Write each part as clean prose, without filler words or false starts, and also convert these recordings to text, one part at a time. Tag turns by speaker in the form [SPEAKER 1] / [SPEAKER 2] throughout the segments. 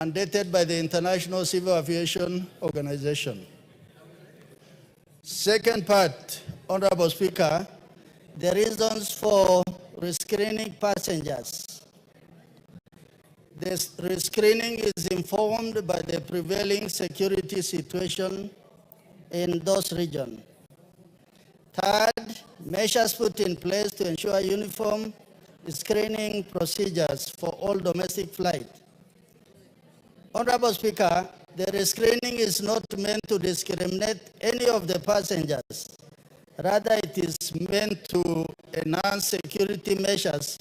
[SPEAKER 1] mandated by the International Civil Aviation Organization. Second part, Honorable Speaker, the reasons for rescreening passengers. This rescreening is informed by the prevailing security situation in those regions. Third, measures put in place to ensure uniform screening procedures for all domestic flights. Honorable Speaker, the rescreening is not meant to discriminate any of the passengers. Rather, it is meant to enhance security measures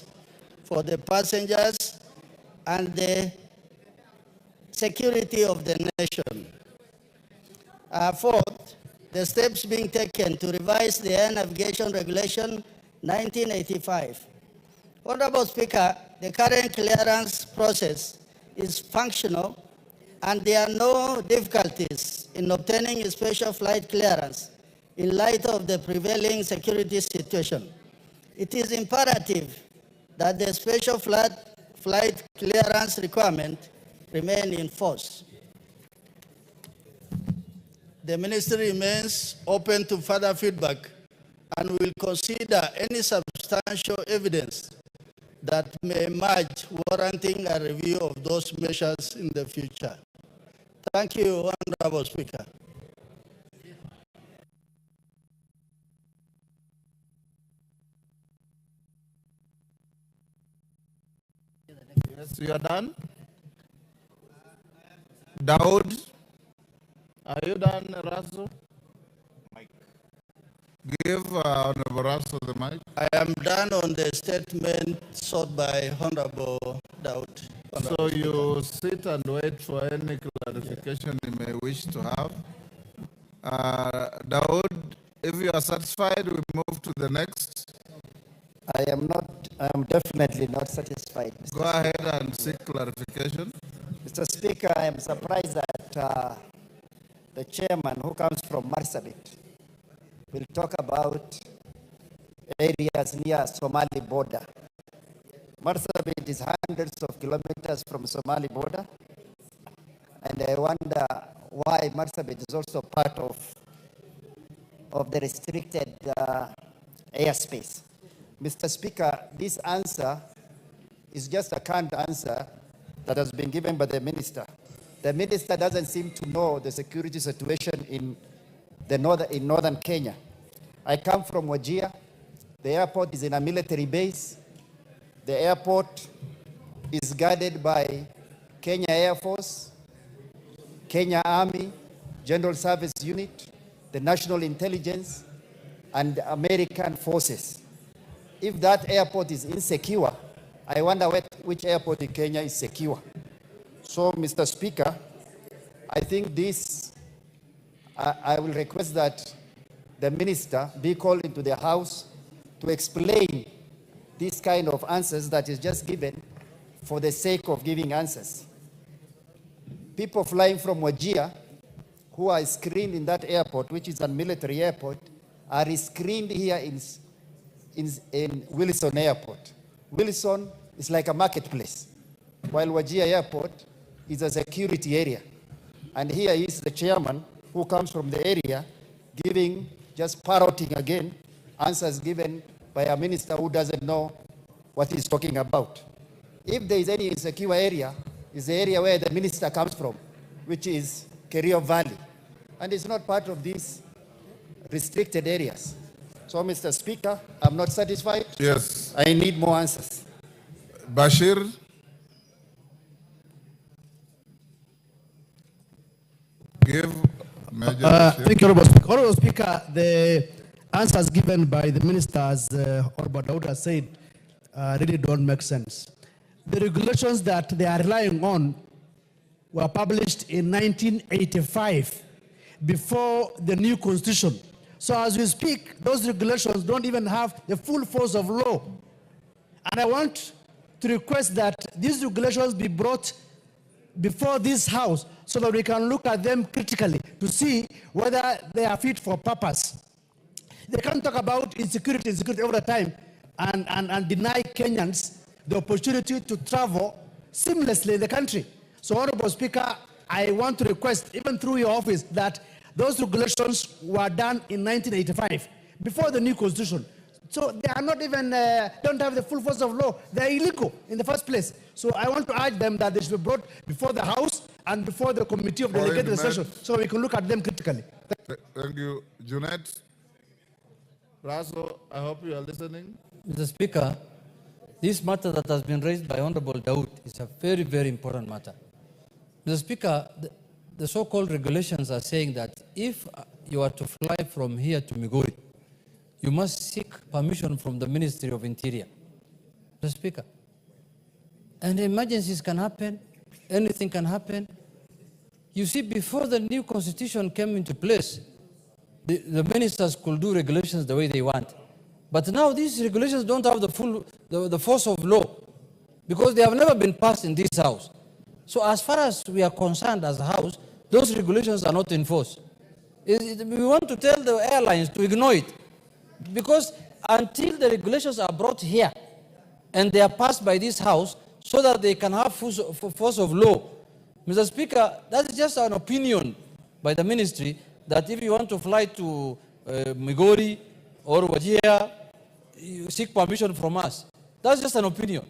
[SPEAKER 1] for the passengers and the security of the nation. Fourth, the steps being taken to revise the Air Navigation Regulation 1985. Honorable Speaker, the current clearance process is functional and there are no difficulties in obtaining a special flight clearance in light of the prevailing security situation. It is imperative that the special flight clearance requirement remain in force. The Ministry remains open to further feedback and will consider any substantial evidence that may emerge warranting a review of those measures in the future. Thank you, Honorable Speaker.
[SPEAKER 2] Yes, you are done. Daoud, are you done, Raso? Give Honorable Raso the mic.
[SPEAKER 1] I am done on the statement sought by Honorable Daoud.
[SPEAKER 2] So you sit and wait for any clarification you may wish to have. Daoud, if you are satisfied, we move to the next.
[SPEAKER 3] I am definitely not satisfied.
[SPEAKER 2] Go ahead and seek clarification.
[SPEAKER 3] Mr. Speaker, I am surprised that the chairman who comes from Marsabit will talk about areas near Somali border. Marsabit is hundreds of kilometers from Somali border, and I wonder why Marsabit is also part of the restricted airspace. Mr. Speaker, this answer is just a canned answer that has been given by the minister. The minister doesn't seem to know the security situation in northern Kenya. I come from Wajir. The airport is in a military base. The airport is guarded by Kenya Air Force, Kenya Army, General Service Unit, the National Intelligence, and American forces. If that airport is insecure, I wonder which airport in Kenya is secure. So, Mr. Speaker, I think I will request that the minister be called into the House to explain this kind of answers that is just given for the sake of giving answers. People flying from Wajir who are screened in that airport, which is a military airport, are screened here in Wilson Airport. Wilson is like a marketplace, while Wajir Airport is a security area. And here is the chairman who comes from the area just parroting again answers given by a minister who doesn't know what he's talking about. If there is any insecure area, it's the area where the minister comes from, which is Kerio Valley. And it's not part of these restricted areas. So, Mr. Speaker, I'm not satisfied.
[SPEAKER 2] Yes.
[SPEAKER 3] I need more answers.
[SPEAKER 2] Bashir. Give Major Bashir.
[SPEAKER 4] Thank you, Honorable Speaker. Honorable Speaker, the answers given by the minister, as Honorable Daoud has said, really don't make sense. The regulations that they are relying on were published in 1985, before the new constitution. So as we speak, those regulations don't even have the full force of law. And I want to request that these regulations be brought before this House so that we can look at them critically to see whether they are fit for purpose. They can't talk about insecurity all the time and deny Kenyans the opportunity to travel seamlessly in the country. So, Honorable Speaker, I want to request, even through your office, that those regulations were done in 1985, before the new constitution. So they are not even, don't have the full force of law. They are illegal in the first place. So I want to urge them that they should be brought before the House and before the Committee of Delegated Session, so we can look at them critically.
[SPEAKER 2] Thank you. Junet. Raso, I hope you are listening.
[SPEAKER 5] Mr. Speaker, this matter that has been raised by Honorable Daud is a very, very important matter. Mr. Speaker, the so-called regulations are saying that if you are to fly from here to Migori, you must seek permission from the Ministry of Interior. Mr. Speaker, and emergencies can happen, anything can happen. You see, before the new constitution came into place, the ministers could do regulations the way they want. But now these regulations don't have the force of law because they have never been passed in this House. So as far as we are concerned as a House, those regulations are not enforced. We want to tell the airlines to ignore it because until the regulations are brought here and they are passed by this House so that they can have force of law, Mr. Speaker, that is just an opinion by the ministry that if you want to fly to Migori or Wajir, you seek permission from us. That's just an opinion.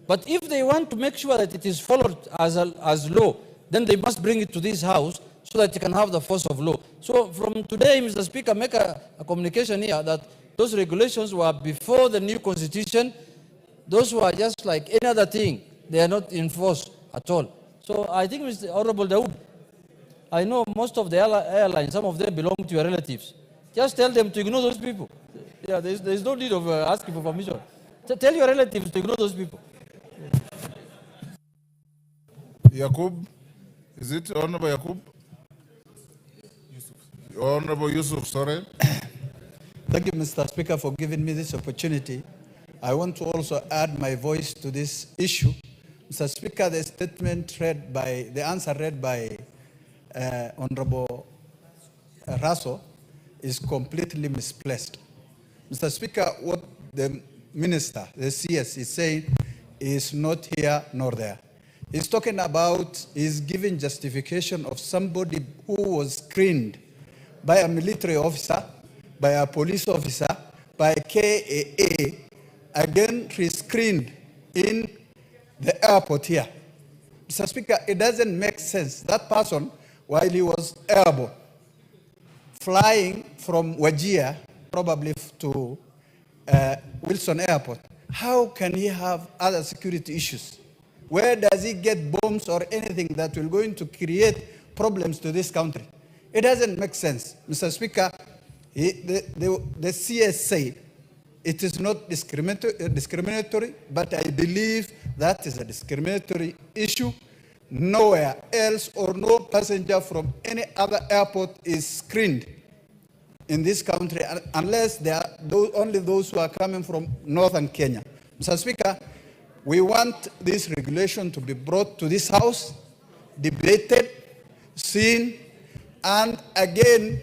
[SPEAKER 5] But if they want to make sure that it is followed as law, then they must bring it to this House so that it can have the force of law. So from today, Mr. Speaker, make a communication here that those regulations were before the new constitution. Those were just like any other thing. They are not enforced at all. So I think, Mr. Honorable Daud, I know most of the airlines, some of them belong to your relatives. Just tell them to ignore those people. Yeah, there's no need of asking for permission. So tell your relatives to ignore those people.
[SPEAKER 2] Yakub, is it Honorable Yakub? Honorable Yusuf, sorry.
[SPEAKER 6] Thank you, Mr. Speaker, for giving me this opportunity. I want to also add my voice to this issue. Mr. Speaker, the statement read by, the answer read by Honorable Raso is completely misplaced. Mr. Speaker, what the minister, the CS, is saying is not here nor there. He's talking about, he's giving justification of somebody who was screened by a military officer, by a police officer, by KAA, again re-screened in the airport here. Mr. Speaker, it doesn't make sense. That person, while he was airborne, flying from Wajir, probably to Wilson Airport, how can he have other security issues? Where does he get bombs or anything that will going to create problems to this country? It doesn't make sense. Mr. Speaker, the CS said it is not discriminatory, but I believe that is a discriminatory issue. Nowhere else or no passenger from any other airport is screened in this country unless they are only those who are coming from northern Kenya. Mr. Speaker, we want this regulation to be brought to this House, debated, seen, and again,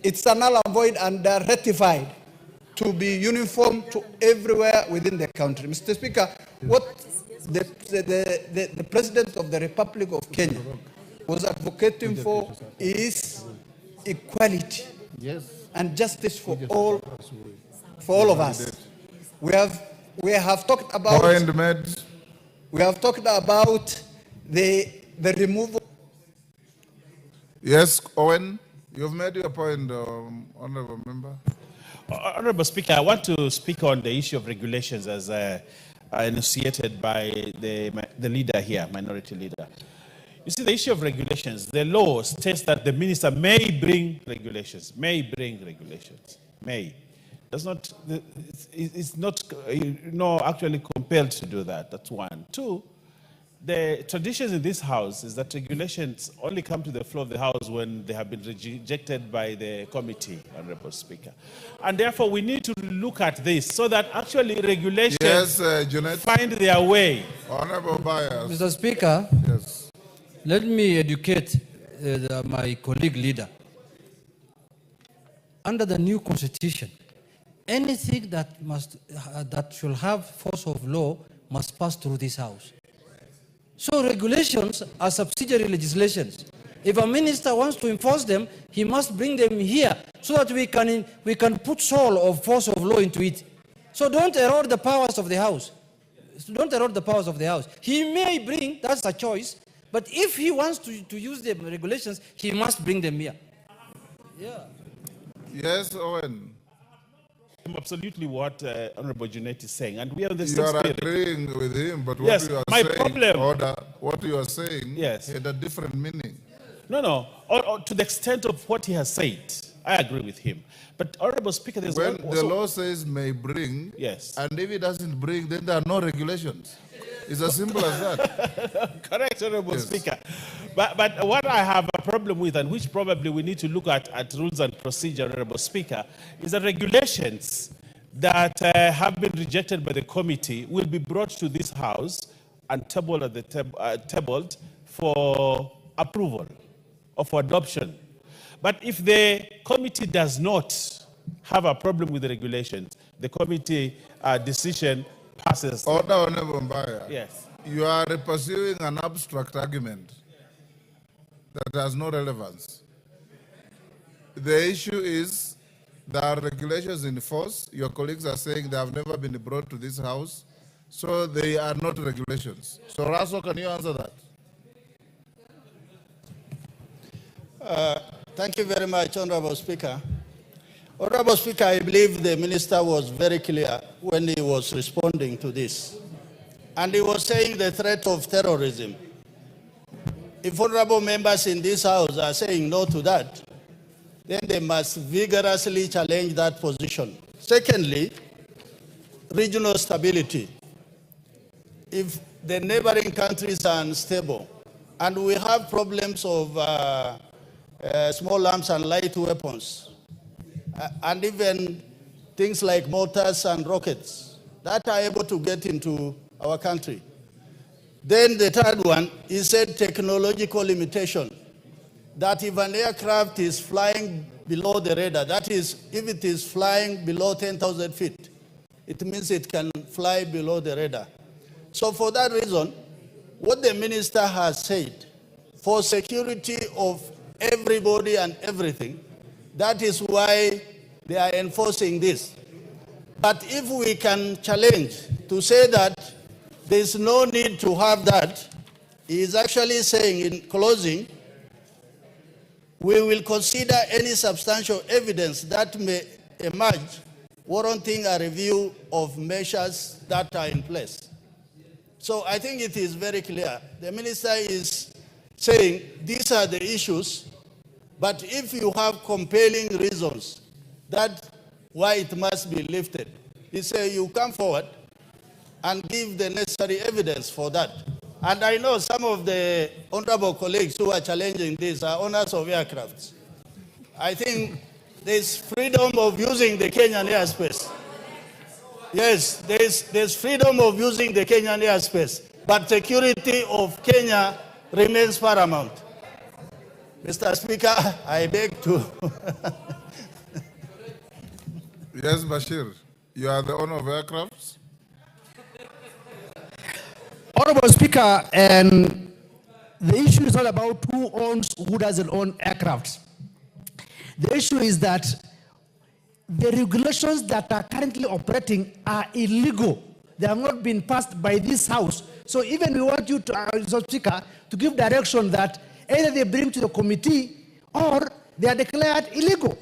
[SPEAKER 6] it's a null and void and ratified to be uniform to everywhere within the country. Mr. Speaker, what the President of the Republic of Kenya was advocating for is equality and justice for all of us. We have talked about the removal.
[SPEAKER 2] Yes, Owen, you've made your point, Honorable Member.
[SPEAKER 7] Honorable Speaker, I want to speak on the issue of regulations as enunciated by the leader here, minority leader. You see, the issue of regulations, the law states that the minister may bring regulations, may. Does not, it's not actually compelled to do that. That's one. Two, the traditions in this House is that regulations only come to the floor of the House when they have been rejected by the committee, Honorable Speaker. And therefore, we need to look at this so that actually regulations find their way.
[SPEAKER 2] Honorable Bias.
[SPEAKER 5] Mr. Speaker,
[SPEAKER 2] yes.
[SPEAKER 5] Let me educate my colleague leader. Under the new constitution, anything that should have force of law must pass through this House. So regulations are subsidiary legislations. If a minister wants to enforce them, he must bring them here so that we can put soul or force of law into it. So don't erode the powers of the House. Don't erode the powers of the House. He may bring, that's a choice, but if he wants to use the regulations, he must bring them here. Yeah.
[SPEAKER 2] Yes, Owen.
[SPEAKER 7] Absolutely what Honorable Junet is saying, and we are the
[SPEAKER 2] You
[SPEAKER 7] same
[SPEAKER 2] are
[SPEAKER 7] spirit.
[SPEAKER 2] agreeing with him, but what
[SPEAKER 7] Yes,
[SPEAKER 2] you are
[SPEAKER 7] my
[SPEAKER 2] saying,
[SPEAKER 7] problem-
[SPEAKER 2] what you are saying
[SPEAKER 7] Yes.
[SPEAKER 2] had a different meaning.
[SPEAKER 7] No. Or to the extent of what he has said, I agree with him. But Honorable Speaker, there's
[SPEAKER 2] When
[SPEAKER 7] also...
[SPEAKER 2] the law says may bring,
[SPEAKER 7] Yes.
[SPEAKER 2] and if it doesn't bring, then there are no regulations. It's as simple as that.
[SPEAKER 7] Correct, Honorable
[SPEAKER 2] Yes.
[SPEAKER 7] Speaker. But what I have a problem with, and which probably we need to look at rules and procedure, Honorable Speaker, is the regulations that have been rejected by the committee will be brought to this House and tabled at the tabled for approval or for adoption. But if the committee does not have a problem with the regulations, the committee decision passes.
[SPEAKER 2] Order, Honorable Mbaya.
[SPEAKER 7] Yes.
[SPEAKER 2] You are pursuing an abstract argument that has no relevance. The issue is there are regulations in force. Your colleagues are saying they have never been brought to this House, so they are not regulations. So, Raso, can you answer that?
[SPEAKER 1] Thank you very much, Honorable Speaker. Honorable Speaker, I believe the minister was very clear when he was responding to this. And he was saying the threat of terrorism. If honorable members in this House are saying no to that, then they must vigorously challenge that position. Secondly, regional stability. If the neighboring countries are unstable, and we have problems of small arms and light weapons, and even things like mortars and rockets that are able to get into our country. Then the third one, he said technological limitation, that if an aircraft is flying below the radar, that is, if it is flying below 10,000 feet, it means it can fly below the radar. So for that reason, what the minister has said, for security of everybody and everything, that is why they are enforcing this. But if we can challenge to say that there is no need to have that, he is actually saying in closing, we will consider any substantial evidence that may emerge warranting a review of measures that are in place. So I think it is very clear. The minister is saying these are the issues, but if you have compelling reasons that why it must be lifted, he says you come forward and give the necessary evidence for that. And I know some of the honorable colleagues who are challenging this are owners of aircrafts. I think there's freedom of using the Kenyan airspace. Yes, there's freedom of using the Kenyan airspace, but security of Kenya remains paramount. Mr. Speaker, I beg to...
[SPEAKER 2] Yes, Bashir, you are the owner of aircrafts?
[SPEAKER 4] Honorable Speaker, and the issue is not about who owns, who doesn't own aircrafts. The issue is that the regulations that are currently operating are illegal. They have not been passed by this House. So even we want you to, Mr. Speaker, to give direction that either they bring to the committee or they are declared illegal.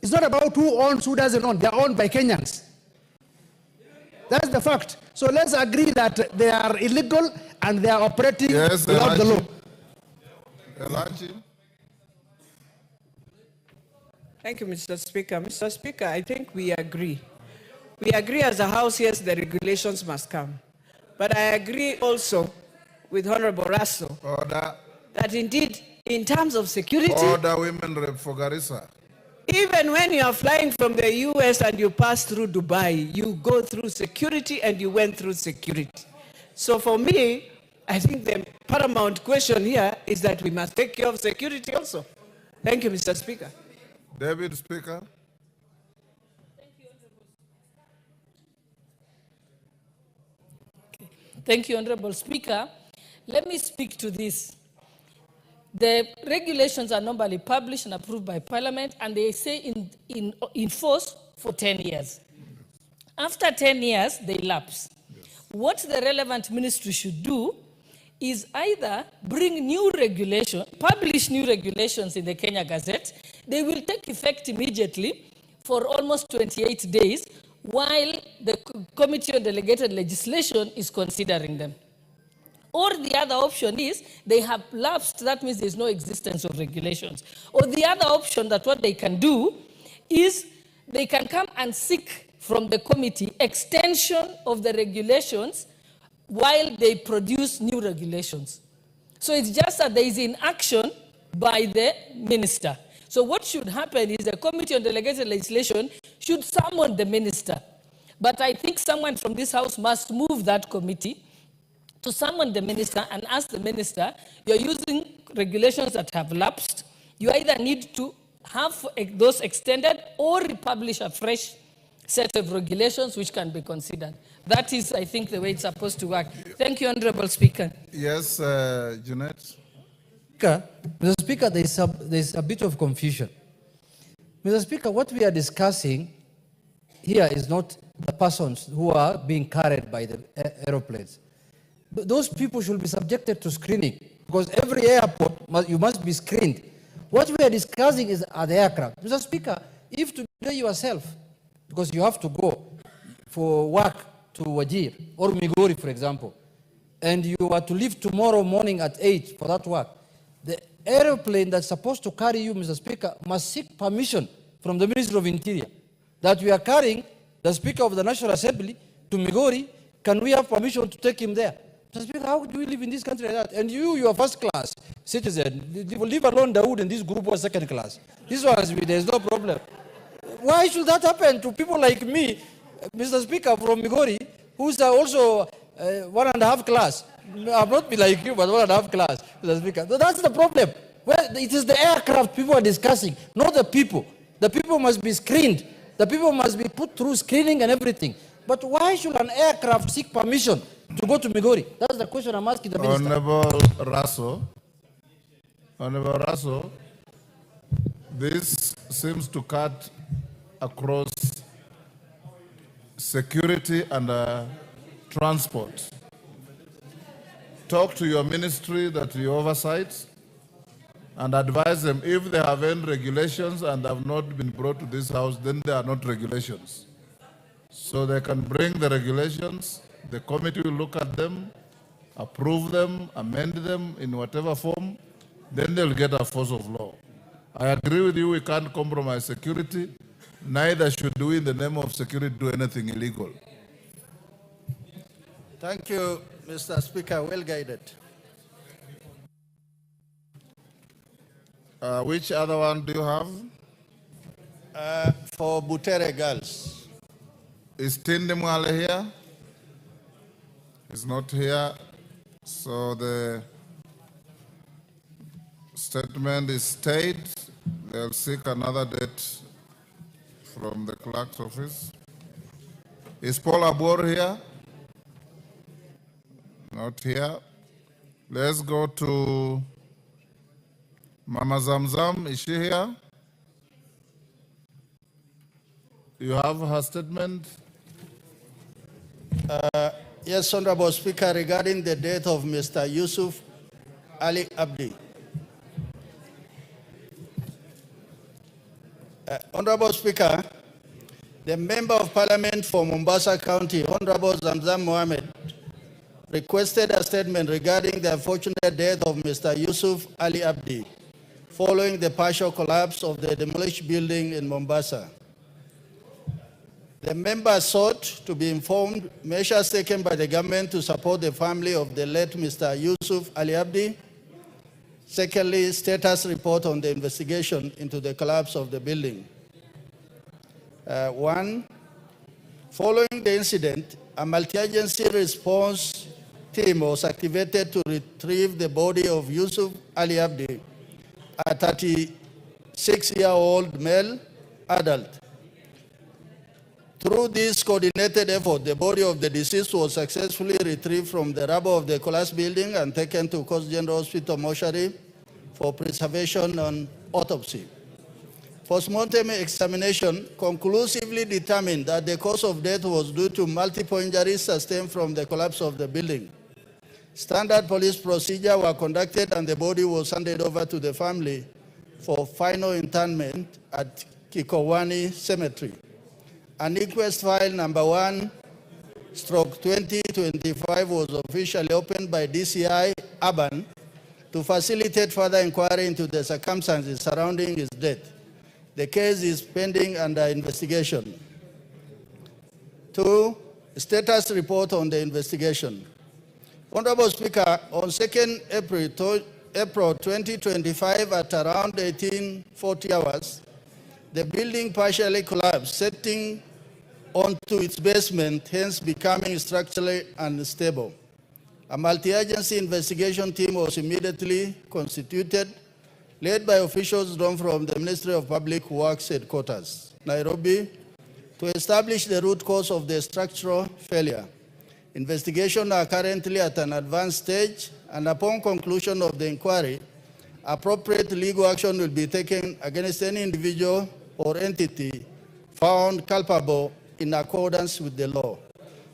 [SPEAKER 4] It's not about who owns, who doesn't own. They are owned by Kenyans. That's the fact. So let's agree that they are illegal and they are operating without the law.
[SPEAKER 2] Elachi.
[SPEAKER 8] Thank you, Mr. Speaker. Mr. Speaker, I think we agree. We agree as a House, yes, the regulations must come. But I agree also with Honorable Russell that indeed, in terms of security,
[SPEAKER 2] Order, women rep for Garissa.
[SPEAKER 8] even when you are flying from the US and you pass through Dubai, you go through security and you went through security. So for me, I think the paramount question here is that we must take care of security also. Thank you, Mr. Speaker.
[SPEAKER 2] David, Speaker.
[SPEAKER 9] Thank you, Honorable Speaker. Let me speak to this. The regulations are normally published and approved by Parliament, and they say in force for 10 years. After 10 years, they lapse. What the relevant ministry should do is either bring new regulation, publish new regulations in the Kenya Gazette. They will take effect immediately for almost 28 days while the Committee on Delegated Legislation is considering them. Or the other option is they have lapsed, that means there's no existence of regulations. Or the other option that what they can do is they can come and seek from the committee extension of the regulations while they produce new regulations. So it's just that there is inaction by the minister. So what should happen is the Committee on Delegated Legislation should summon the minister. But I think someone from this house must move that committee to summon the minister and ask the minister, you're using regulations that have lapsed. You either need to have those extended or republish a fresh set of regulations which can be considered. That is, I think, the way it's supposed to work. Thank you, Honorable Speaker.
[SPEAKER 2] Yes, Junet.
[SPEAKER 5] Mr. Speaker, there is a bit of confusion. Mr. Speaker, what we are discussing here is not the persons who are being carried by the aeroplanes. Those people should be subjected to screening because every airport, you must be screened. What we are discussing are the aircraft. Mr. Speaker, if today yourself, because you have to go for work to Wajir or Migori, for example, and you are to leave tomorrow morning at 8 for that work, the airplane that's supposed to carry you, Mr. Speaker, must seek permission from the Ministry of Interior that we are carrying the Speaker of the National Assembly to Migori. Can we have permission to take him there? Mr. Speaker, how do we live in this country like that? And you are first class citizen. Leave alone Dawood and this group was second class. This one, there's no problem. Why should that happen to people like me, Mr. Speaker, from Migori, who's also 1.5 class? I've not been like you, but 1.5 class, Mr. Speaker. So that's the problem. Well, it is the aircraft people are discussing, not the people. The people must be screened. The people must be put through screening and everything. But why should an aircraft seek permission to go to Migori? That's the question I'm asking the minister.
[SPEAKER 2] Honorable Raso, this seems to cut across security and transport. Talk to your ministry that you oversight and advise them if they have any regulations and have not been brought to this house, then they are not regulations. So they can bring the regulations, the committee will look at them, approve them, amend them in whatever form, then they'll get a force of law. I agree with you, we can't compromise security, neither should we in the name of security do anything illegal.
[SPEAKER 1] Thank you, Mr. Speaker, well guided.
[SPEAKER 2] Which other one do you have?
[SPEAKER 1] For Butere girls.
[SPEAKER 2] Is Tindemwale here? He's not here. So the statement is stayed. They'll seek another date from the clerk's office. Is Paul Abor here? Not here. Let's go to Mama Zamzam. Is she here? You have her statement?
[SPEAKER 1] Yes, Honorable Speaker, regarding the death of Mr. Yusuf Ali Abdi. Honorable Speaker, the Member of Parliament for Mombasa County, Honorable Zamzam Mohammed, requested a statement regarding the unfortunate death of Mr. Yusuf Ali Abdi following the partial collapse of the demolished building in Mombasa. The member sought to be informed measures taken by the government to support the family of the late Mr. Yusuf Ali Abdi. Secondly, status report on the investigation into the collapse of the building. One, following the incident, a multi-agency response team was activated to retrieve the body of Yusuf Ali Abdi, a 36-year-old male adult. Through this coordinated effort, the body of the deceased was successfully retrieved from the rubble of the collapsed building and taken to Coast General Hospital mortuary for preservation and autopsy. Postmortem examination conclusively determined that the cause of death was due to multiple injuries sustained from the collapse of the building. Standard police procedures were conducted and the body was handed over to the family for final interment at Kikowani Cemetery. An inquest file number 1/2025 was officially opened by DCI Urban to facilitate further inquiry into the circumstances surrounding his death. The case is pending under investigation. 2, status report on the investigation. Honorable Speaker, on 2nd April 2025 at around 1840 hours, the building partially collapsed, setting onto its basement, hence becoming structurally unstable. A multi-agency investigation team was immediately constituted, led by officials drawn from the Ministry of Public Works Headquarters, Nairobi, to establish the root cause of the structural failure. Investigations are currently at an advanced stage, and upon conclusion of the inquiry, appropriate legal action will be taken against any individual or entity found culpable in accordance with the law.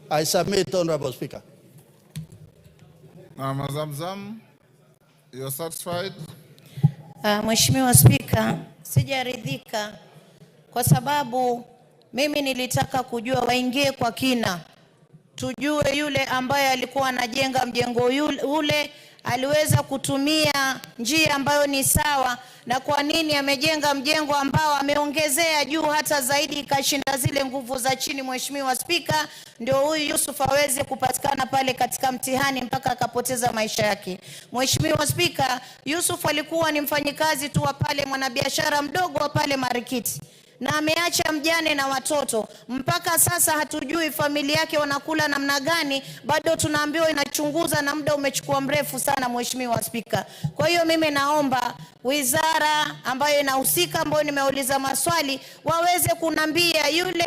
[SPEAKER 1] I submit, Honorable Speaker.
[SPEAKER 2] Mazamzam, you're satisfied?
[SPEAKER 10] Mheshimiwa Spika, sijaridhika kwa sababu mimi nilitaka kujua waingie kwa kina. Tujue yule ambaye alikuwa anajenga mjengo ule aliweza kutumia njia ambayo ni sawa, na kwa nini amejenga mjengo ambao ameongezea juu hata zaidi ikashinda zile nguvu za chini. Mheshimiwa Spika, ndio huyu Yusuf aweze kupatikana pale katika mtihani mpaka akapoteza maisha yake. Mheshimiwa Spika, Yusuf alikuwa ni mfanyikazi tu wa pale, mwanabiashara mdogo wa pale Marikiti, na ameacha mjane na watoto. Mpaka sasa hatujui familia yake wanakula namna gani, bado tunaambiwa inachunguza na muda umechukua mrefu sana. Mheshimiwa Spika, kwa hiyo mimi naomba wizara ambayo inahusika, ambayo nimeuliza maswali, waweze kunambia yule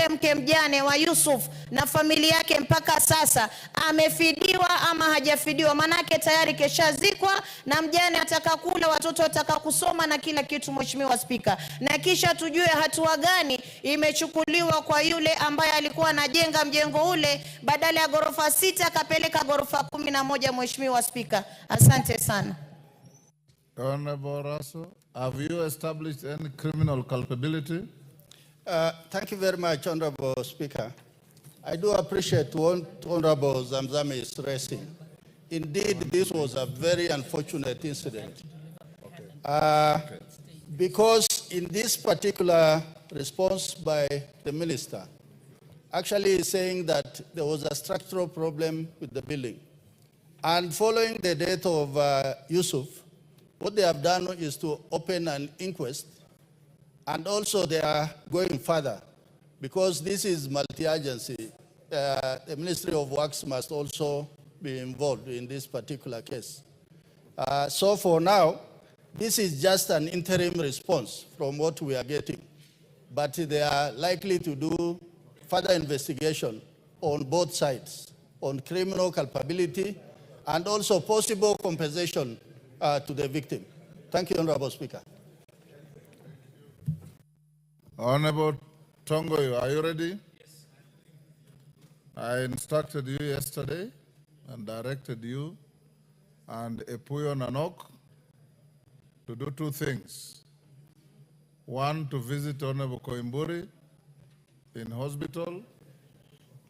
[SPEAKER 10] mke mjane wa Yusuf na familia yake mpaka sasa amefidiwa ama hajafidiwa, manake tayari keshazikwa na mjane ataka kula, watoto ataka kusoma na kila kitu. Mheshimiwa Spika, na kisha tujue hatua gani imechukuliwa kwa yule ambaye alikuwa anajenga mjengo ule, badala ya ghorofa 6 akapeleka ghorofa 11. Mheshimiwa Spika, asante sana.
[SPEAKER 2] Honorable Raso, have you established any criminal culpability?
[SPEAKER 1] Thank you very much, Honorable Speaker. I do appreciate what Honorable Zamzam is raising. Indeed, this was a very unfortunate incident. Because in this particular response by the minister, actually saying that there was a structural problem with the building. And following the death of Yusuf, what they have done is to open an inquest, and also they are going further, because this is multi-agency. The Ministry of Works must also be involved in this particular case. So for now, this is just an interim response from what we are getting, but they are likely to do further investigation on both sides, on criminal culpability and also possible compensation to the victim. Thank you, Honorable Speaker.
[SPEAKER 2] Honorable Tongoyo, are you ready? Yes. I instructed you yesterday and directed you and Epuyo Nanok to do 2 things. 1, to visit Honorable KOIMBURI in hospital,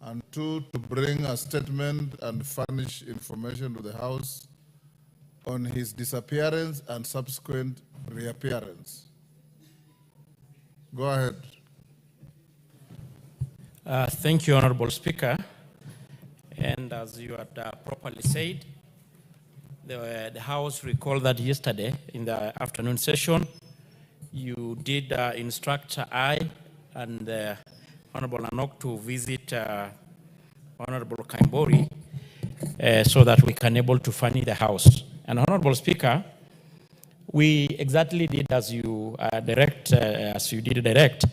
[SPEAKER 2] and 2, to bring a statement and furnish information to the House on his disappearance and subsequent reappearance. Go ahead.
[SPEAKER 11] Thank you, Honorable Speaker. And as you had properly said, the House recalled that yesterday in the afternoon session, you did instruct I and Honorable Nanok to visit Honorable KOIMBURI so that we can able to furnish the House. And Honorable Speaker, we exactly did as you did direct.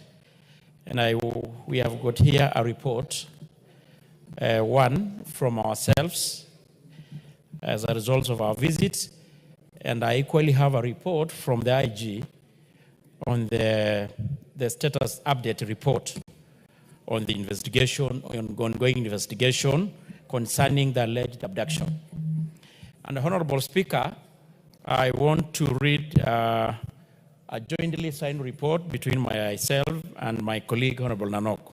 [SPEAKER 11] And we have got here a report, one from ourselves as a result of our visit, and I equally have a report from the IG on the status update report on the investigation, on ongoing investigation concerning the alleged abduction. And Honorable Speaker, I want to read a jointly signed report between myself and my colleague, Honorable Nanok,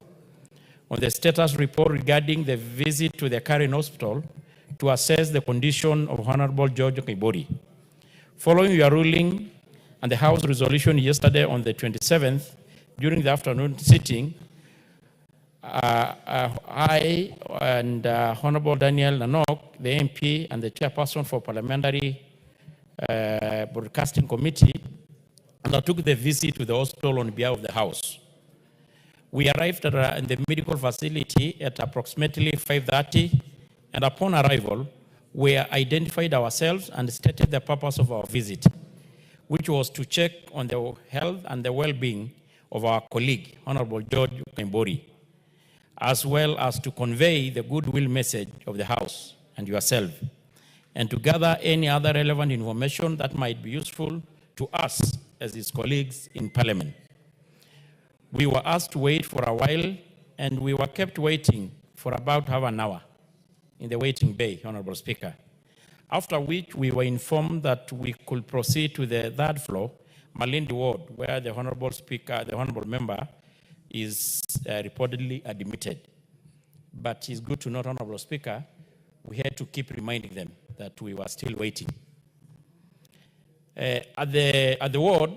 [SPEAKER 11] on the status report regarding the visit to the Karen Hospital to assess the condition of Honorable JUJA KOIMBURI. Following your ruling and the House resolution yesterday on the 27th, during the afternoon sitting, I and Honorable Daniel Nanok, the MP and the chairperson for Parliamentary Broadcasting Committee, undertook the visit to the hospital on behalf of the House. We arrived in the medical facility at approximately 5:30, and upon arrival, we identified ourselves and stated the purpose of our visit, which was to check on the health and the well-being of our colleague, Honorable JUJA KOIMBURI, as well as to convey the goodwill message of the House and yourself, and to gather any other relevant information that might be useful to us as his colleagues in Parliament. We were asked to wait for a while, and we were kept waiting for about half an hour in the waiting bay, Honorable Speaker, after which we were informed that we could proceed to the third floor, Malindi Ward, where the Honorable Speaker, the Honorable Member, is reportedly admitted. But it's good to note, Honorable Speaker, we had to keep reminding them that we were still waiting. At the ward,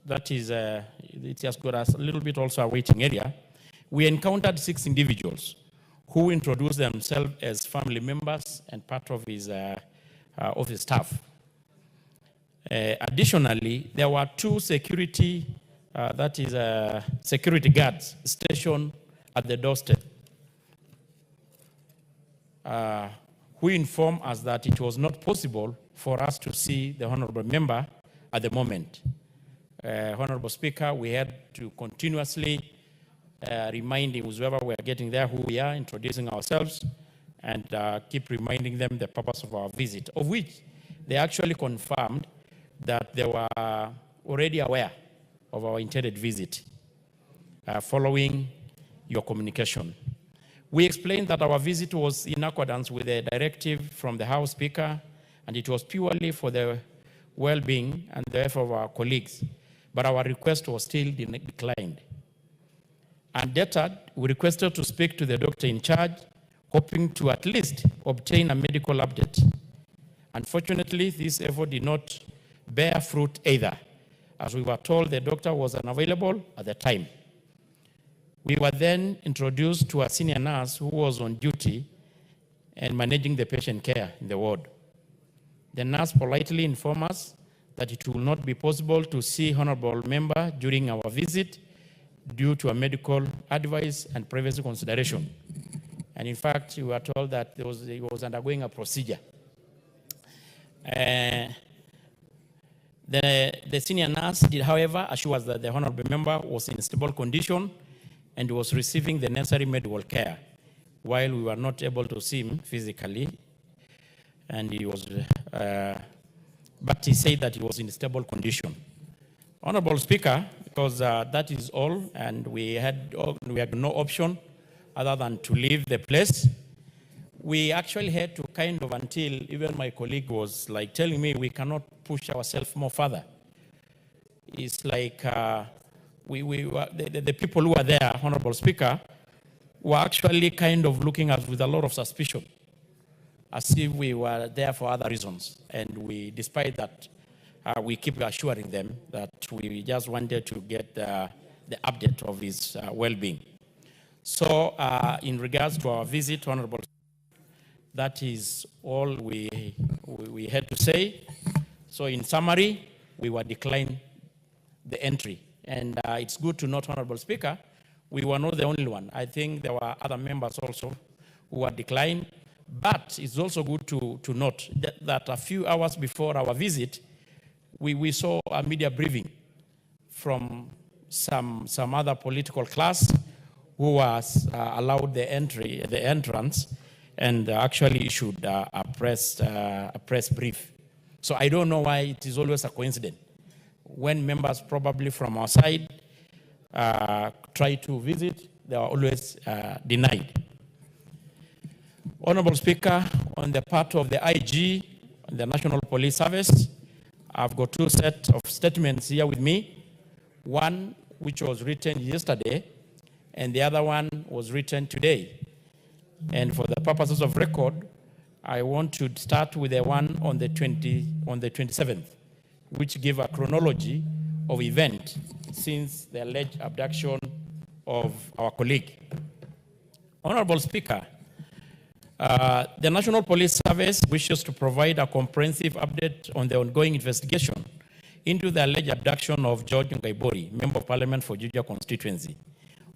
[SPEAKER 11] that is, it has got us a little bit also a waiting area, we encountered 6 individuals who introduced themselves as family members and part of his staff. Additionally, there were 2 security guards stationed at the doorstep, who informed us that it was not possible for us to see the Honorable Member at the moment. Honorable Speaker, we had to continuously reminding whoever we are getting there who we are, introducing ourselves, and keep reminding them the purpose of our visit, of which they actually confirmed that they were already aware of our intended visit following your communication. We explained that our visit was in accordance with a directive from the House Speaker, and it was purely for the well-being and the health of our colleagues, but our request was still declined. Undeterred, we requested to speak to the doctor in charge, hoping to at least obtain a medical update. Unfortunately, this effort did not bear fruit either, as we were told the doctor was unavailable at the time. We were then introduced to a senior nurse who was on duty and managing the patient care in the ward. The nurse politely informed us that it will not be possible to see Honorable Member during our visit due to a medical advice and privacy consideration. And in fact, we were told that he was undergoing a procedure. The senior nurse did, however, assure us that the Honorable Member was in stable condition and was receiving the necessary medical care, while we were not able to see him physically. And he was, but he said that he was in stable condition. Honorable Speaker, because that is all, and we had no option other than to leave the place. We actually had to kind of, until even my colleague was like telling me we cannot push ourselves more further. It's like the people who were there, Honorable Speaker, were actually kind of looking at us with a lot of suspicion, as if we were there for other reasons. And we, despite that, we keep assuring them that we just wanted to get the update of his well-being. So in regards to our visit, Honorable, that is all we had to say. So in summary, we were declined the entry. And it's good to note, Honorable Speaker, we were not the only one. I think there were other members also who were declined. But it's also good to note that a few hours before our visit, we saw a media briefing from some other political class who was allowed the entrance, and actually issued a press brief. So I don't know why it is always a coincidence. When members probably from our side try to visit, they are always denied. Honorable Speaker, on the part of the IG, the National Police Service, I've got two sets of statements here with me. One which was written yesterday, and the other one was written today. And for the purposes of record, I want to start with the one on the 27th, which give a chronology of event since the alleged abduction of our colleague. Honorable Speaker, the National Police Service wishes to provide a comprehensive update on the ongoing investigation into the alleged abduction of George KOIMBURI, Member of Parliament for JUJA constituency.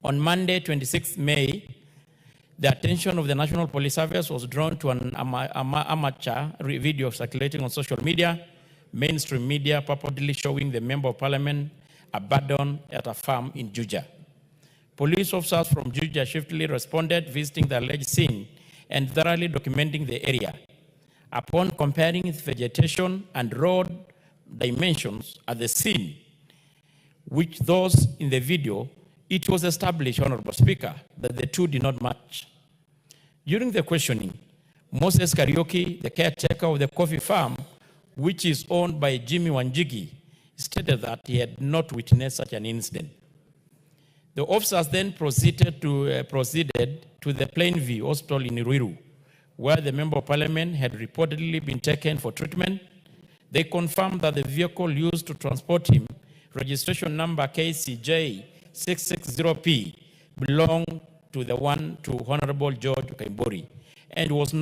[SPEAKER 11] On Monday, 26 May, the attention of the National Police Service was drawn to an amateur video circulating on social media, mainstream media, purportedly showing the Member of Parliament abandoned at a farm in JUJA. Police officers from JUJA swiftly responded, visiting the alleged scene and thoroughly documenting the area. Upon comparing its vegetation and road dimensions at the scene, which those in the video, it was established, Honorable Speaker, that the two did not match. During the questioning, Moses Karaoke, the caretaker of the coffee farm, which is owned by Jimmy Wanjigi, stated that he had not witnessed such an incident. The officers then proceeded to the Plainview Hospital in Ruiru, where the Member of Parliament had reportedly been taken for treatment. They confirmed that the vehicle used to transport him, registration number KCJ 660P, belonged to the one to Honorable George KOIMBURI, and was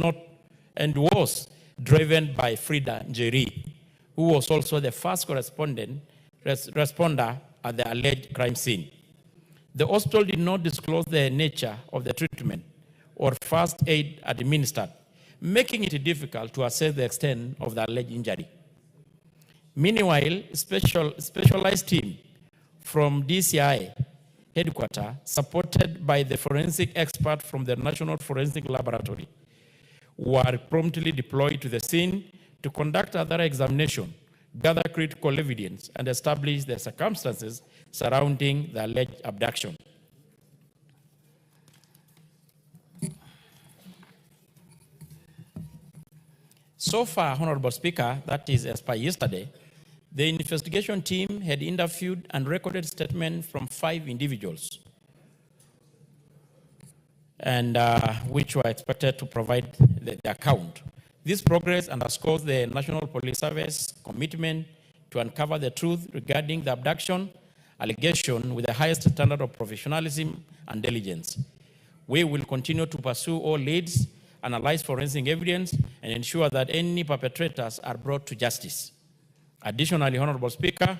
[SPEAKER 11] driven by Frida Njeri, who was also the first responder at the alleged crime scene. The hospital did not disclose the nature of the treatment or first aid administered, making it difficult to assess the extent of the alleged injury. Meanwhile, specialized team from DCI headquarters, supported by the forensic expert from the National Forensic Laboratory, were promptly deployed to the scene to conduct a thorough examination, gather critical evidence, and establish the circumstances surrounding the alleged abduction. So far, Honorable Speaker, that is as per yesterday, the investigation team had interviewed and recorded statements from 5 individuals, and which were expected to provide the account. This progress underscores the National Police Service commitment to uncover the truth regarding the abduction allegation with the highest standard of professionalism and diligence. We will continue to pursue all leads, analyze forensic evidence, and ensure that any perpetrators are brought to justice. Additionally, Honorable Speaker,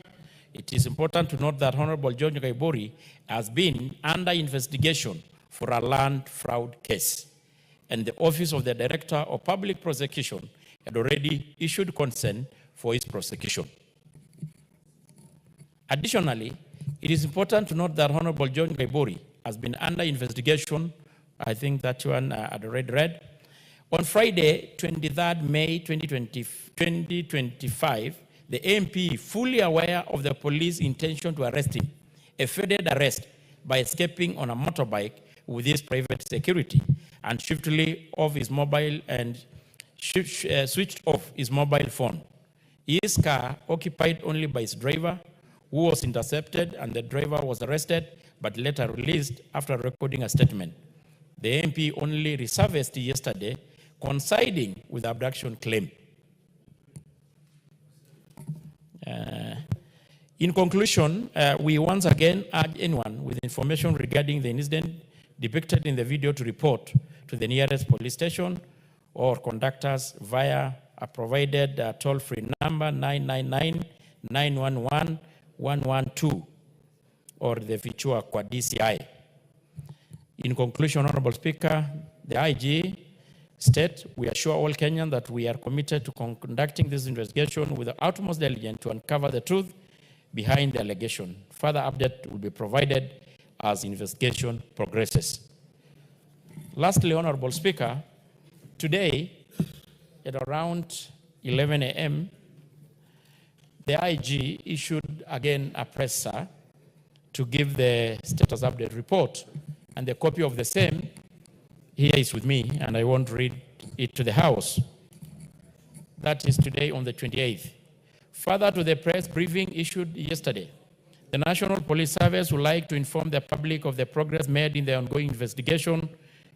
[SPEAKER 11] it is important to note that Honorable George KOIMBURI has been under investigation for a land fraud case, and the Office of the Director of Public Prosecution had already issued consent for his prosecution. Additionally, it is important to note that Honorable George KOIMBURI has been under investigation, I think that one I already read. On Friday, 23rd May 2025, the MP, fully aware of the police intention to arrest him, evaded arrest by escaping on a motorbike with his private security and swiftly off his mobile and switched off his mobile phone. His car, occupied only by his driver, who was intercepted, and the driver was arrested but later released after recording a statement. The MP only resurfaced yesterday, coinciding with the abduction claim. In conclusion, we once again urge anyone with information regarding the incident depicted in the video to report to the nearest police station or contact us via a provided toll-free number 999-911-112 or the Vichua kwa DCI. In conclusion, Honorable Speaker, the IG state, we assure all Kenyans that we are committed to conducting this investigation with the utmost diligence to uncover the truth behind the allegation. Further update will be provided as investigation progresses. Lastly, Honorable Speaker, today at around 11 a.m., the IG issued again a presser to give the status update report, and the copy of the same here is with me, and I won't read it to the House. That is today on the 28th. Further to the press briefing issued yesterday, the National Police Service would like to inform the public of the progress made in the ongoing investigation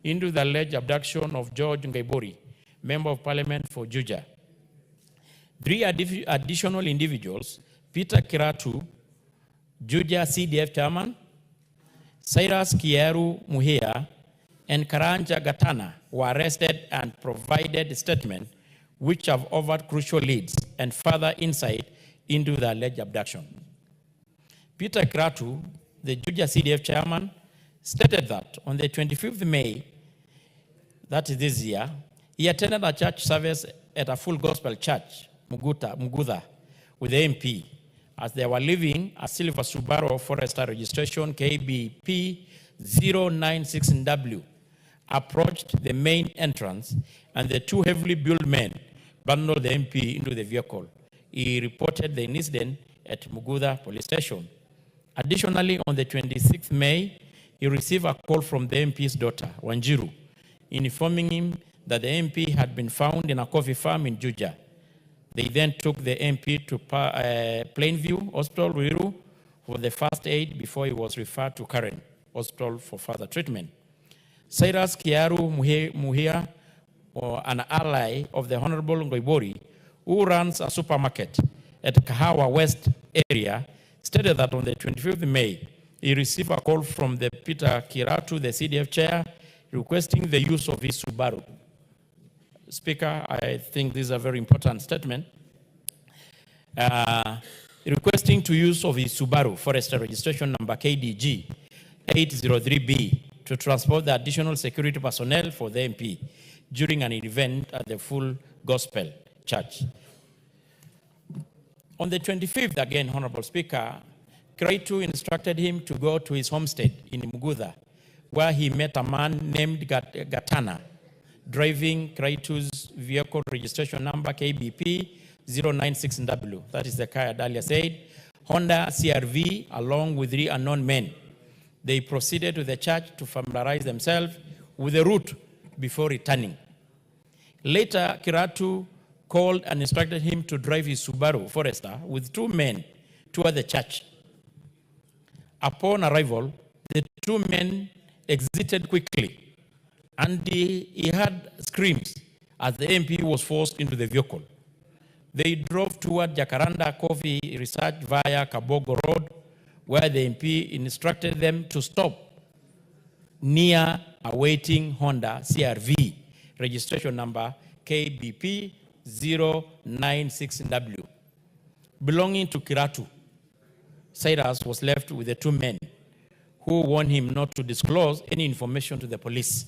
[SPEAKER 11] into the alleged abduction of George Ngaibori, Member of Parliament for JUJA. 3 additional individuals, Peter Kiratu, JUJA CDF Chairman, Cyrus Kieru Muhia, and Karanja Gatana, were arrested and provided statements which have offered crucial leads and further insight into the alleged abduction. Peter Kiratu, the JUJA CDF Chairman, stated that on the 25th May, that is this year, he attended a church service at a full gospel church, Mugudha, with the MP, as they were leaving a silver Subaru Forester registration KBP 096W, approached the main entrance, and the 2 heavily built men bundled the MP into the vehicle. He reported the incident at Mugudha police station. Additionally, on the 26th May, he received a call from the MP's daughter, Wanjiru, informing him that the MP had been found in a coffee farm in JUJA. They then took the MP to Plainview Hospital, Ruiru, for the first aid before he was referred to Karen Hospital for further treatment. Cyrus Kiaru Muhia, an ally of the Honorable Ngaibori, who runs a supermarket at Kahawa West area, stated that on the 25th May, he received a call from the Peter Kiratu, the CDF chair, requesting the use of his Subaru. Speaker, I think this is a very important statement. Requesting to use of his Subaru Forester registration number KDG 803B to transport the additional security personnel for the MP during an event at the Full Gospel Church. On the 25th, again, Honorable Speaker, Kiratu instructed him to go to his homestead in Mugudha, where he met a man named Gatana, driving Kiratu's vehicle registration number KBP 096W. That is the car I earlier said. Honda CRV, along with 3 unknown men. They proceeded to the church to familiarize themselves with the route before returning. Later, Kiratu called and instructed him to drive his Subaru Forester with 2 men toward the church. Upon arrival, the 2 men exited quickly, and he heard screams as the MP was forced into the vehicle. They drove toward Jacaranda Coffee Research via Kabogo Road, where the MP instructed them to stop near a waiting Honda CRV, registration number KBP 096W, belonging to Kiratu. Cyrus was left with the 2 men, who warned him not to disclose any information to the police.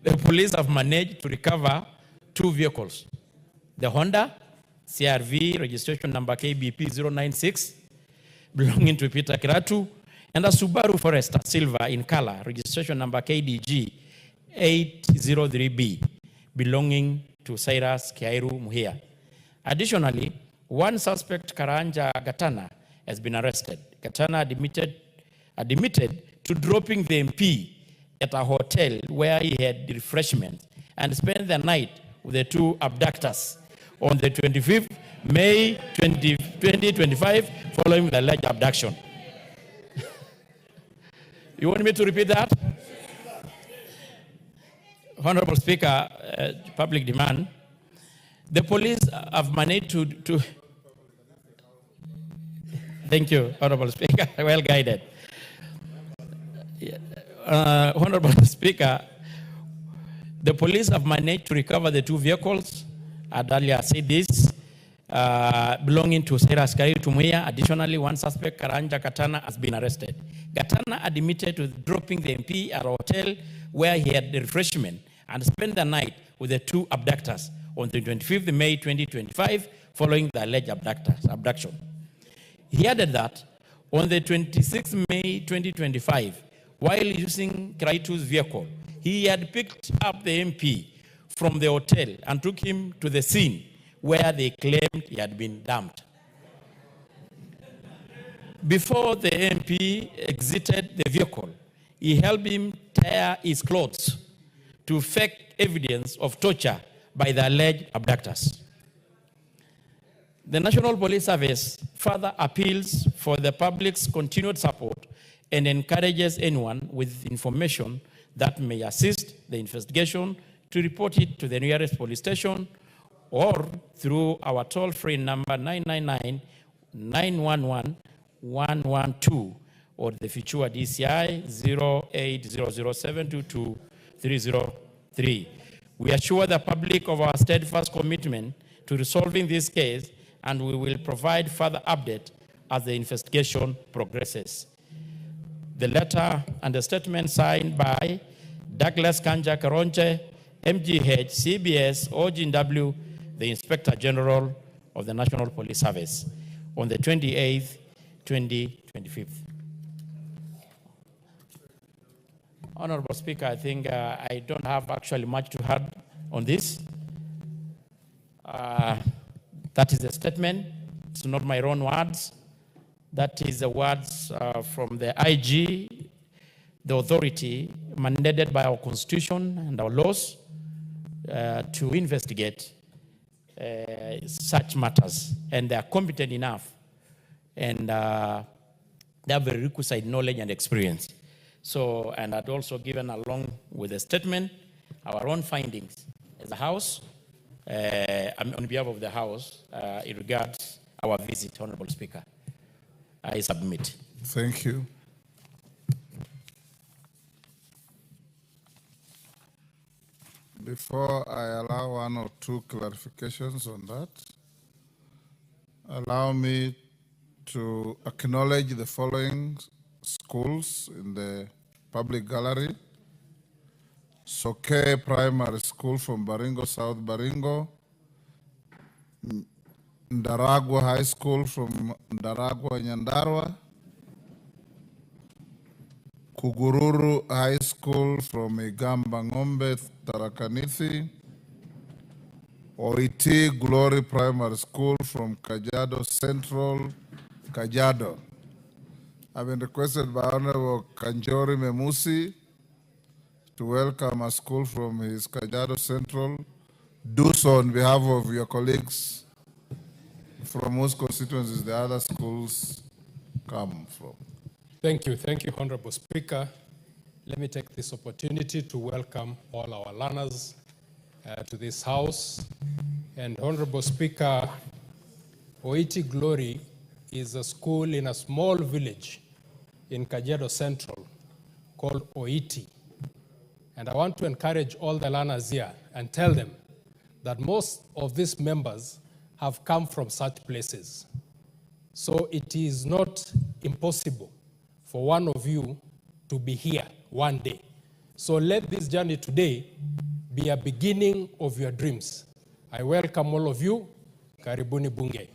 [SPEAKER 11] The police have managed to recover 2 vehicles, the Honda CRV registration number KBP 096, belonging to Peter Kiratu, and a Subaru Forester Silver in color, registration number KDG 803B, belonging to Cyrus Kiairu Muhia. Additionally, 1 suspect, Karanja Gatana, has been arrested. Gatana admitted to dropping the MP at a hotel where he had refreshment and spent the night with the 2 abductors on the 25th May 2025, following the alleged abduction. You want me to repeat that? Honorable Speaker, public demand. The police have managed to thank you, Honorable Speaker, well guided. Honorable Speaker, the police have managed to recover the 2 vehicles. I'd earlier said this, belonging to Cyrus Kiairu Muhia. Additionally, 1 suspect, Karanja Gatana, has been arrested. Gatana admitted to dropping the MP at a hotel where he had the refreshment and spent the night with the 2 abductors on the 25th May 2025, following the alleged abduction. He added that on the 26th May 2025, while using Kraitu's vehicle, he had picked up the MP from the hotel and took him to the scene where they claimed he had been dumped. Before the MP exited the vehicle, he helped him tear his clothes to fake evidence of torture by the alleged abductors. The National Police Service further appeals for the public's continued support and encourages anyone with information that may assist the investigation to report it to the nearest police station or through our toll-free number 999-911-112 or the Fichua DCI 0800722303. We assure the public of our steadfast commitment to resolving this case, and we will provide further update as the investigation progresses. The letter and the statement signed by Douglas Kanja Karonche, MGH, CBS, OGW, the Inspector General of the National Police Service, on the 28th, 2025. Honorable Speaker, I think I don't have actually much to add on this. That is a statement. It's not my own words. That is the words from the IG, the authority mandated by our Constitution and our laws to investigate such matters. And they are competent enough. And they have a requisite knowledge and experience. So, and I'd also given along with the statement our own findings as a House, on behalf of the House, in regards our visit, Honorable Speaker. I submit.
[SPEAKER 2] Thank you. Before I allow one or two clarifications on that, allow me to acknowledge the following schools in the public gallery. Soke Primary School from Baringo, South Baringo. Ndaragwa High School from Ndaragwa, Nyandarua. Kugururu High School from Igamba Ngombe, Tharakanithi. Oiti Glory Primary School from Kajiado Central, Kajiado. I've been requested by Honorable Kanjori Memusi to welcome a school from his Kajiado Central. Do so on behalf of your colleagues from whose constituencies the other schools come from.
[SPEAKER 12] Thank you, Honorable Speaker. Let me take this opportunity to welcome all our learners to this House. And Honorable Speaker, Oiti Glory is a school in a small village in Kajiado Central called Oiti. And I want to encourage all the learners here and tell them that most of these members have come from such places. So it is not impossible for one of you to be here one day. So let this journey today be a beginning of your dreams. I welcome all of you. Karibuni Bunge.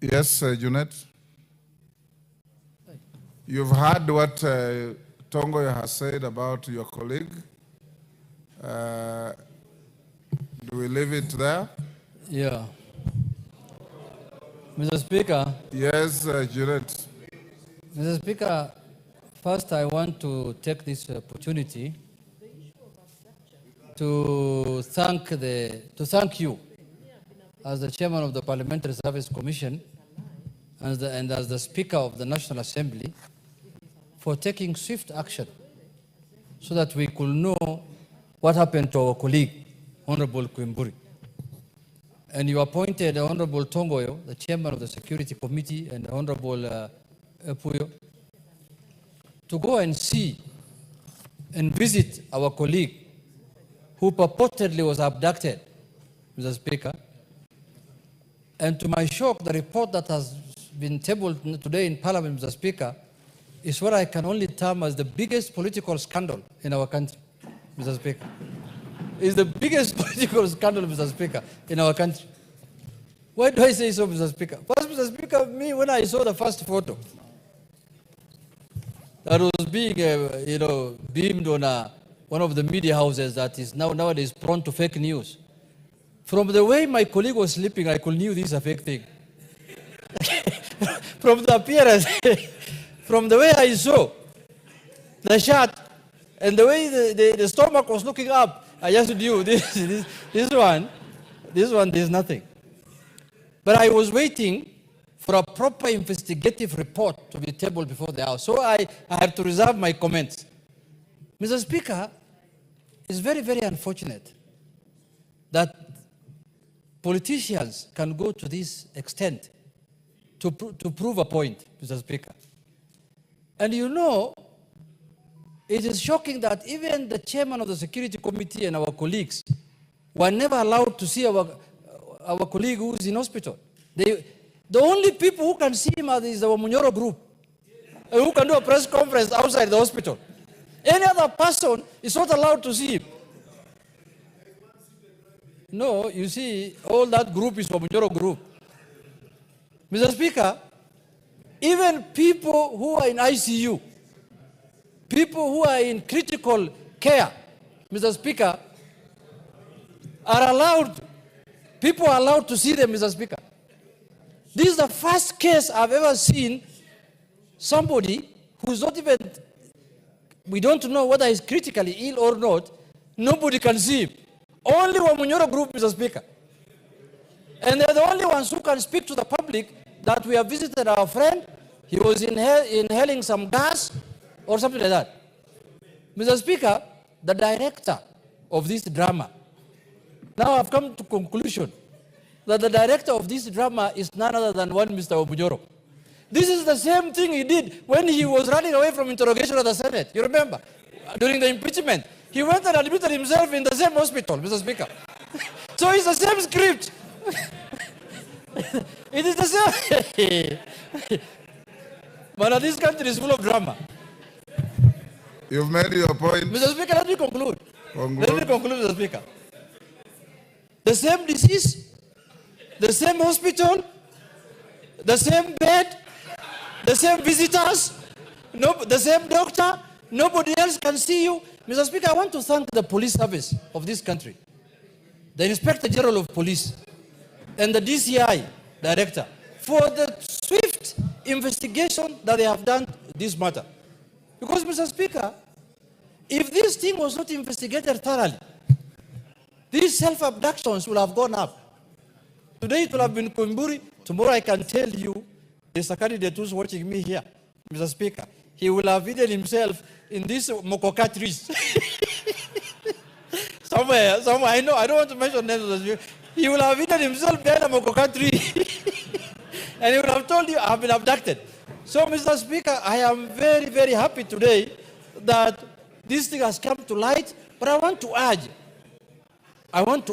[SPEAKER 2] Yes, Junet. You've heard what Tongoyo has said about your colleague. Do we leave it there?
[SPEAKER 5] Yeah. Mr. Speaker.
[SPEAKER 2] Yes, Junet.
[SPEAKER 5] Mr. Speaker, first I want to take this opportunity to thank you as the chairman of the Parliamentary Service Commission and as the Speaker of the National Assembly for taking swift action so that we could know what happened to our colleague, Honorable KOIMBURI. And you appointed Honorable Tongoyo, the chairman of the Security Committee, and Honorable Epuyo, to go and see and visit our colleague who purportedly was abducted, Mr. Speaker. And to my shock, the report that has been tabled today in Parliament, Mr. Speaker, is what I can only term as the biggest political scandal in our country, Mr. Speaker. It's the biggest political scandal, Mr. Speaker, in our country. Why do I say so, Mr. Speaker? First, Mr. Speaker, me, when I saw the first photo that was being, beamed on one of the media houses that is nowadays prone to fake news, from the way my colleague was sleeping, I could knew this is a fake thing. From the appearance, from the way I saw the shot, and the way the stomach was looking up, I just knew this one, there's nothing. But I was waiting for a proper investigative report to be tabled before the House. So I had to reserve my comments. Mr. Speaker, it's very, very unfortunate that politicians can go to this extent to prove a point, Mr. Speaker. And you know, it is shocking that even the chairman of the Security Committee and our colleagues were never allowed to see our colleague who is in hospital. The only people who can see him is our Munyoro group, who can do a press conference outside the hospital. Any other person is not allowed to see him. No, you see, all that group is from Munyoro group. Mr. Speaker, even people who are in ICU, people who are in critical care, Mr. Speaker, people are allowed to see them, Mr. Speaker. This is the first case I've ever seen somebody who's not even, we don't know whether he's critically ill or not, nobody can see him. Only one Munyoro group, Mr. Speaker. And they're the only ones who can speak to the public that we have visited our friend, he was inhaling some gas or something like that. Mr. Speaker, the director of this drama, now I've come to conclusion that the director of this drama is none other than one Mr. Obunyoro. This is the same thing he did when he was running away from interrogation at the Senate. You remember? During the impeachment. He went and admitted himself in the same hospital, Mr. Speaker. So it's the same script. It is the same. But this country is full of drama.
[SPEAKER 2] You've made your point.
[SPEAKER 5] Mr. Speaker, let me conclude. Let me conclude, Mr. Speaker. The same disease, the same hospital, the same bed, the same visitors, the same doctor, nobody else can see you. Mr. Speaker, I want to thank the police service of this country, the Inspector General of Police, and the DCI Director for the swift investigation that they have done this matter. Because, Mr. Speaker, if this thing was not investigated thoroughly, these self-abductions will have gone up. Today it will have been KOIMBURI. Tomorrow I can tell you, there's a candidate who's watching me here, Mr. Speaker. He will have hidden himself in these mokoka trees. somewhere, I know, I don't want to mention names. He will have hidden himself behind a mokoka tree. And he will have told you, I have been abducted. So, Mr. Speaker, I am very, very happy today that this thing has come to light. But I want to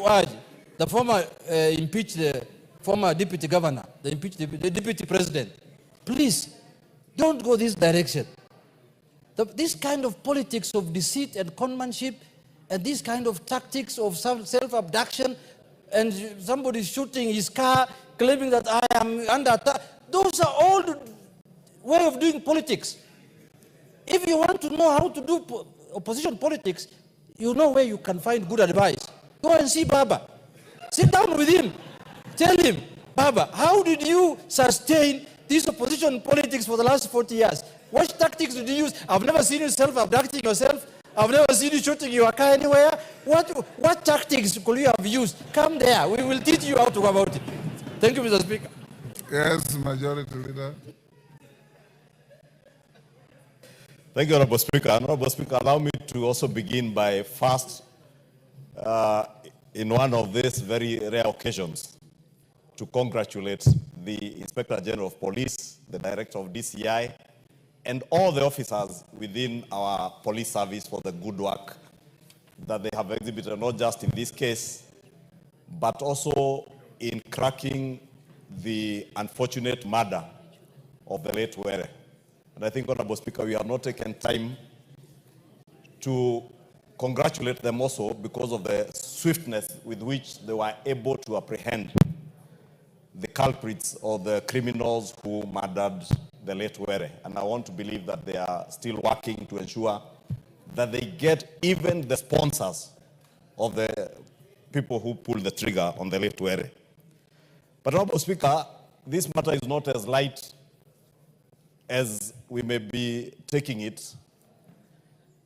[SPEAKER 5] urge the former impeached former deputy governor, the deputy president, please don't go this direction. This kind of politics of deceit and conmanship and this kind of tactics of self-abduction and somebody shooting his car, claiming that I am under attack, those are all way of doing politics. If you want to know how to do opposition politics, you know where you can find good advice. Go and see Baba. Sit down with him. Tell him, Baba, how did you sustain this opposition politics for the last 40 years? What tactics did you use? I've never seen you self-abducting yourself. I've never seen you shooting your car anywhere. What tactics could you have used? Come there. We will teach you how to go about it. Thank you, Mr. Speaker.
[SPEAKER 2] Yes, Majority Leader.
[SPEAKER 13] Thank you, Honorable Speaker. Honorable Speaker, allow me to also begin by first, in one of these very rare occasions, to congratulate the Inspector General of Police, the Director of DCI, and all the officers within our police service for the good work that they have exhibited, not just in this case, but also in cracking the unfortunate murder of the late Were. And I think, Honorable Speaker, we have not taken time to congratulate them also because of the swiftness with which they were able to apprehend the culprits or the criminals who murdered the late Were. And I want to believe that they are still working to ensure that they get even the sponsors of the people who pulled the trigger on the late Were. But, Honorable Speaker, this matter is not as light as we may be taking it,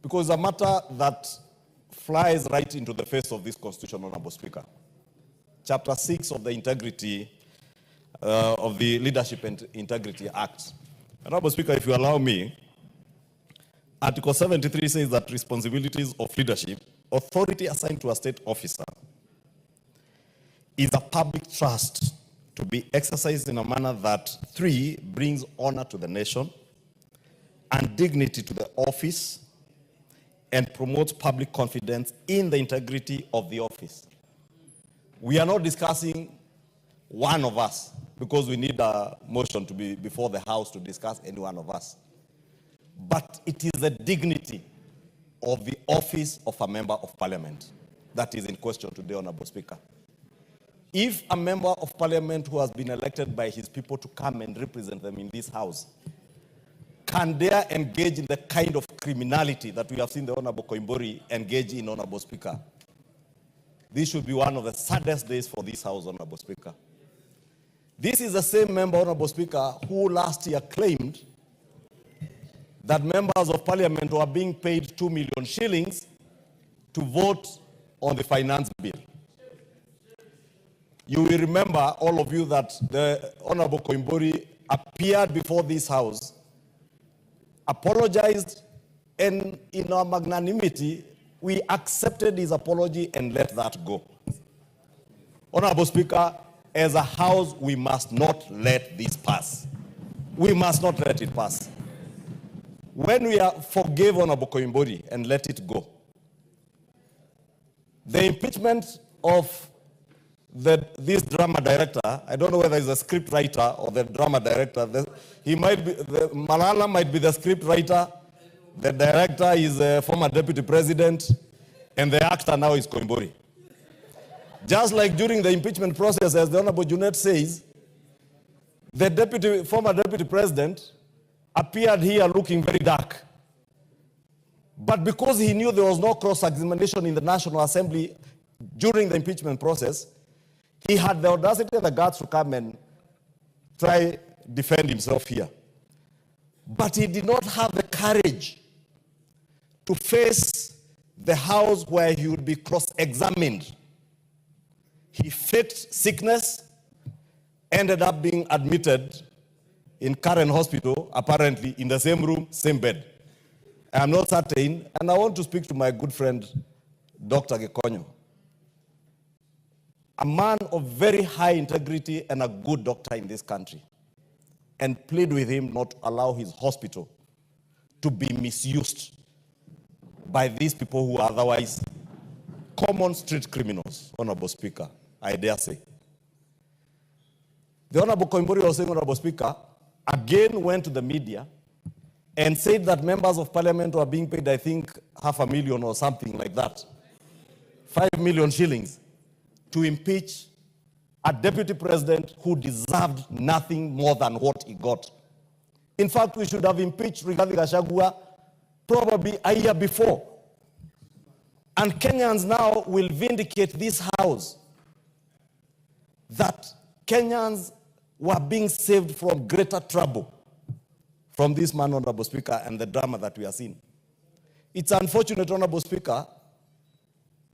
[SPEAKER 13] because it's a matter that flies right into the face of this Constitution, Honorable Speaker. Chapter 6 of the integrity of the Leadership and Integrity Act. Honorable Speaker, if you allow me, Article 73 says that responsibilities of leadership, authority assigned to a state officer, is a public trust to be exercised in a manner that, 3, brings honor to the nation and dignity to the office and promotes public confidence in the integrity of the office. We are not discussing one of us, because we need a motion to be before the House to discuss any one of us. But it is the dignity of the office of a member of parliament that is in question today, Honorable Speaker. If a member of parliament who has been elected by his people to come and represent them in this House can dare engage in the kind of criminality that we have seen the Honorable KOIMBURI engage in, Honorable Speaker, this should be one of the saddest days for this House, Honorable Speaker. This is the same member, Honorable Speaker, who last year claimed that members of parliament were being paid 2 million shillings to vote on the finance bill. You will remember, all of you, that the Honorable KOIMBURI appeared before this House, apologized, and in our magnanimity, we accepted his apology and let that go. Honorable Speaker, as a House, we must not let this pass. We must not let it pass. When we forgave Honorable KOIMBURI and let it go, the impeachment of this drama director, I don't know whether he's a script writer or the drama director. Malala might be the script writer, the director is a former deputy president, and the actor now is KOIMBURI. Just like during the impeachment process, as the Honorable Junet says, the former deputy president appeared here looking very dark. But because he knew there was no cross-examination in the National Assembly during the impeachment process, he had the audacity and the guts to come and try defend himself here. But he did not have the courage to face the House where he would be cross-examined. He faked sickness, ended up being admitted in Karen Hospital, apparently in the same room, same bed. I am not certain, and I want to speak to my good friend, Dr. Gekonyo, a man of very high integrity and a good doctor in this country, and plead with him not to allow his hospital to be misused by these people who are otherwise common street criminals, Honorable Speaker, I dare say. The Honorable KOIMBURI was saying, Honorable Speaker, again went to the media and said that members of parliament were being paid, I think, 500,000 or something like that, 5 million shillings, to impeach a deputy president who deserved nothing more than what he got. In fact, we should have impeached Rigathi Gachagua probably a year before. And Kenyans now will vindicate this House that Kenyans were being saved from greater trouble from this man, Honorable Speaker, and the drama that we are seeing. It's unfortunate, Honorable Speaker,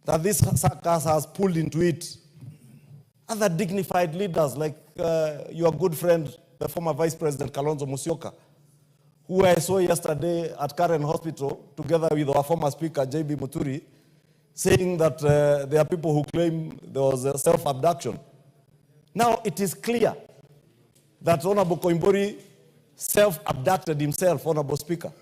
[SPEAKER 13] that this circus has pulled into it other dignified leaders like your good friend, the former Vice President Kalonzo Musyoka, who I saw yesterday at Karen Hospital, together with our former Speaker, J.B. Muturi, saying that there are people who claim there was a self-abduction. Now, it is clear that Honorable KOIMBURI self-abducted himself, Honorable Speaker.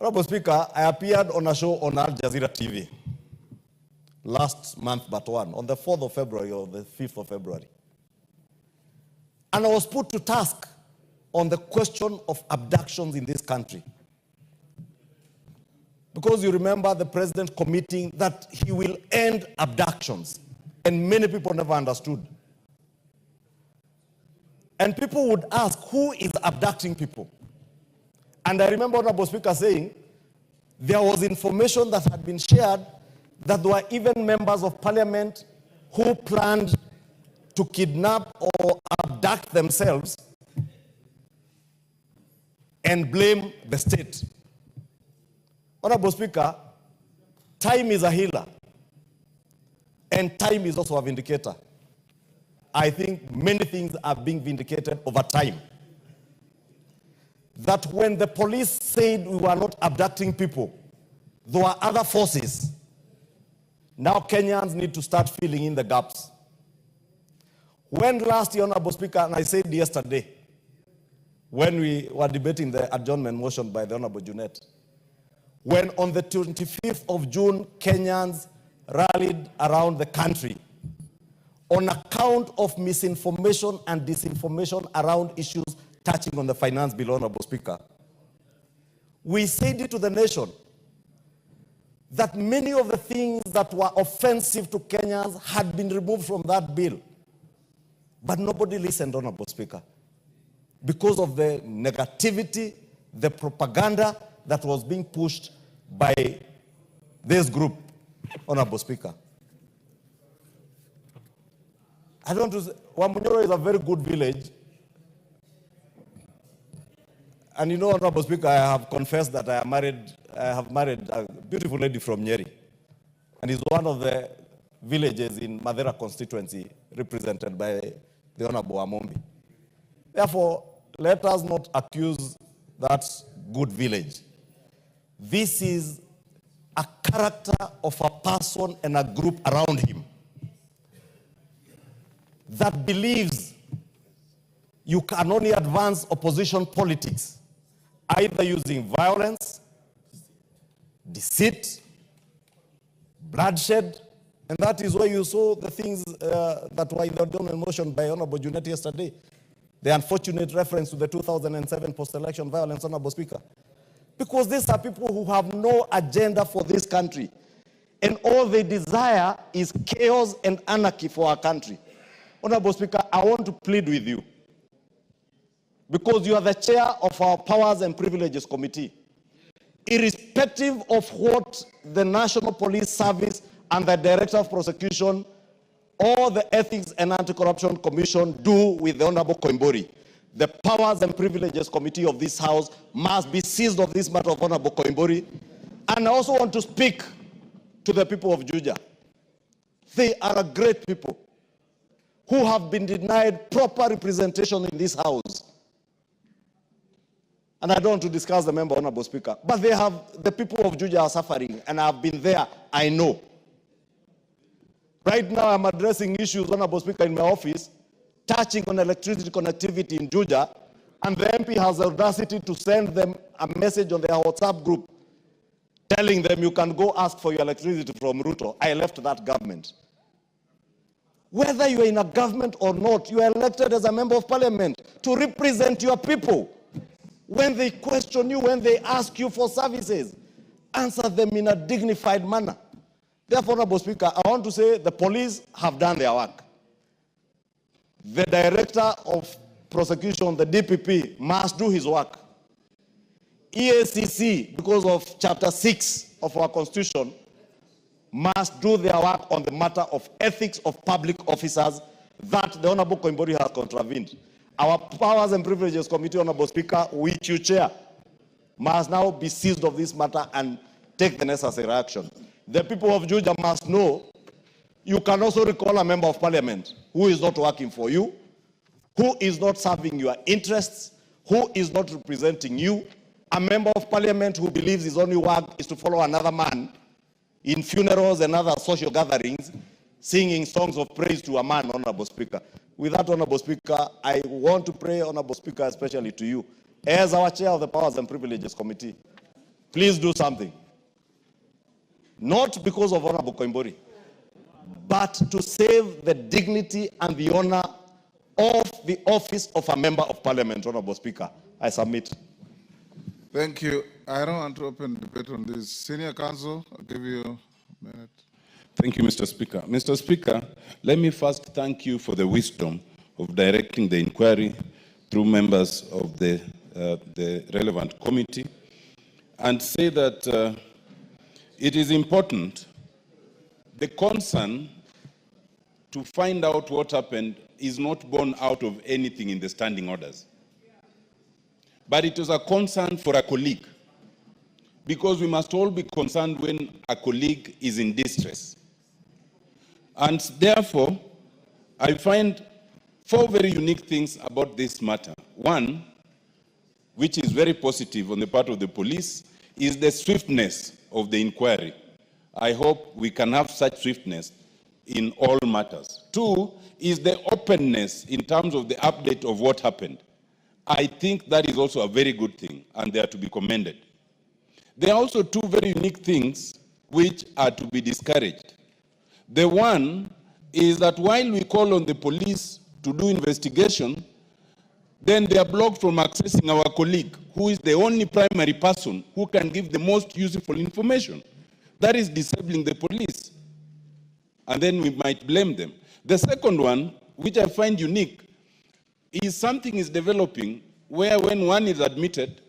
[SPEAKER 13] Honorable Speaker, I appeared on a show on Al Jazeera TV last month, but one, on the 4th of February or the 5th of February. And I was put to task
[SPEAKER 14] on the question of abductions in this country. Because you remember the president committing that he will end abductions, and many people never understood. And people would ask, who is abducting people? And I remember Honorable Speaker saying, there was information that had been shared that there were even members of parliament who planned to kidnap or abduct themselves and blame the state. Honorable Speaker, time is a healer, and time is also a vindicator. I think many things are being vindicated over time. That when the police said we were not abducting people, there were other forces. Now Kenyans need to start filling in the gaps. When last year, Honorable Speaker, and I said yesterday, when we were debating the adjournment motion by the Honorable Junet, when on the 25th of June, Kenyans rallied around the country on account of misinformation and disinformation around issues touching on the finance bill, Honorable Speaker, we said it to the nation that many of the things that were offensive to Kenyans had been removed from that bill. But nobody listened, Honorable Speaker, because of the negativity, the propaganda that was being pushed by this group, Honorable Speaker. I don't know, Wamunyoro is a very good village. And you know, Honorable Speaker, I have confessed that I have married a beautiful lady from Nyeri. And it's one of the villages in Madera constituency represented by the Honorable Amombi. Therefore, let us not accuse that good village. This is a character of a person and a group around him that believes you can only advance opposition politics either using violence, deceit, bloodshed, and that is why you saw the things that were in the adjournment motion by Honorable Junet yesterday. The unfortunate reference to the 2007 post-election violence, Honorable Speaker. Because these are people who have no agenda for this country. And all they desire is chaos and anarchy for our country. Honorable Speaker, I want to plead with you, because you are the chair of our Powers and Privileges Committee. Irrespective of what the National Police Service and the Director of Prosecution or the Ethics and Anti-Corruption Commission do with the Honorable KOIMBURI, the Powers and Privileges Committee of this House must be seized of this matter of Honorable KOIMBURI. And I also want to speak to the people of JUJA. They are a great people who have been denied proper representation in this House. And I don't want to discuss the member, Honorable Speaker, but the people of JUJA are suffering, and I've been there, I know. Right now, I'm addressing issues, Honorable Speaker, in my office, touching on electricity connectivity in JUJA, and the MP has the audacity to send them a message on their WhatsApp group telling them you can go ask for your electricity from Ruto. I left that government. Whether you are in a government or not, you are elected as a member of parliament to represent your people. When they question you, when they ask you for services, answer them in a dignified manner. Therefore, Honorable Speaker, I want to say the police have done their work. The Director of Prosecution, the DPP, must do his work. EACC, because of Chapter 6 of our Constitution, must do their work on the matter of ethics of public officers that the Honorable KOIMBURI has contravened. Our Powers and Privileges Committee, Honorable Speaker, which you chair, must now be seized of this matter and take the necessary action. The people of JUJA must know you can also recall a member of parliament who is not working for you, who is not serving your interests, who is not representing you, a member of parliament who believes his only work is to follow another man in funerals and other social gatherings, singing songs of praise to a man, Honorable Speaker. With that, Honorable Speaker, I want to pray, Honorable Speaker, especially to you, as our chair of the Powers and Privileges Committee, please do something. Not because of Honorable KOIMBURI, but to save the dignity and the honor
[SPEAKER 13] of the office of a member of parliament, Honorable Speaker. I submit.
[SPEAKER 2] Thank you. I don't want to open debate on this. Senior counsel, I'll give you a minute.
[SPEAKER 15] Thank you, Mr. Speaker. Mr. Speaker, let me first thank you for the wisdom of directing the inquiry through members of the relevant committee, and say that it is important. The concern to find out what happened is not born out of anything in the standing orders. But it was a concern for a colleague, because we must all be concerned when a colleague is in distress. And therefore, I find 4 very unique things about this matter. One, which is very positive on the part of the police, is the swiftness of the inquiry. I hope we can have such swiftness in all matters. 2 is the openness in terms of the update of what happened. I think that is also a very good thing, and they are to be commended. There are also 2 very unique things which are to be discouraged. The one is that while we call on the police to do investigation, then they are blocked from accessing our colleague, who is the only primary person who can give the most useful information. That is disabling the police. And then we might blame them. The second one, which I find unique, is something is developing where when one is admitted,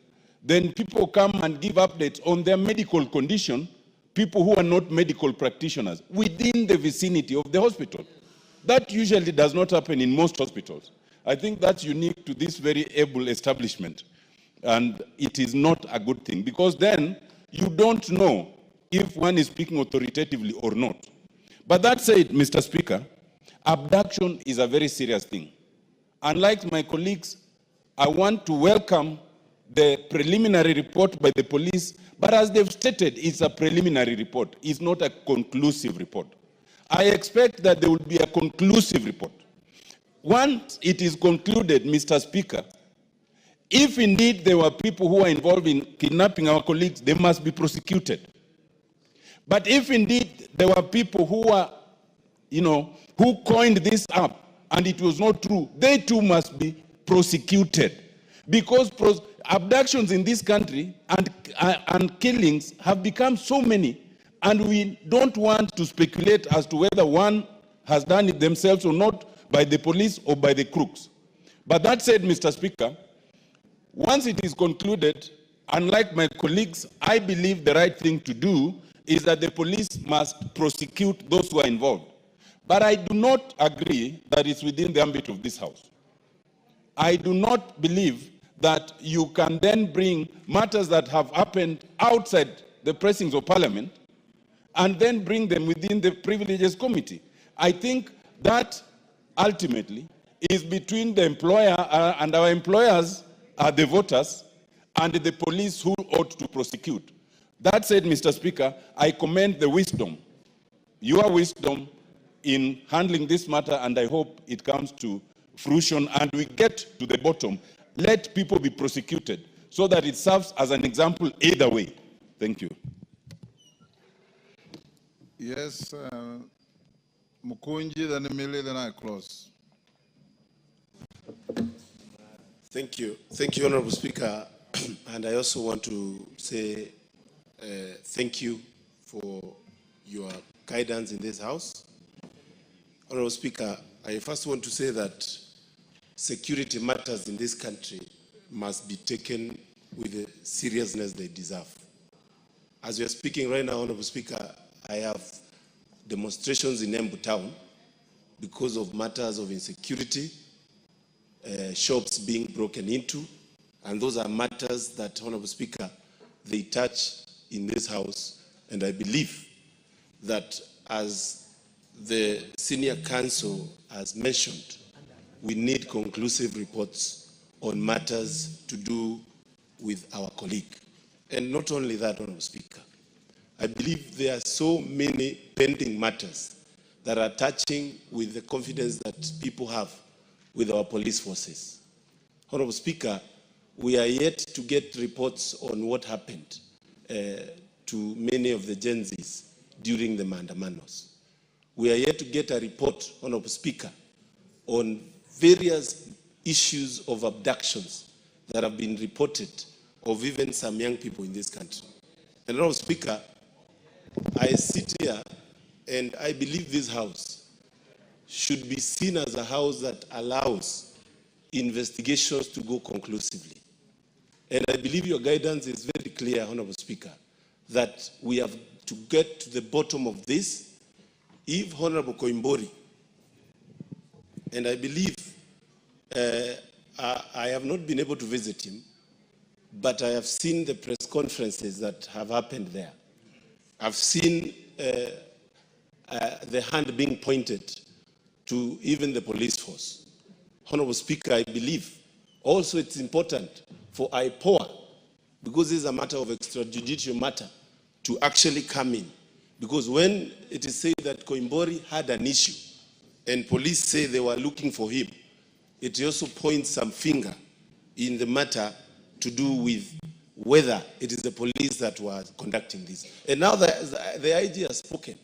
[SPEAKER 15] then people come and give updates on their medical condition, people who are not medical practitioners, within the vicinity of the hospital. That usually does not happen in most hospitals. I think that's unique to this very able establishment. And it is not a good thing, because then you don't know if one is speaking authoritatively or not. But that said, Mr. Speaker, abduction is a very serious thing. Unlike my colleagues, I want to welcome the preliminary report by the police, but as they've stated, it's a preliminary report. It's not a conclusive report. I expect that there will be a conclusive report. Once it is concluded, Mr. Speaker, if indeed there were people who are involved in kidnapping our colleagues, they must be prosecuted. But if indeed there were people who are, who coined this up and it was not true, they too must be prosecuted. Because abductions in this country and killings have become so many, and we don't want to speculate as to whether one has done it themselves or not, by the police or by the crooks. But that said, Mr. Speaker, once it is concluded, unlike my colleagues, I believe the right thing to do is that the police must prosecute those who are involved. But I do not agree that it's within the ambit of this House. I do not believe that you can then bring matters that have happened outside the precincts of Parliament and then bring them within the Privileges Committee. I think that ultimately is between the employer and our employers are the voters and the police who ought to prosecute. That said, Mr. Speaker, I commend the wisdom, your wisdom in handling this matter, and I hope it comes to fruition and we get to the bottom. Let people be prosecuted so that it serves as an example either way. Thank you.
[SPEAKER 2] Yes, Mukunji, then Emily, then I close.
[SPEAKER 16] Thank you. Thank you, Honorable Speaker. And I also want to say thank you for your guidance in this House. Honorable Speaker, I first want to say that security matters in this country must be taken with the seriousness they deserve. As we are speaking right now, Honorable Speaker, I have demonstrations in Embu town because of matters of insecurity, shops being broken into, and those are matters that, Honorable Speaker, they touch in this House, and I believe that as the senior counsel has mentioned, we need conclusive reports on matters to do with our colleague. And not only that, Honorable Speaker, I believe there are so many pending matters that are touching with the confidence that people have with our police forces. Honorable Speaker, we are yet to get reports on what happened to many of the Gen Zs during the Maandamanos. We are yet to get a report, Honorable Speaker, on various issues of abductions that have been reported of even some young people in this country. And Honorable Speaker, I sit here and I believe this House should be seen as a House that allows investigations to go conclusively. And I believe your guidance is very clear, Honorable Speaker, that we have to get to the bottom of this. If Honorable KOIMBURI, and I believe I have not been able to visit him, but I have seen the press conferences that have happened there. I've seen the hand being pointed to even the police force. Honorable Speaker, I believe also it's important for IPOA, because this is a matter of extrajudicial matter, to actually come in. Because when it is said that KOIMBURI had an issue and police say they were looking for him, it also points some finger in the matter to do with whether it is the police that were conducting this. And now that the IG has spoken,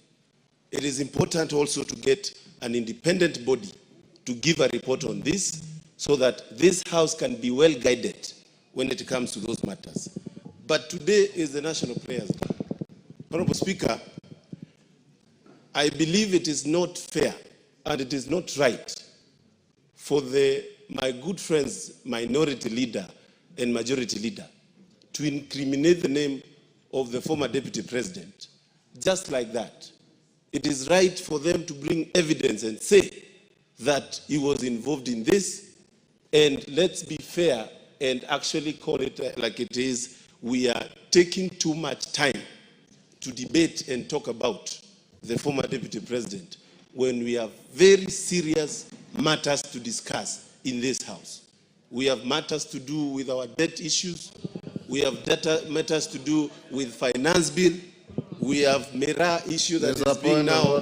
[SPEAKER 16] it is important also to get an independent body to give a report on this so that this House can be well guided when it comes to those matters. But today is the National Prayers Day. Honorable Speaker, I believe it is not fair and it is not right for my good friends, Minority Leader and Majority Leader, to incriminate the name of the former Deputy President just like that. It is right for them to bring evidence and say that he was involved in this, and let's be fair and actually call it like it is. We are taking too much time to debate and talk about the former Deputy President when we have very serious matters to discuss in this House. We have matters to do with our debt issues. We have matters to do with finance bill. We have MERA issue that is being now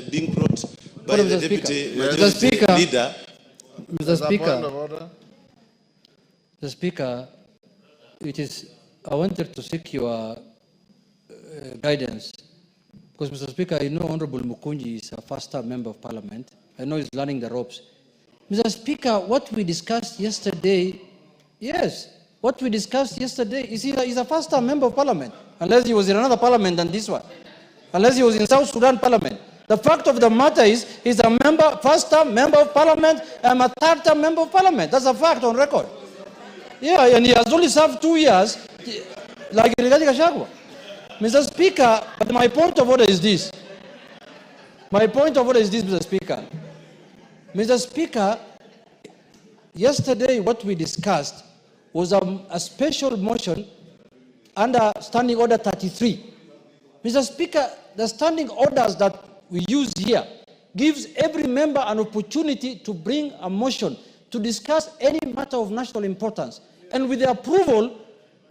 [SPEAKER 16] being brought by the Deputy Majority Leader.
[SPEAKER 5] Mr. Speaker, I wanted to seek your guidance. Because, Mr. Speaker, I know Honorable Mukunji is a first-time member of Parliament. I know he's learning the ropes. Mr. Speaker, what we discussed yesterday, yes, what we discussed yesterday is he's a first-time member of Parliament, unless he was in another Parliament than this one, unless he was in South Sudan Parliament. The fact of the matter is he's a first-time member of Parliament, I'm a third-time member of Parliament. That's a fact on record. Yeah, and he has only served 2 years, like Rigathi Gachagua. Mr. Speaker, but my point of order is this. My point of order is this, Mr. Speaker. Mr. Speaker, yesterday what we discussed was a special motion under Standing Order 33. Mr. Speaker, the standing orders that we use here gives every member an opportunity to bring a motion to discuss any matter of national importance. And with the approval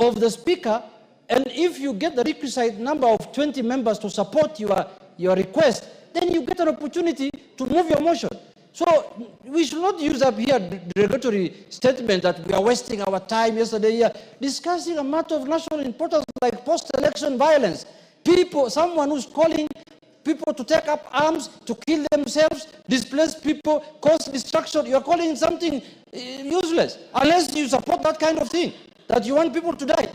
[SPEAKER 5] of the Speaker, and if you get the requisite number of 20 members to support your request, then you get an opportunity to move your motion. So we should not use up here the derogatory statement that we are wasting our time yesterday here discussing a matter of national importance like post-election violence. Someone who's calling people to take up arms, to kill themselves, displace people, cause destruction. You're calling something useless, unless you support that kind of thing, that you want people to die.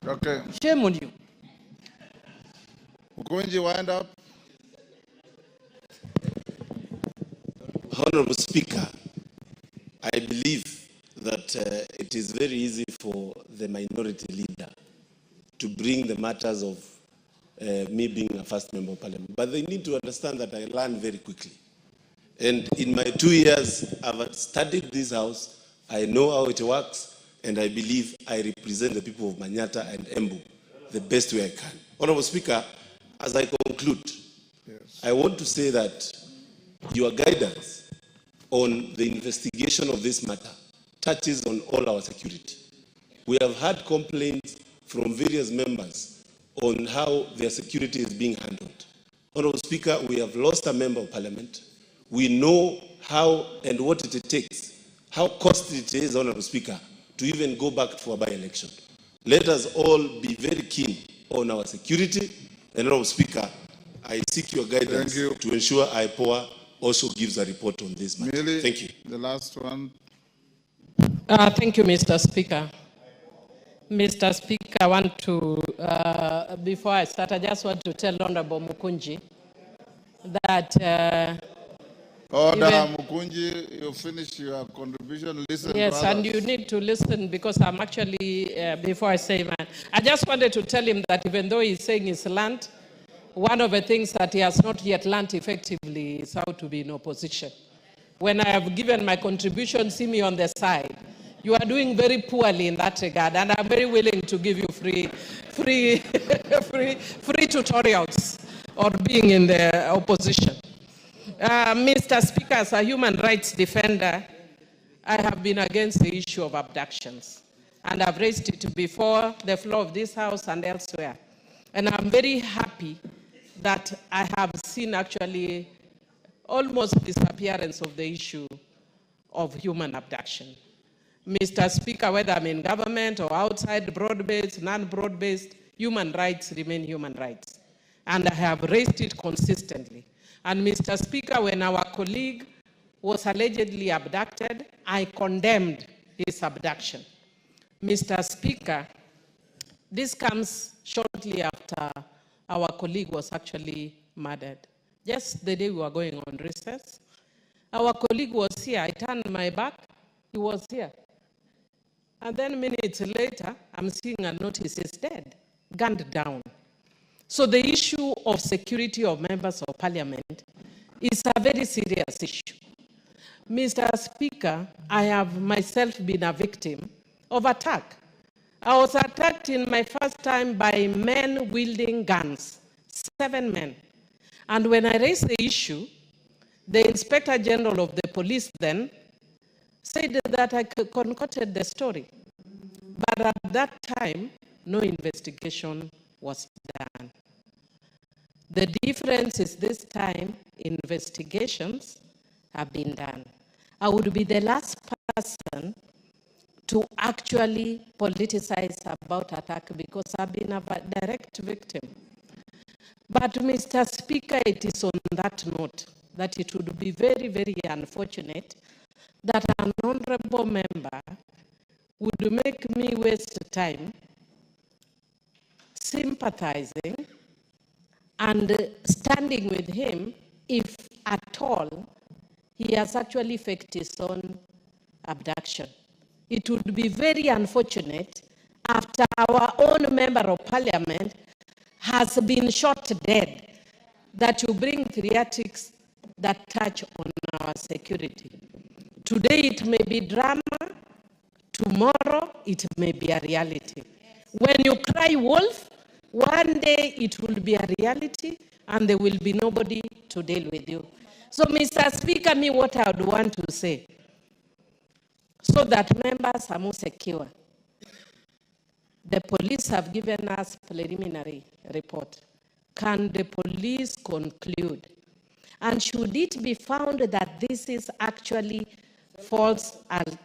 [SPEAKER 2] Okay.
[SPEAKER 5] Shame on you.
[SPEAKER 2] Mukunji, wind up.
[SPEAKER 16] Honorable Speaker, I believe that it is very easy for the Minority Leader to bring the matters of me being a first member of Parliament. But they need to understand that I learn very quickly. And in my 2 years, I've studied this House. I know how it works, and I believe I represent the people of Manyata and Embu the best way I can. Honorable Speaker, as I conclude, I want to say that your guidance on the investigation of this matter touches on all our security. We have had complaints from various members on how their security is being handled. Honorable Speaker, we have lost a member of Parliament. We know how and what it takes, how costly it is, Honorable Speaker, to even go back for a by-election. Let us all be very keen on our security. And Honorable Speaker, I seek your guidance to ensure IPOA also gives a report on this matter.
[SPEAKER 2] Millie,
[SPEAKER 16] Thank you.
[SPEAKER 2] the last one.
[SPEAKER 17] Thank you, Mr. Speaker. Mr. Speaker, I want to, before I start, I just want to tell Honorable Mukunji that
[SPEAKER 2] Order,
[SPEAKER 17] even-
[SPEAKER 2] Mukunji, you finish your contribution. Listen,
[SPEAKER 17] yes,
[SPEAKER 2] brothers.
[SPEAKER 17] and you need to listen because I'm actually, before I say mine, I just wanted to tell him that even though he's saying he's learned, one of the things that he has not yet learned effectively is how to be in opposition. When I have given my contribution, see me on the side. You are doing very poorly in that regard, and I'm very willing to give you free tutorials on being in the opposition. Mr. Speaker, as a human rights defender, I have been against the issue of abductions, and I've raised it before the floor of this House and elsewhere. And I'm very happy that I have seen actually almost disappearance of the issue of human abduction. Mr. Speaker, whether I'm in government or outside, broad-based, non-broad-based, human rights remain human rights. And I have raised it consistently. And Mr. Speaker, when our colleague was allegedly abducted, I condemned his abduction. Mr. Speaker, this comes shortly after our colleague was actually murdered. Just the day we were going on recess, our colleague was here. I turned my back, he was here. And then minutes later, I'm seeing a notice, he's dead, gunned down. So the issue of security of members of parliament is a very serious issue. Mr. Speaker, I have myself been a victim of attack. I was attacked in my first time by men wielding guns, 7 men. And when I raised the issue, the Inspector General of the police then said that I concocted the story. But at that time, no investigation was done. The difference is this time, investigations have been done. I would be the last person to actually politicize about attack because I've been a direct victim. But Mr. Speaker, it is on that note that it would be very, very unfortunate that an honorable member would make me waste time sympathizing and standing with him if at all he has actually faked his own abduction. It would be very unfortunate after our own member of parliament has been shot dead that you bring theatrics that touch on our security. Today it may be drama, tomorrow it may be a reality. When you cry wolf, one day it will be a reality and there will be nobody to deal with you. So Mr. Speaker, what I would want to say, so that members are more secure. The police have given us preliminary report. Can the police conclude? And should it be found that this is actually false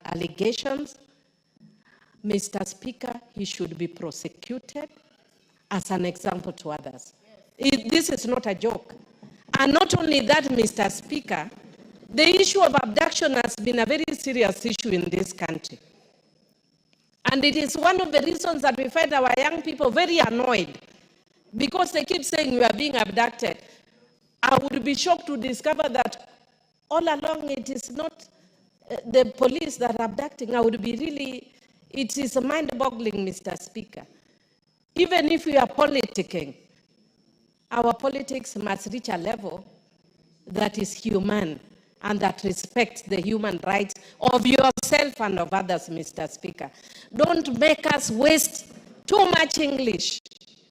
[SPEAKER 17] allegations, Mr. Speaker, he should be prosecuted as an example to others. This is not a joke. And not only that, Mr. Speaker, the issue of abduction has been a very serious issue in this country. And it is one of the reasons that we find our young people very annoyed because they keep saying we are being abducted. I would be shocked to discover that all along it is not the police that are abducting. I would be really, it is mind-boggling, Mr. Speaker. Even if we are politicking, our politics must reach a level that is human and that respects the human rights of yourself and of others, Mr. Speaker. Don't make us waste too much English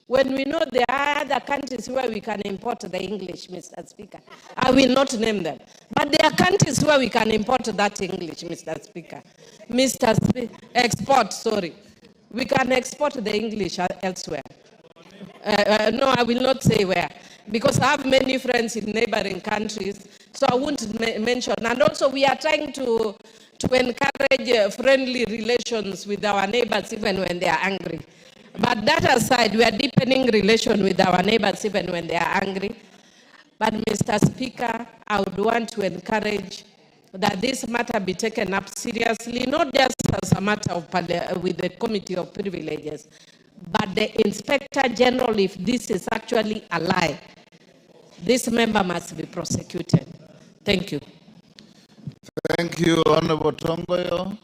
[SPEAKER 17] when we know there are other countries where we can import the English, Mr. Speaker. I will not name them. But there are countries where we can import that English, Mr. Speaker. We can export the English elsewhere. No, I will not say where, because I have many friends in neighboring countries, so I won't mention. And also we are trying to encourage friendly relations with our neighbors even when they are angry. But that aside, we are deepening relations with our neighbors even when they are angry. But Mr. Speaker, I would want to encourage that this matter be taken up seriously, not just as a matter of with the Committee of Privileges, but the Inspector General, if this is actually a lie, this member must be prosecuted. Thank you.
[SPEAKER 2] Thank you, Honorable Tongoyo.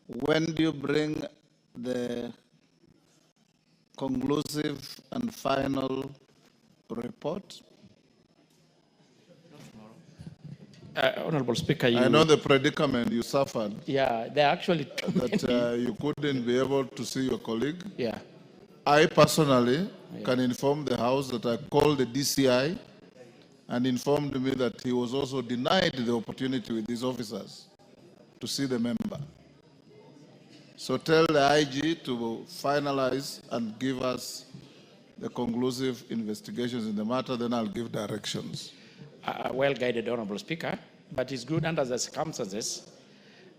[SPEAKER 2] When do you bring the conclusive and final report?
[SPEAKER 11] Honorable Speaker,
[SPEAKER 2] I know the predicament you suffered.
[SPEAKER 11] Yeah, there are actually
[SPEAKER 2] that you couldn't be able to see your colleague.
[SPEAKER 11] Yeah.
[SPEAKER 2] I personally can inform the House that I called the DCI and informed me that he was also denied the opportunity with his officers to see the member. So tell the IG to finalize and give us the conclusive investigations in the matter, then I'll give directions.
[SPEAKER 11] Well-guided, Honorable Speaker, but it's good under the circumstances.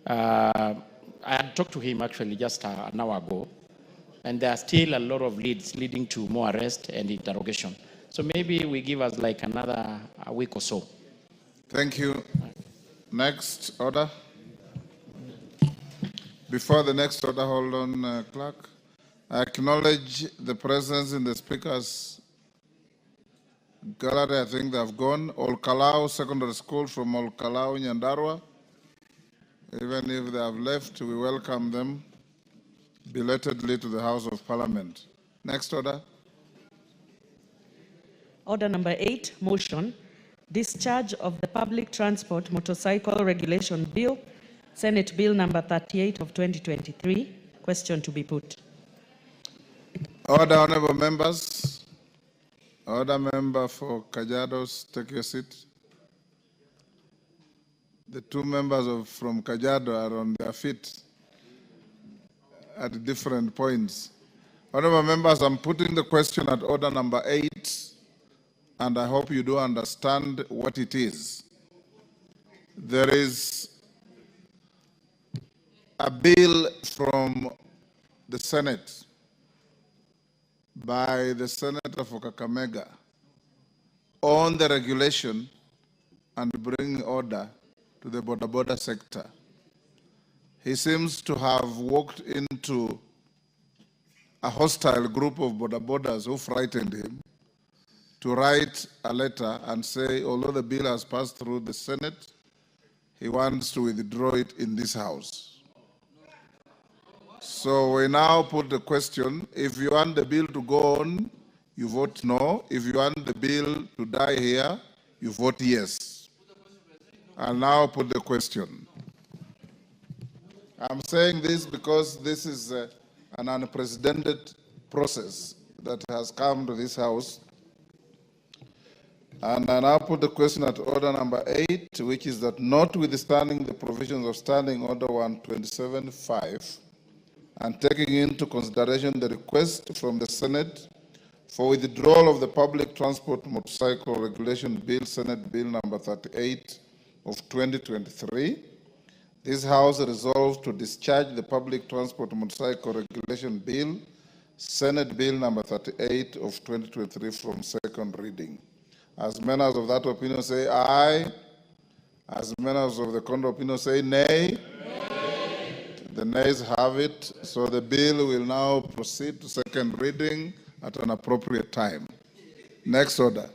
[SPEAKER 11] I had talked to him actually just an hour ago, and there are still a lot of leads leading to more arrest and interrogation. So maybe we give us like another week or so.
[SPEAKER 2] Thank you. Next order. Before the next order, hold on, Clerk. I acknowledge the presence in the Speaker's gallery. I think they have gone. Olkalau Secondary School from Olkalau, Nyandarua. Even if they have left, we welcome them belatedly to the House of Parliament. Next order.
[SPEAKER 18] Order number 8, motion, discharge of the Public Transport Motorcycle Regulation Bill, Senate Bill number 38 of 2023. Question to be put.
[SPEAKER 2] Order, honorable members. Order member for Kajiado, take your seat. The two members from Kajiado are on their feet at different points. Honorable members, I'm putting the question at order number 8, and I hope you do understand what it is. There is a bill from the Senate by the Senator for Kakamega on the regulation and bringing order to the border sector. He seems to have walked into a hostile group of borders who frightened him to write a letter and say, although the bill has passed through the Senate, he wants to withdraw it in this House. So we now put the question, if you want the bill to go on, you vote no. If you want the bill to die here, you vote yes. I'll now put the question. I'm saying this because this is an unprecedented process that has come to this House. And I now put the question at order number 8, which is that notwithstanding the provisions of Standing Order 127.5, and taking into consideration the request from the Senate for withdrawal of the Public Transport Motorcycle Regulation Bill, Senate Bill number 38 of 2023, this House resolves to discharge the Public Transport Motorcycle Regulation Bill, Senate Bill number 38 of 2023 from second reading. As members of that opinion say aye. As members of the contrary opinion say nay. The nays have it, so the bill will now proceed to second reading at an appropriate time. Next order.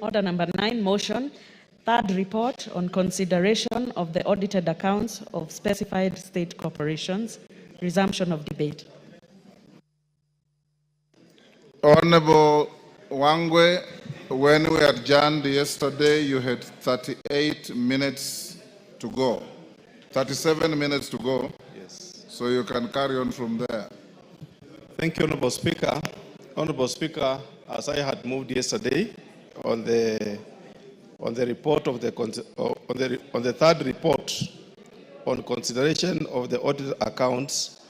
[SPEAKER 18] Order number 9, motion, third report on consideration of the audited accounts of specified state corporations. Resumption of debate.
[SPEAKER 2] Honorable Wangwe, when we adjourned yesterday, you had 38 minutes to go. 37 minutes to go. Yes. So you can carry on from there.
[SPEAKER 16] Thank you, Honorable Speaker. Honorable Speaker, as I had moved yesterday on the report of on the third report on consideration of the audited accounts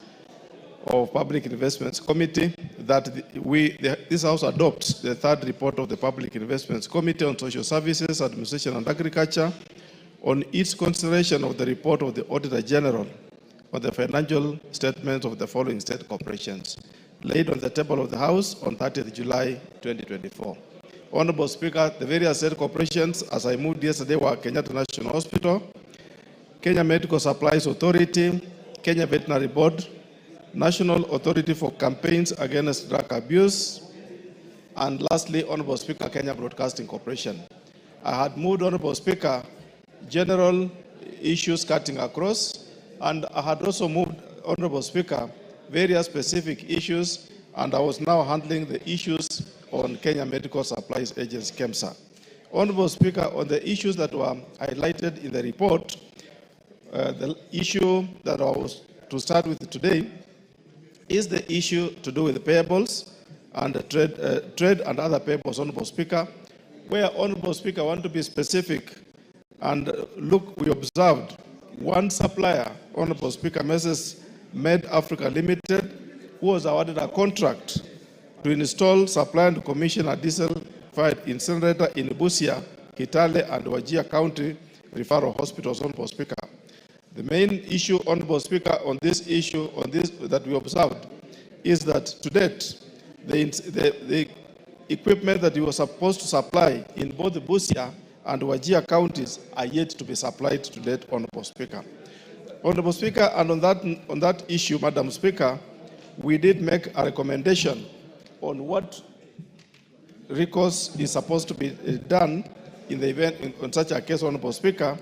[SPEAKER 16] of Public Investments Committee, that this House adopts the third report of the Public Investments Committee on Social Services, Administration and Agriculture on its consideration of the report of the Auditor General on the financial statements of the following state corporations.
[SPEAKER 19] laid on the table of the House on 30th July 2024. Honorable Speaker, the various state corporations, as I moved yesterday, were Kenyatta National Hospital, Kenya Medical Supplies Authority, Kenya Veterinary Board, National Authority for Campaigns Against Drug Abuse, and lastly, Honorable Speaker, Kenya Broadcasting Corporation. I had moved, Honorable Speaker, general issues cutting across, and I had also moved, Honorable Speaker, various specific issues, and I was now handling the issues on Kenya Medical Supplies Agency, KEMSA. Honorable Speaker, on the issues that were highlighted in the report, the issue that I was to start with today is the issue to do with payables and trade and other payables, Honorable Speaker, where, Honorable Speaker, I want to be specific. And look, we observed one supplier, Honorable Speaker, Mrs. Med Africa Limited, who was awarded a contract to install, supply, and commission a diesel-fired incinerator in Busia, Kitale, and Wajir County referral hospitals, Honorable Speaker. The main issue, Honorable Speaker, on this issue, that we observed, is that to date, the equipment that you were supposed to supply in both the Busia and Wajir counties are yet to be supplied to date, Honorable Speaker. Honorable Speaker, and on that issue, Madam Speaker, we did make a recommendation on what recourse is supposed to be done in the event on such a case, Honorable Speaker,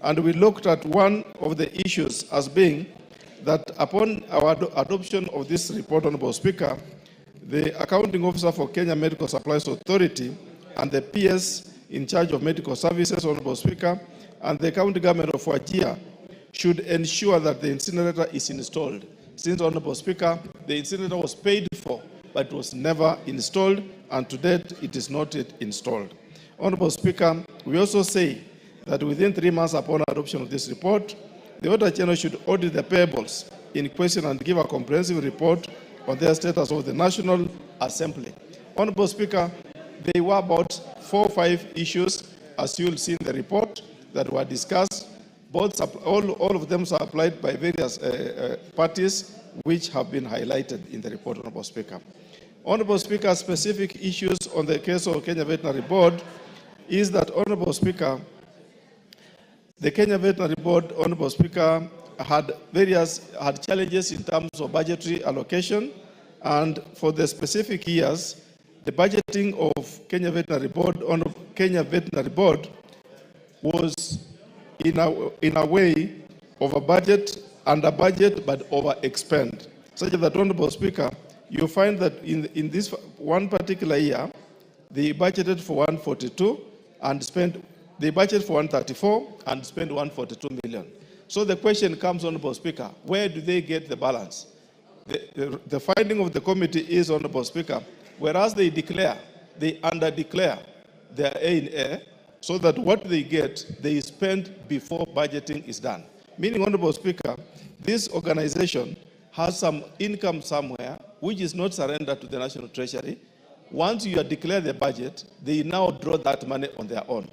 [SPEAKER 19] and we looked at one of the issues as being that upon our adoption of this report, Honorable Speaker, the accounting officer for Kenya Medical Supplies Authority and the PS in charge of medical services, Honorable Speaker, and the county government of Wajir should ensure that the incinerator is installed. Since, Honorable Speaker, the incinerator was paid for, but it was never installed, and to date, it is not yet installed. Honorable Speaker, we also say that within 3 months upon adoption of this report, the Auditor General should audit the payables in question and give a comprehensive report on their status of the National Assembly. Honorable Speaker, there were about 4 or 5 issues, as you will see in the report, that were discussed. All of them supplied by various parties, which have been highlighted in the report, Honorable Speaker. Honorable Speaker, specific issues on the case of Kenya Veterinary Board is that, Honorable Speaker, the Kenya Veterinary Board, Honorable Speaker, had challenges in terms of budgetary allocation, and for the specific years, the budgeting of Kenya Veterinary Board was in a way over budget, under budget, but over expend. Such that, Honorable Speaker, you find that in this one particular year, they budgeted for 142 and spent. They budgeted for 134 and spent 142 million. So the question comes, Honorable Speaker, where do they get the balance? The finding of the committee is, Honorable Speaker, whereas they under-declare their A in A, so that what they get, they spend before budgeting is done. Meaning, Honorable Speaker, this organization has some income somewhere which is not surrendered to the National Treasury. Once you declare the budget, they now draw that money on their own.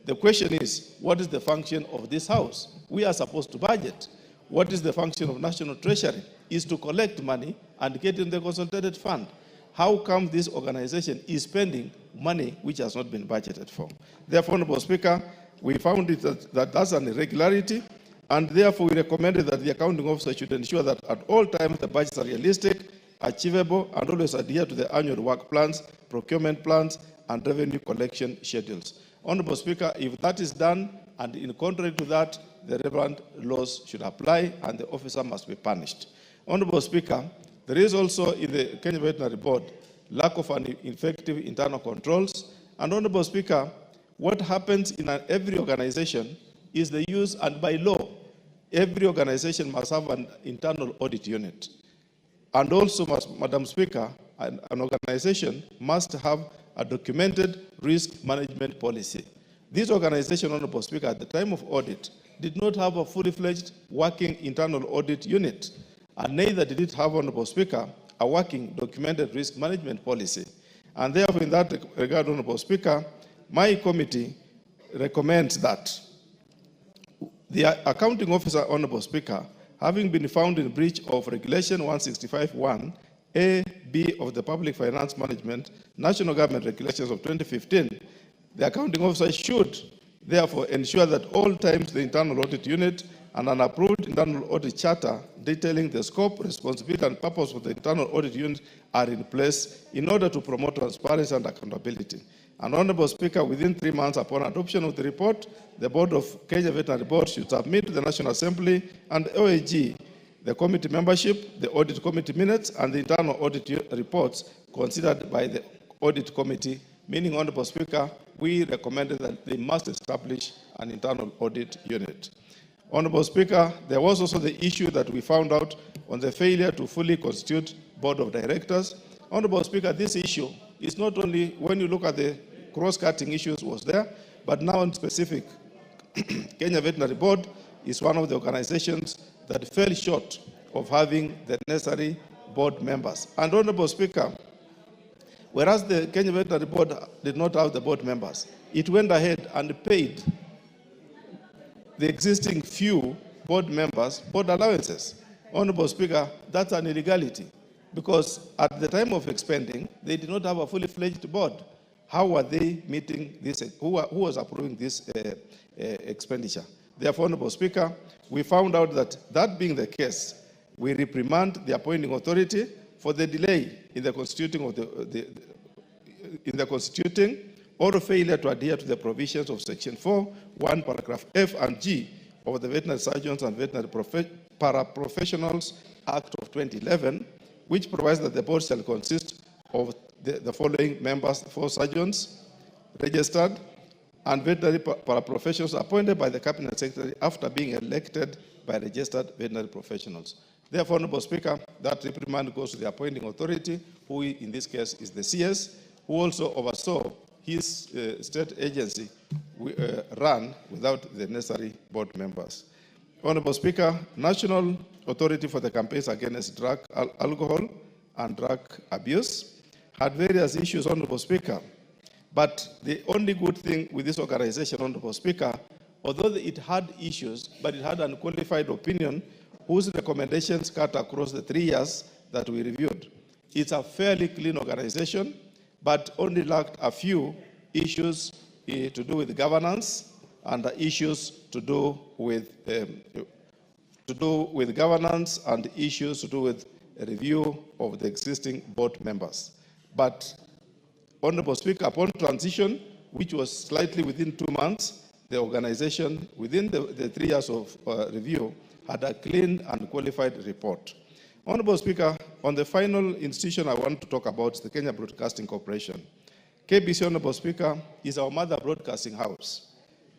[SPEAKER 19] The question is, what is the function of this House? We are supposed to budget. What is the function of National Treasury? Is to collect money and get in the consolidated fund. How come this organization is spending money which has not been budgeted for? Therefore, Honorable Speaker, we found it that that's an irregularity, and therefore we recommended that the accounting officer should ensure that at all times the budgets are realistic, achievable, and always adhere to the annual work plans, procurement plans, and revenue collection schedules. Honorable Speaker, if that is done, and in contrary to that, the relevant laws should apply and the officer must be punished. Honorable Speaker, there is also in the Kenya Veterinary Board lack of an effective internal controls. And Honorable Speaker, what happens in every organization is the use, and by law, every organization must have an internal audit unit. And also, Madam Speaker, an organization must have a documented risk management policy. This organization, Honorable Speaker, at the time of audit, did not have a fully-fledged working internal audit unit, and neither did it have, Honorable Speaker, a working documented risk management policy. And therefore, in that regard, Honorable Speaker, my committee recommends that the accounting officer, Honorable Speaker, having been found in breach of Regulation 165(1) A, B of the Public Finance Management National Government Regulations of 2015, the accounting officer should therefore ensure that all times the internal audit unit and an approved internal audit charter detailing the scope, responsibility, and purpose of the internal audit unit are in place in order to promote transparency and accountability. And Honorable Speaker, within 3 months upon adoption of the report, the Board of Kenya Veterinary Board should submit to the National Assembly and OAG the committee membership, the audit committee minutes, and the internal audit reports considered by the audit committee, meaning, Honorable Speaker, we recommended that they must establish an internal audit unit. Honorable Speaker, there was also the issue that we found out on the failure to fully constitute board of directors. Honorable Speaker, this issue is not only, when you look at the cross-cutting issues was there, but now in specific, Kenya Veterinary Board is one of the organizations that fell short of having the necessary board members. And Honorable Speaker, whereas the Kenya Veterinary Board did not have the board members, it went ahead and paid the existing few board members board allowances. Honorable Speaker, that's an illegality, because at the time of expending, they did not have a fully fledged board. How were they meeting this? Who was approving this expenditure? Therefore, Honorable Speaker, we found out that that being the case, we reprimand the appointing authority for the delay in the constituting of or failure to adhere to the provisions of Section 4(1), paragraph F and G of the Veterinary Surgeons and Veterinary Paraprofessionals Act of 2011, which provides that the board shall consist of the following members: 4 surgeons registered and veterinary paraprofessionals appointed by the Cabinet Secretary after being elected by registered veterinary professionals. Therefore, Honorable Speaker, that reprimand goes to the appointing authority, who in this case is the CS, who also oversaw his state agency run without the necessary board members. Honorable Speaker, National Authority for the Campaigns Against Drug, Alcohol, and Drug Abuse had various issues, Honorable Speaker. But the only good thing with this organization, Honorable Speaker, although it had issues, but it had an unqualified opinion whose recommendations cut across the 3 years that we reviewed. It's a fairly clean organization, but only lacked a few issues to do with governance and issues to do with governance and issues to do with a review of the existing board members. But, Honorable Speaker, upon transition, which was slightly within 2 months, the organization, within the 3 years of review, had a clean and qualified report. Honorable Speaker, on the final institution I want to talk about is the Kenya Broadcasting Corporation. KBC, Honorable Speaker, is our mother broadcasting house.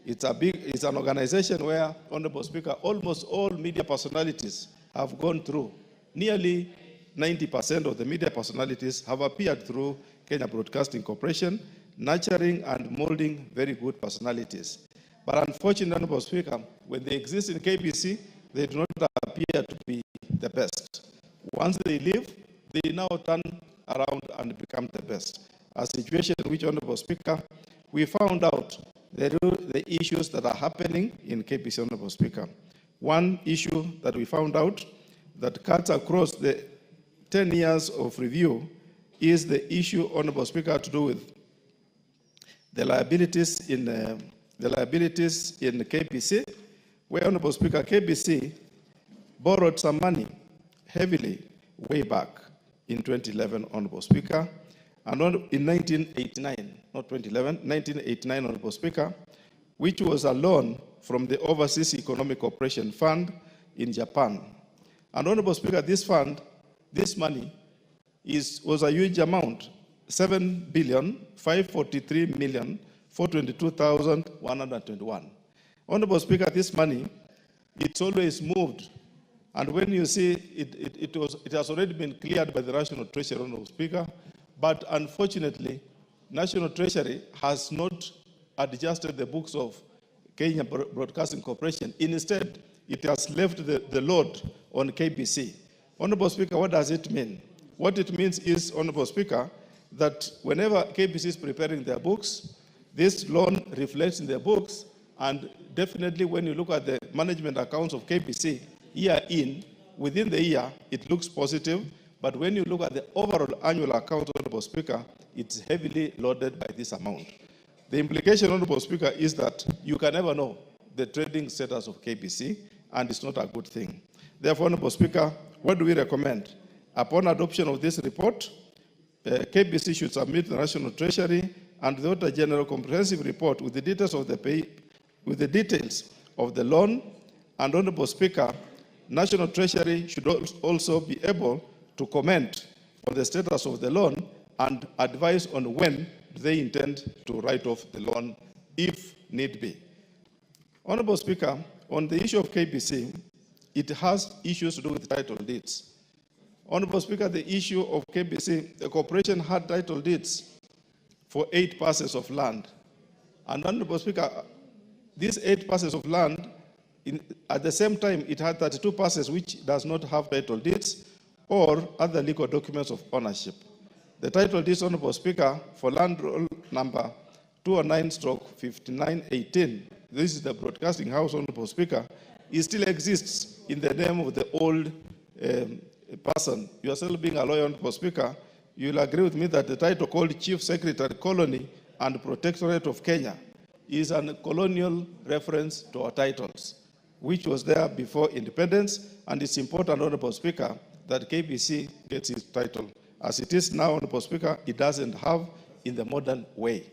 [SPEAKER 19] It's an organization where, Honorable Speaker, almost all media personalities have gone through. Nearly 90% of the media personalities have appeared through Kenya Broadcasting Corporation, nurturing and molding very good personalities. But unfortunately, Honorable Speaker, when they exist in KBC, they do not appear to be the best. Once they leave, they now turn around and become the best. A situation in which, Honorable Speaker, we found out the issues that are happening in KBC, Honorable Speaker. One issue that we found out that cuts across the 10 years of review is the issue, Honorable Speaker, to do with the liabilities in KBC, where, Honorable Speaker, KBC borrowed some money heavily way back in 2011, Honorable Speaker, and in 1989, not 2011, 1989, Honorable Speaker, which was a loan from the Overseas Economic Cooperation Fund in Japan. And Honorable Speaker, this fund, this money was a huge amount, 7,543,422,121. Honorable Speaker, this money, it's always moved. And when you see it has already been cleared by the National Treasury, Honorable Speaker, but unfortunately, National Treasury has not adjusted the books of Kenya Broadcasting Corporation. Instead, it has left the load on KBC. Honorable Speaker, what does it mean? What it means is, Honorable Speaker, that whenever KBC is preparing their books, this loan reflects in their books, and definitely when you look at the management accounts of KBC, within the year, it looks positive, But when you look at the overall annual account, Honorable Speaker, it's heavily loaded by this amount. The implication, Honorable Speaker, is that you can never know the trading status of KBC, and it's not a good thing. Therefore, Honorable Speaker, what do we recommend? Upon adoption of this report, KBC should submit to the National Treasury and the Auditor General comprehensive report with the details of the loan. And Honorable Speaker, National Treasury should also be able to comment on the status of the loan and advise on when they intend to write off the loan if need be. Honorable Speaker, on the issue of KBC, it has issues to do with title deeds. Honorable Speaker, the issue of KBC, the corporation had title deeds for 8 parcels of land. And Honorable Speaker, these 8 parcels of land, at the same time, it had 32 parcels which does not have title deeds or other legal documents of ownership. The title deeds, Honorable Speaker, for land roll number 209/5918, this is the broadcasting house, Honorable Speaker, it still exists in the name of the old person. Yourself being a lawyer, Honorable Speaker, you'll agree with me that the title called Chief Secretary, Colony and Protectorate of Kenya is a colonial reference to our titles, which was there before independence, and it's important, Honorable Speaker, that KBC gets its title. As it is now, Honorable Speaker, it doesn't have in the modern way.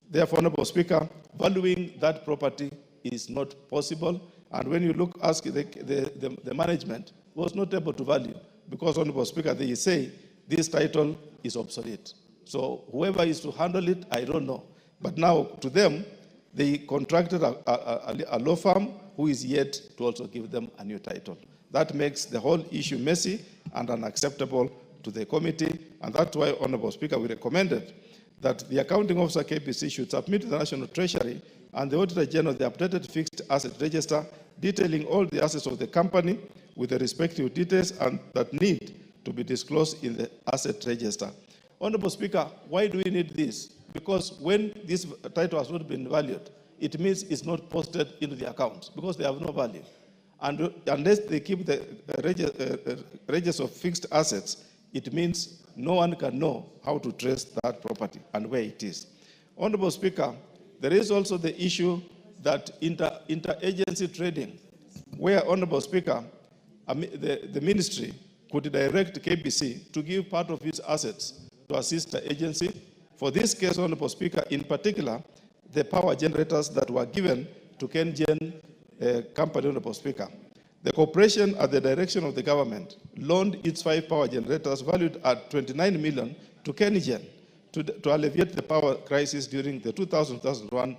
[SPEAKER 19] Therefore, Honorable Speaker, valuing that property is not possible, and when you look, ask the management, was not able to value, because, Honorable Speaker, they say this title is obsolete. So whoever is to handle it, I don't know. But now, to them, they contracted a law firm who is yet to also give them a new title. That makes the whole issue messy and unacceptable to the committee, and that's why, Honorable Speaker, we recommended that the accounting officer KBC should submit to the National Treasury and the Auditor General the updated fixed asset register detailing all the assets of the company with the respective details and that need to be disclosed in the asset register. Honorable Speaker, why do we need this? Because when this title has not been valued, it means it's not posted into the accounts because they have no value. And unless they keep the register of fixed assets, it means no one can know how to trace that property and where it is. Honorable Speaker, there is also the issue that interagency trading, where, Honorable Speaker, the ministry could direct KBC to give part of its assets to a sister agency. For this case, Honorable Speaker, in particular, the power generators that were given to KenGen company, Honorable Speaker. The corporation, at the direction of the government, loaned its 5 power generators valued at 29 million to KenGen to alleviate the power crisis during the 2000-2001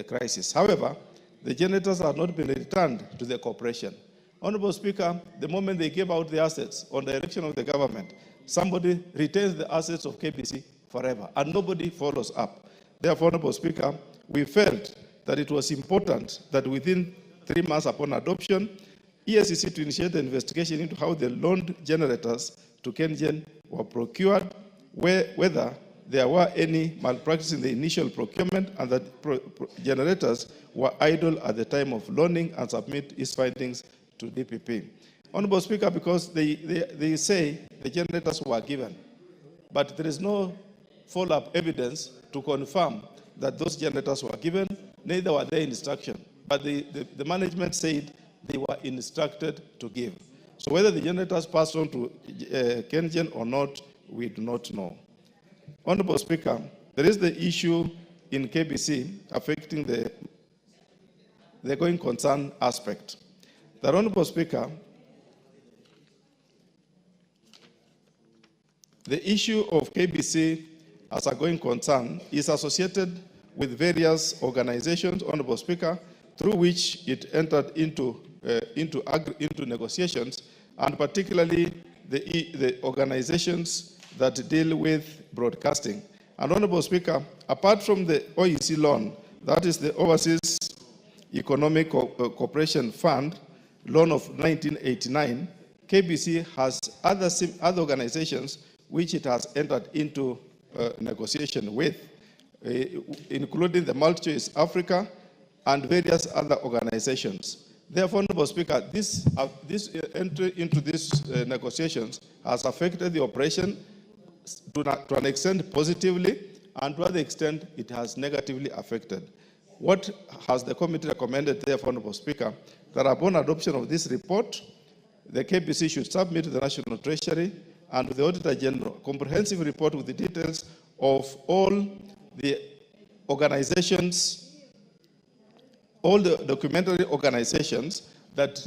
[SPEAKER 19] crisis. However, the generators have not been returned to the corporation. Honorable Speaker, the moment they gave out the assets on direction of the government, somebody retains the assets of KBC forever, and nobody follows up. Therefore, Honorable Speaker, we felt that it was important that within 3 months upon adoption, ESCC to initiate the investigation into how the loaned generators to KenGen were procured, whether there were any malpractice in the initial procurement, and that generators were idle at the time of loaning, and submit its findings to DPP. Honorable Speaker, because they say the generators were given, but there is no follow-up evidence to confirm that those generators were given, neither were they instruction. But the management said they were instructed to give. So whether the generators passed on to KenGen or not, we do not know. Honorable Speaker, there is the issue in KBC affecting the going concern aspect. The Honorable Speaker, the issue of KBC as a going concern is associated with various organizations, Honorable Speaker, through which it entered into negotiations, and particularly the organizations that deal with broadcasting. And Honorable Speaker, apart from the OEC loan, that is the Overseas Economic Cooperation Fund loan of 1989, KBC has other organizations which it has entered into negotiation with, including the MultiChoice Africa and various other organizations. Therefore, Honorable Speaker, this entry into these negotiations has affected the operation to an extent positively, and to other extent it has negatively affected. What has the committee recommended, therefore, Honorable Speaker, that upon adoption of this report, the KBC should submit to the National Treasury and to the Auditor General a comprehensive report with the details of all the organizations, all the documentary organizations that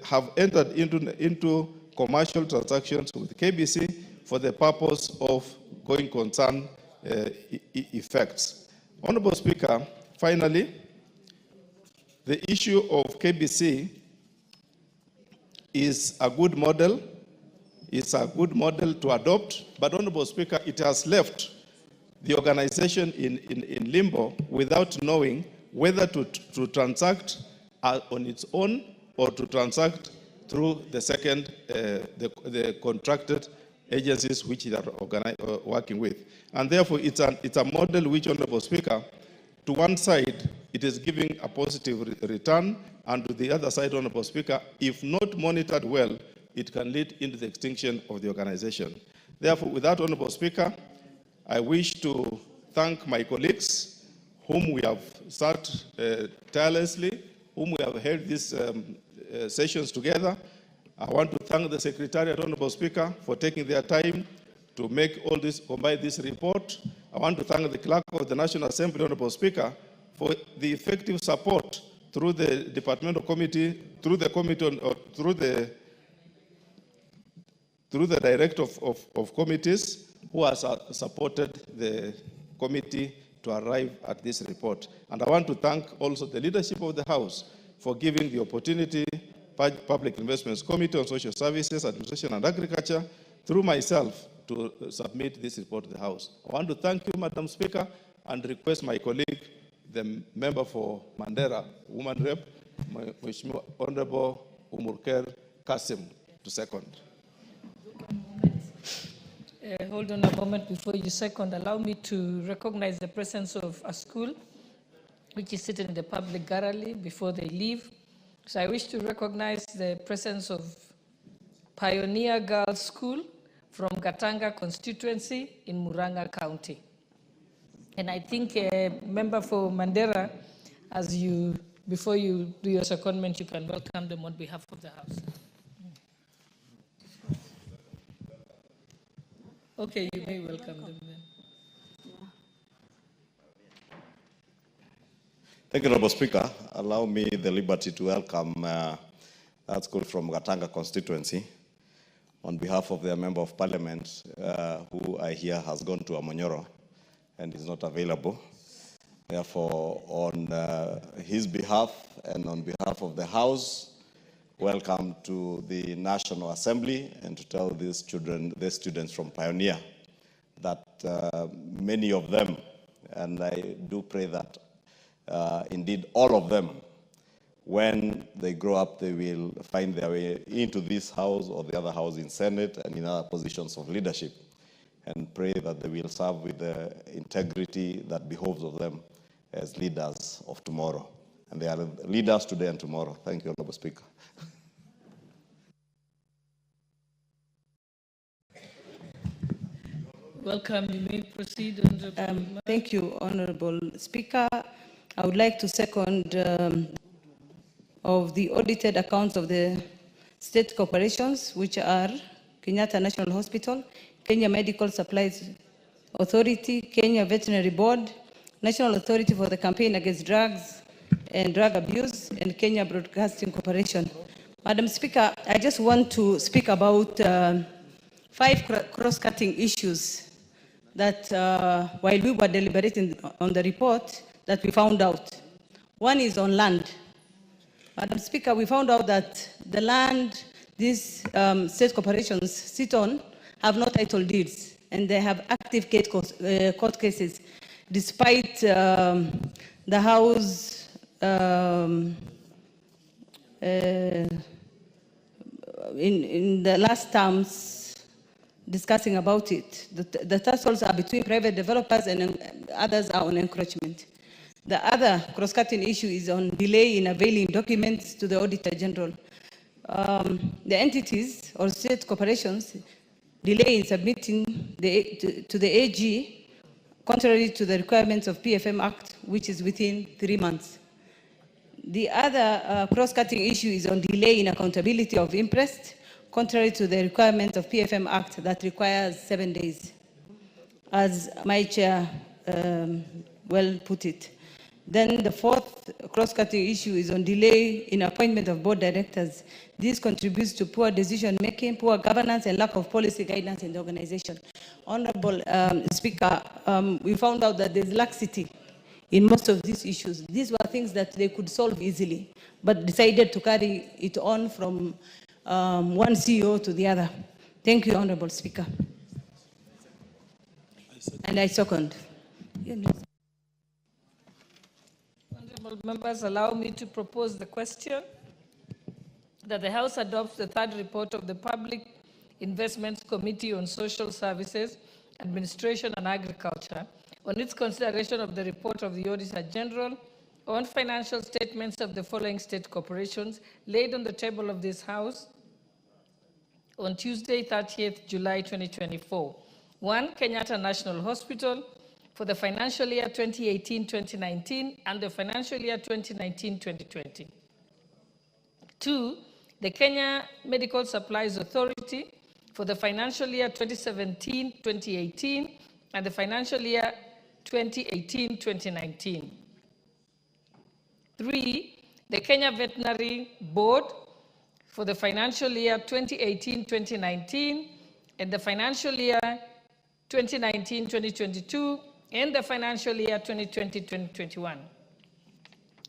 [SPEAKER 19] have entered into commercial transactions with KBC for the purpose of going concern effects. Honorable Speaker, finally, the issue of KBC is a good model. It's a good model to adopt, but Honorable Speaker, it has left the organization in limbo without knowing whether to transact on its own or to transact through the second, the contracted agencies which they are working with. And therefore, it's a model which, Honorable Speaker, to one side, it is giving a positive return, and to the other side, Honorable Speaker, if not monitored well, it can lead into the extinction of the organization. Therefore, with that, Honorable Speaker, I wish to thank my colleagues whom we have served tirelessly, whom we have held these sessions together. I want to thank the Secretariat, Honorable Speaker, for taking their time to make all this, combine this report. I want to thank the Clerk of the National Assembly, Honorable Speaker, for the effective support through the departmental committee, through the committee, through the director of committees who has supported the committee to arrive at this report. And I want to thank also the leadership of the House for giving the opportunity, Public Investments Committee on Social Services, Administration and Agriculture, through myself, to submit this report to the House. I want to thank you, Madam Speaker, and request my colleague, the member for Mandera, Woman Rep, Honorable Umurker Kasim, to second.
[SPEAKER 9] Hold on a moment before you second. Allow me to recognize the presence of a school which is sitting in the public gallery before they leave. So I wish to recognize the presence of Pioneer Girls School from Gatanga constituency in Muranga County. And I think a member for Mandera, before you do your secondment, you can welcome them on behalf of the House. Okay, you may welcome them then.
[SPEAKER 13] Thank you, Honorable Speaker. Allow me the liberty to welcome that school from Gatanga constituency on behalf of their Member of Parliament, who I hear has gone to Amonyoro and is not available. Therefore, on his behalf and on behalf of the House, welcome to the National Assembly, and to tell these children, the students from Pioneer, that many of them, and I do pray that indeed all of them, when they grow up, they will find their way into this House or the other House in Senate and in other positions of leadership, and pray that they will serve with the integrity that behoves of them as leaders of tomorrow. And they are leaders today and tomorrow. Thank you, Honorable Speaker.
[SPEAKER 9] Welcome. You may proceed.
[SPEAKER 20] Thank you, Honorable Speaker. I would like to second of the audited accounts of the state corporations, which are Kenyatta National Hospital, Kenya Medical Supplies Authority, Kenya Veterinary Board, National Authority for the Campaign Against Drugs and Drug Abuse, and Kenya Broadcasting Corporation. Madam Speaker, I just want to speak about 5 cross-cutting issues that while we were deliberating on the report that we found out. One is on land. Madam Speaker, we found out that the land these state corporations sit on have no title deeds, and they have active court cases, despite the House in the last terms discussing about it. The tussles are between private developers and others are on encroachment. The other cross-cutting issue is on delay in availing documents to the Auditor General. The entities or state corporations delay in submitting to the AG, contrary to the requirements of PFM Act, which is within 3 months. The other cross-cutting issue is on delay in accountability of interest, contrary to the requirements of PFM Act that requires 7 days, as my chair well put it. Then the fourth cross-cutting issue is on delay in appointment of board directors. This contributes to poor decision-making, poor governance, and lack of policy guidance in the organization. Honorable Speaker, we found out that there's laxity in most of these issues. These were things that they could solve easily, but decided to carry it on from one CEO to the other. Thank you, Honorable Speaker. And I second.
[SPEAKER 9] Honorable members, allow me to propose the question that the House adopts the third report of the Public Investments Committee on Social Services, Administration and Agriculture on its consideration of the report of the Auditor General on financial statements of the following state corporations laid on the table of this House on Tuesday, 30th July 2024. 1. Kenyatta National Hospital for the financial year 2018-2019 and the financial year 2019-2020. 2. The Kenya Medical Supplies Authority for the financial year 2017-2018 and the financial year 2018-2019. 3. The Kenya Veterinary Board for the financial year 2018-2019 and the financial year 2019-2022 and the financial year 2020-2021.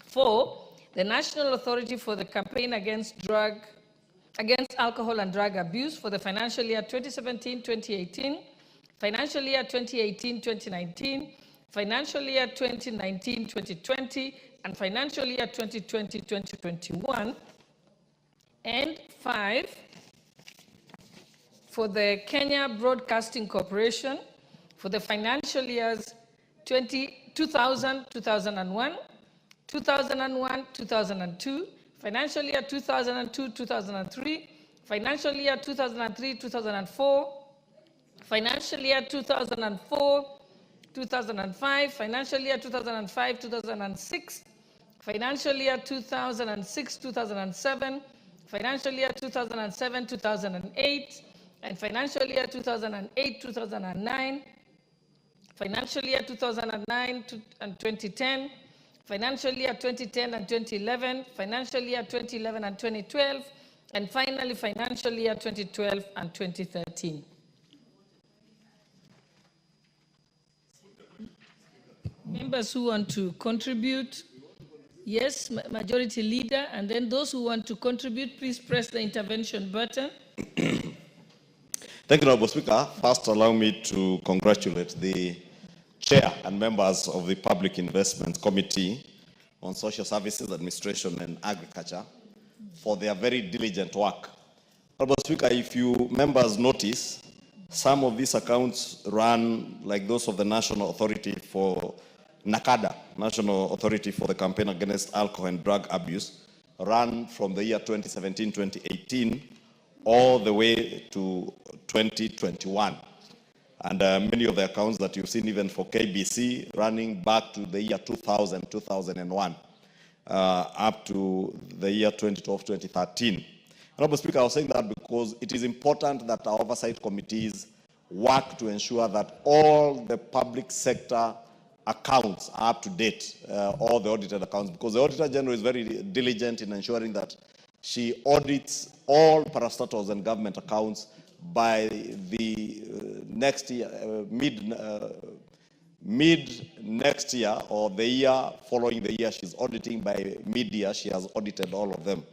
[SPEAKER 9] 4. The National Authority for the Campaign Against Alcohol and Drug Abuse for the financial year 2017-2018, financial year 2018-2019, financial year 2019-2020, and financial year 2020-2021. And 5. For the Kenya Broadcasting Corporation for the financial years 2000-2001, 2001-2002, financial year 2002-2003, financial year 2003-2004, financial year 2004-2005, financial year 2005-2006, financial year 2006-2007, financial year 2007-2008, and financial year 2008-2009, financial year 2009 and 2010, financial year 2010 and 2011, financial year 2011 and 2012, and finally financial year 2012 and 2013. Members who want to contribute, yes, Majority Leader, and then those who want to contribute, please press the intervention button.
[SPEAKER 13] Thank you, Honorable Speaker. First, allow me to congratulate the Chair and members of the Public Investment Committee on Social Services, Administration and Agriculture for their very diligent work. Honorable Speaker, if you members notice, some of these accounts run like those of the National Authority for NACADA, National Authority for the Campaign Against Alcohol and Drug Abuse, run from the year 2017-2018 all the way to 2021. And many of the accounts that you've seen even for KBC running back to the year 2000, 2001, up to the year 2012-2013. Honorable Speaker, I was saying that because it is important that our oversight committees work to ensure that all the public sector accounts are up to date, all the audited accounts, because the Auditor General is very diligent in ensuring that she audits all parastatals and government accounts by the next year, mid next year, or the year following the year she's auditing. By mid-year, she has audited all of them.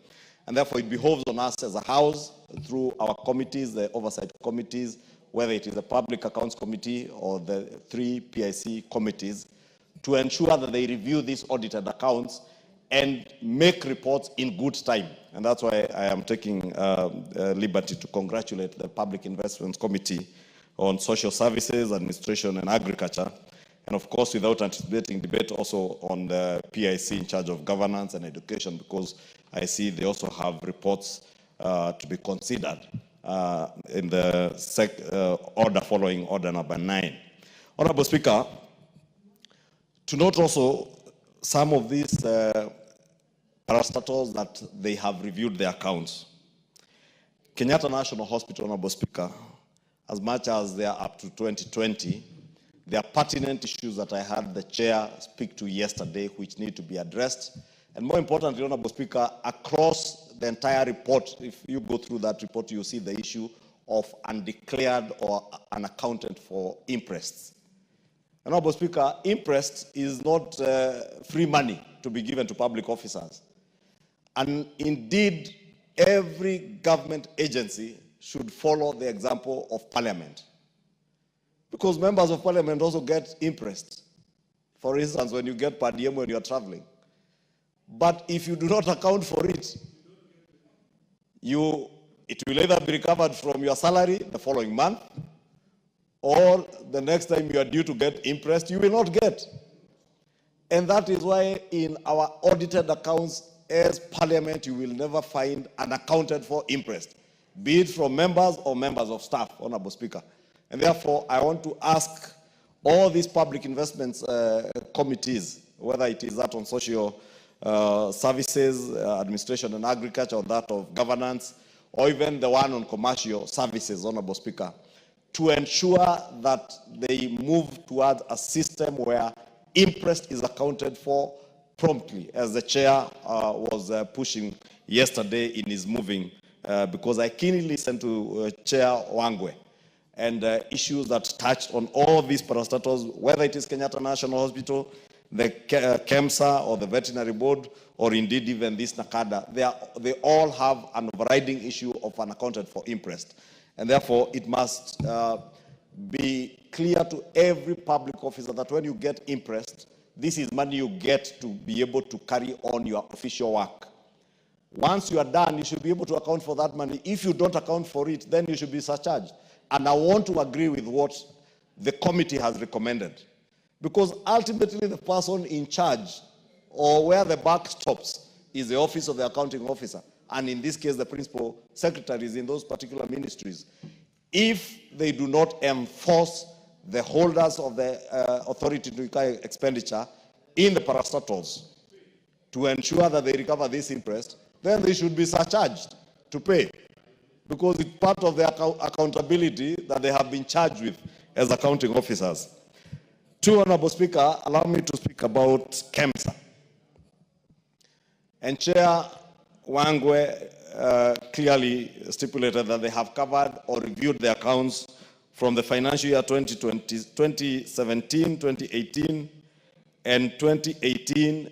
[SPEAKER 13] And therefore, it behoves on us as a House, through our committees, the oversight committees, whether it is the Public Accounts Committee or the 3 PIC committees, to ensure that they review these audited accounts and make reports in good time. And that's why I am taking liberty to congratulate the Public Investments Committee on Social Services, Administration and Agriculture, And of course, without anticipating debate also on the PIC in charge of governance and education, because I see they also have reports to be considered in the order following order number 9. Honorable Speaker, to note also some of these parastatals that they have reviewed their accounts. Kenyatta National Hospital, Honorable Speaker, as much as they are up to 2020, there are pertinent issues that I had the chair speak to yesterday which need to be addressed. And more importantly, Honorable Speaker, across the entire report, if you go through that report, you see the issue of undeclared or unaccounted for interests. Honorable Speaker, interest is not free money to be given to public officers. And indeed, every government agency should follow the example of Parliament. Because members of Parliament also get interest. For instance, when you get per diem when you are traveling. But if you do not account for it, it will either be recovered from your salary the following month, or the next time you are due to get interest, you will not get. And that is why in our audited accounts as Parliament, you will never find unaccounted for interest, be it from members or members of staff, Honorable Speaker. And therefore, I want to ask all these public investments committees, whether it is that on social services, administration and agriculture, or that of governance, or even the one on commercial services, Honorable Speaker, to ensure that they move towards a system where interest is accounted for promptly, as the chair was pushing yesterday in his moving, because I keenly listened to Chair Wangwe, and issues that touched on all these parastatals, whether it is Kenyatta National Hospital, the KEMSA, or the Veterinary Board, or indeed even this NACADA, they all have an overriding issue of unaccounted for interest. And therefore, it must be clear to every public officer that when you get interest, this is money you get to be able to carry on your official work. Once you are done, you should be able to account for that money. If you don't account for it, then you should be surcharged. And I want to agree with what the committee has recommended. Because ultimately the person in charge, or where the buck stops, is the office of the accounting officer. And in this case, the principal secretaries in those particular ministries. If they do not enforce the holders of the authority to incur expenditure in the parastatals to ensure that they recover this interest, then they should be surcharged to pay, because it's part of their accountability that they have been charged with as accounting officers. Two, Honorable Speaker, allow me to speak about KEMSA. And Chair Wangwe clearly stipulated that they have covered or reviewed their accounts from the financial year 2017, 2018, and 2018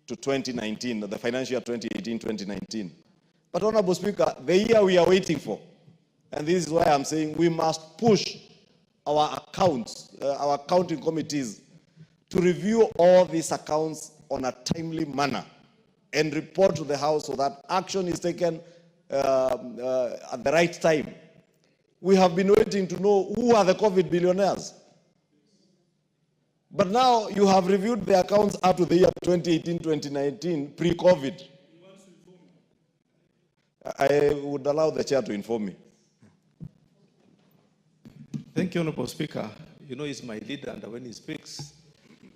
[SPEAKER 13] to 2019, the financial year 2018-2019. But Honorable Speaker, the year we are waiting for, and this is why I'm saying we must push our accounts, our accounting committees, to review all these accounts on a timely manner and report to the House so that action is taken at the right time. We have been waiting to know who are the COVID billionaires. But now you have reviewed the accounts up to the year 2018-2019, pre-COVID. I would allow the chair to inform me.
[SPEAKER 19] Thank you, Honorable Speaker. You know, he's my leader, and when he speaks,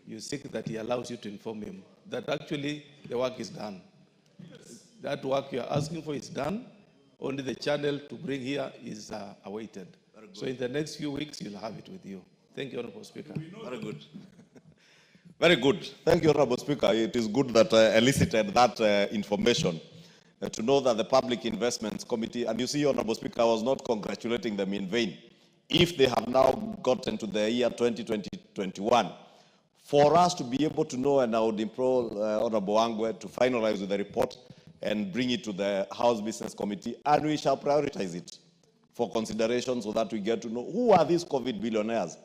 [SPEAKER 19] you seek that he allows you to inform him that actually the work is done. That work you are asking for is done. Only the channel to bring here is awaited. So in the next few weeks, you'll have it with you. Thank you, Honorable Speaker.
[SPEAKER 13] Very good. Very good. Thank you, Honorable Speaker. It is good that elicited that information to know that the Public Investments Committee, and you see, Honorable Speaker, I was not congratulating them in vain. If they have now gotten to the year 2020-21, for us to be able to know, and I would implore Honorable Wangwe to finalize with the report and bring it to the House Business Committee, and we shall prioritize it for consideration so that we get to know who are these COVID billionaires,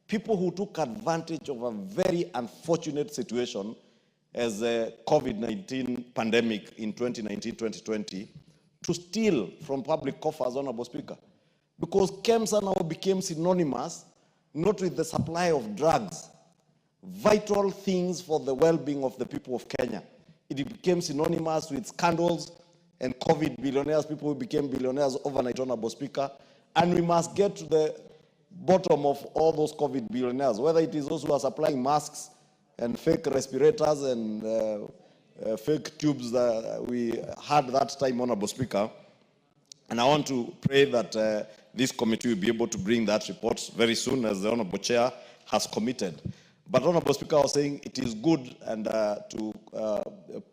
[SPEAKER 13] people who took advantage of a very unfortunate situation as the COVID-19 pandemic in 2019-2020 to steal from public coffers, Honorable Speaker. Because KEMSA now became synonymous not with the supply of drugs,
[SPEAKER 14] vital things for the well-being of the people of Kenya. It became synonymous with scandals and COVID billionaires, people who became billionaires overnight, Honorable Speaker. And we must get to the bottom of all those COVID billionaires, whether it is those who are supplying masks and fake respirators and fake tubes that we had that time, Honorable Speaker. And I want to pray that this committee will be able to bring that report very soon, as the Honorable Chair has committed. But Honorable Speaker, I was saying it is good and to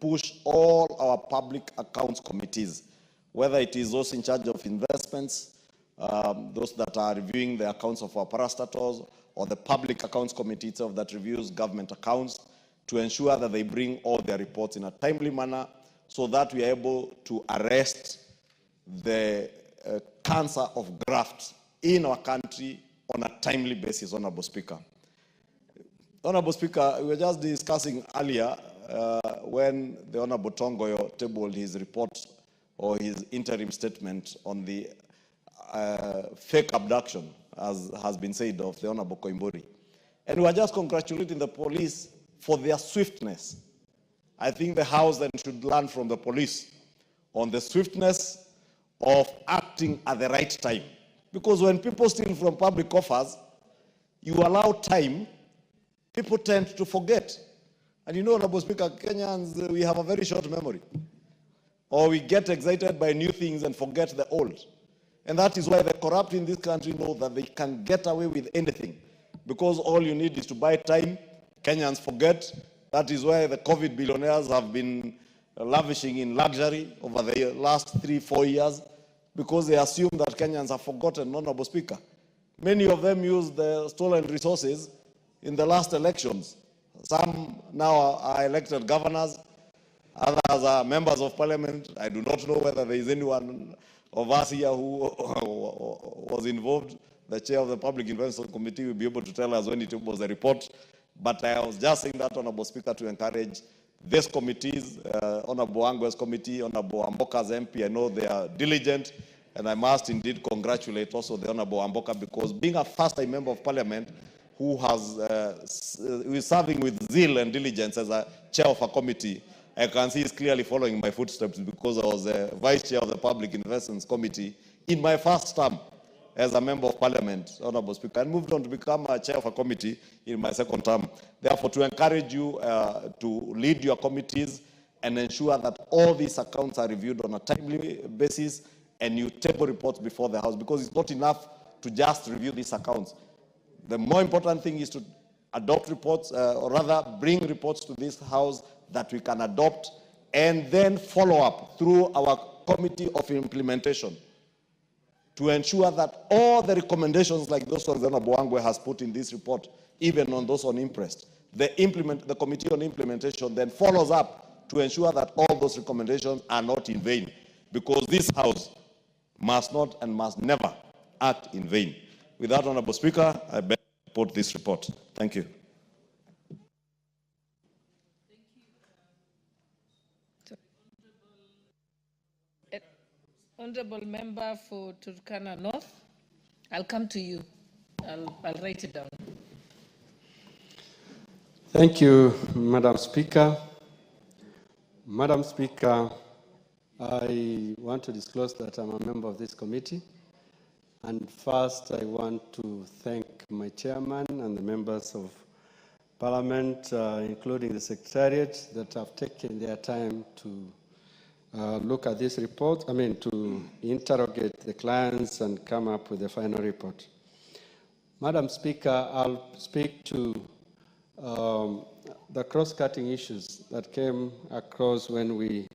[SPEAKER 14] push all our public accounts committees, whether it is those in charge of investments, those that are reviewing the accounts of our parastatals, or the public accounts committee itself that reviews government accounts, to ensure that they bring all their reports in a timely manner so that we are able to arrest the cancer of graft in our country on a timely basis, Honorable Speaker. Honorable Speaker, we were just discussing earlier when the Honorable Tongoyo tabled his report or his interim statement on the fake abduction, as has been said, of the Honorable KOIMBURI. And we are just congratulating the police for their swiftness. I think the House then should learn from the police on the swiftness of acting at the right time. Because when people steal from public coffers, you allow time, people tend to forget. And you know, Honorable Speaker, Kenyans, we have a very short memory. Or we get excited by new things and forget the old. And that is why the corrupt in this country know that they can get away with anything. Because all you need is to buy time. Kenyans forget. That is why the COVID billionaires have been lavishing in luxury over the last 3-4 years, because they assume that Kenyans have forgotten, Honorable Speaker. Many of them used the stolen resources in the last elections. Some now are elected governors, others are members of parliament. I do not know whether there is anyone of us here who was involved. The chair of the Public Investment Committee will be able to tell us when it was a report. But I was just saying that, Honorable Speaker, to encourage these committees, Honorable Angwe's committee, Honorable Amboka's MP. I know they are diligent, and I must indeed congratulate also the Honorable Amboka, because being a first-time member of parliament who is serving with zeal and diligence as a chair of a committee, I can see he's clearly following my footsteps, because I was a vice chair of the Public Investments Committee in my first term as a member of parliament, Honorable Speaker, and moved on to become a chair of a committee in my second term. Therefore, to encourage you to lead your committees and ensure that all these accounts are reviewed on a timely basis, and you table reports before the House, because it's not enough to just review these accounts. The more important thing is to adopt reports, or rather bring reports to this House that we can adopt, and then follow up through our Committee of Implementation to ensure that all the recommendations like those ones that Honorable has put in this report, even on those on interest, the Committee on Implementation then follows up to ensure that all those recommendations are not in vain, because this House must not and must never act in vain. With that, Honorable Speaker, I beg to support this report. Thank you.
[SPEAKER 9] Honorable Member for Turkana North, I'll come to you. I'll write it down.
[SPEAKER 21] Thank you, Madam Speaker. Madam Speaker, I want to disclose that I'm a member of this committee. And first, I want to thank my chairman and the members of Parliament, including the Secretariat, that have taken their time to look at this report, to interrogate the clients and come up with the final report. Madam Speaker, I'll speak to the cross-cutting issues that came across when we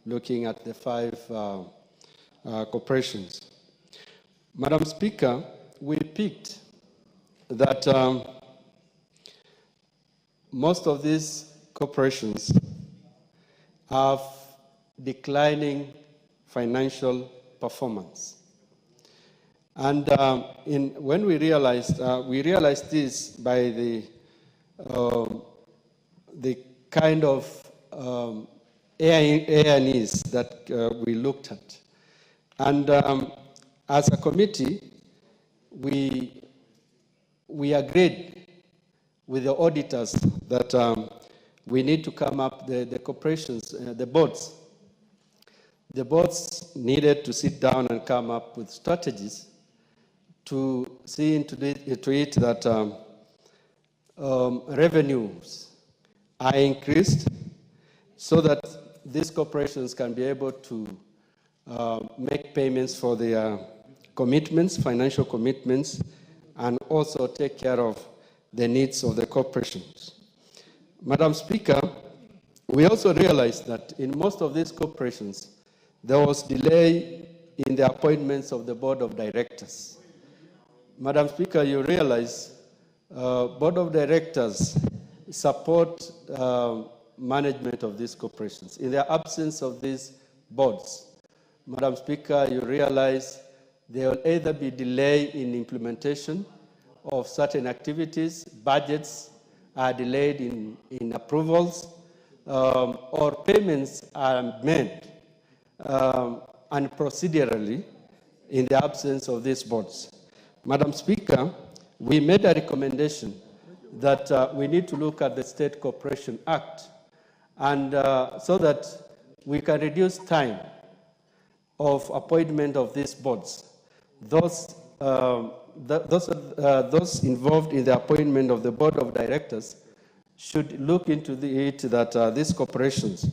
[SPEAKER 21] looking at the 5 corporations. Madam Speaker, we picked that most of these corporations have declining financial performance. And when we realized this by the kind of A&Es that we looked at. And as a committee, we agreed with the auditors that we need to come up, the corporations, the boards. The boards needed to sit down and come up with strategies to see into it that revenues are increased so that these corporations can be able to make payments for their commitments, financial commitments, and also take care of the needs of the corporations. Madam Speaker, we also realized that in most of these corporations, there was delay in the appointments of the board of directors. Madam Speaker, you realize board of directors support management of these corporations. In the absence of these boards, Madam Speaker, you realize there will either be delay in implementation of certain activities, budgets are delayed in approvals, or payments are made and procedurally in the absence of these boards. Madam Speaker, we made a recommendation that we need to look at the State Corporation Act, and so that we can reduce time of appointment of these boards. Those involved in the appointment of the board of directors should look into it that these corporations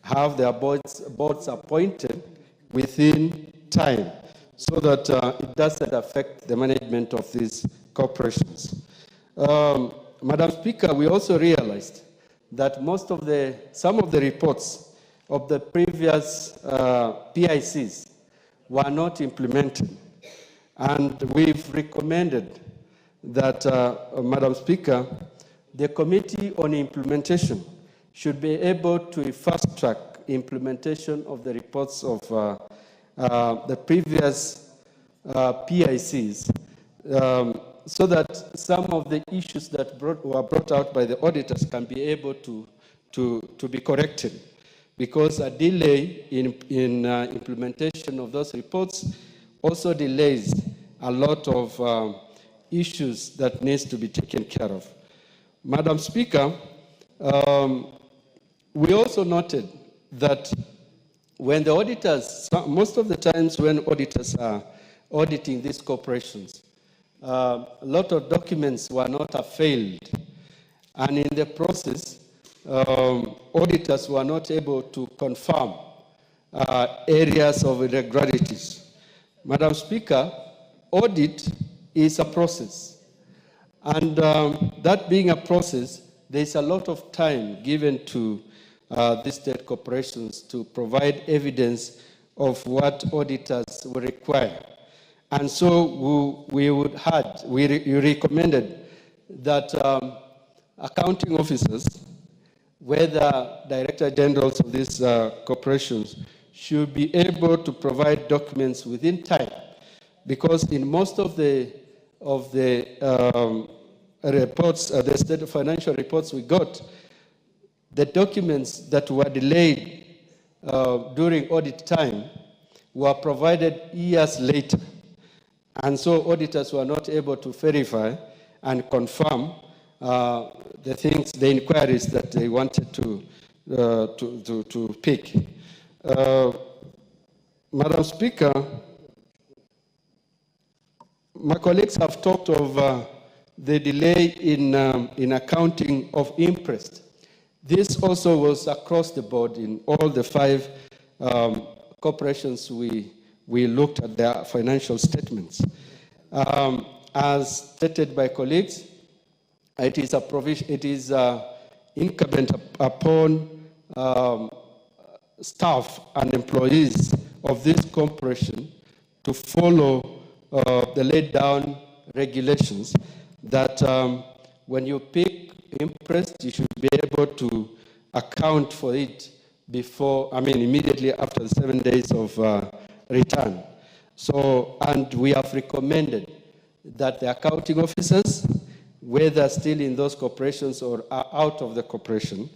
[SPEAKER 21] have their boards appointed within time, so that it doesn't affect the management of these corporations. Madam Speaker, we also realized that some of the reports of the previous PICs were not implemented. And we've recommended that, Madam Speaker, the Committee on Implementation should be able to fast-track implementation of the reports of the previous PICs, so that some of the issues that were brought out by the auditors can be able to be corrected. Because a delay in implementation of those reports also delays a lot of issues that needs to be taken care of. Madam Speaker, we also noted that when the auditors, most of the times when auditors are auditing these corporations, a lot of documents were not availed, and in the process, auditors were not able to confirm areas of irregularities. Madam Speaker, audit is a process, and that being a process, there's a lot of time given to these state corporations to provide evidence of what auditors will require. And so you recommended that accounting officers, whether director generals of these corporations, should be able to provide documents within time, because in most of the reports, the state financial reports we got, the documents that were delayed during audit time were provided years later. And so auditors were not able to verify and confirm the inquiries that they wanted to pick. Madam Speaker, my colleagues have talked of the delay in accounting of interest. This also was across the board in all the 5 corporations we looked at their financial statements. As stated by colleagues, it is incumbent upon staff and employees of this corporation to follow the laid down regulations that when you pick interest, you should be able to account for it immediately after the 7 days of return. So, and we have recommended that the accounting officers, whether still in those corporations or are out of the corporation,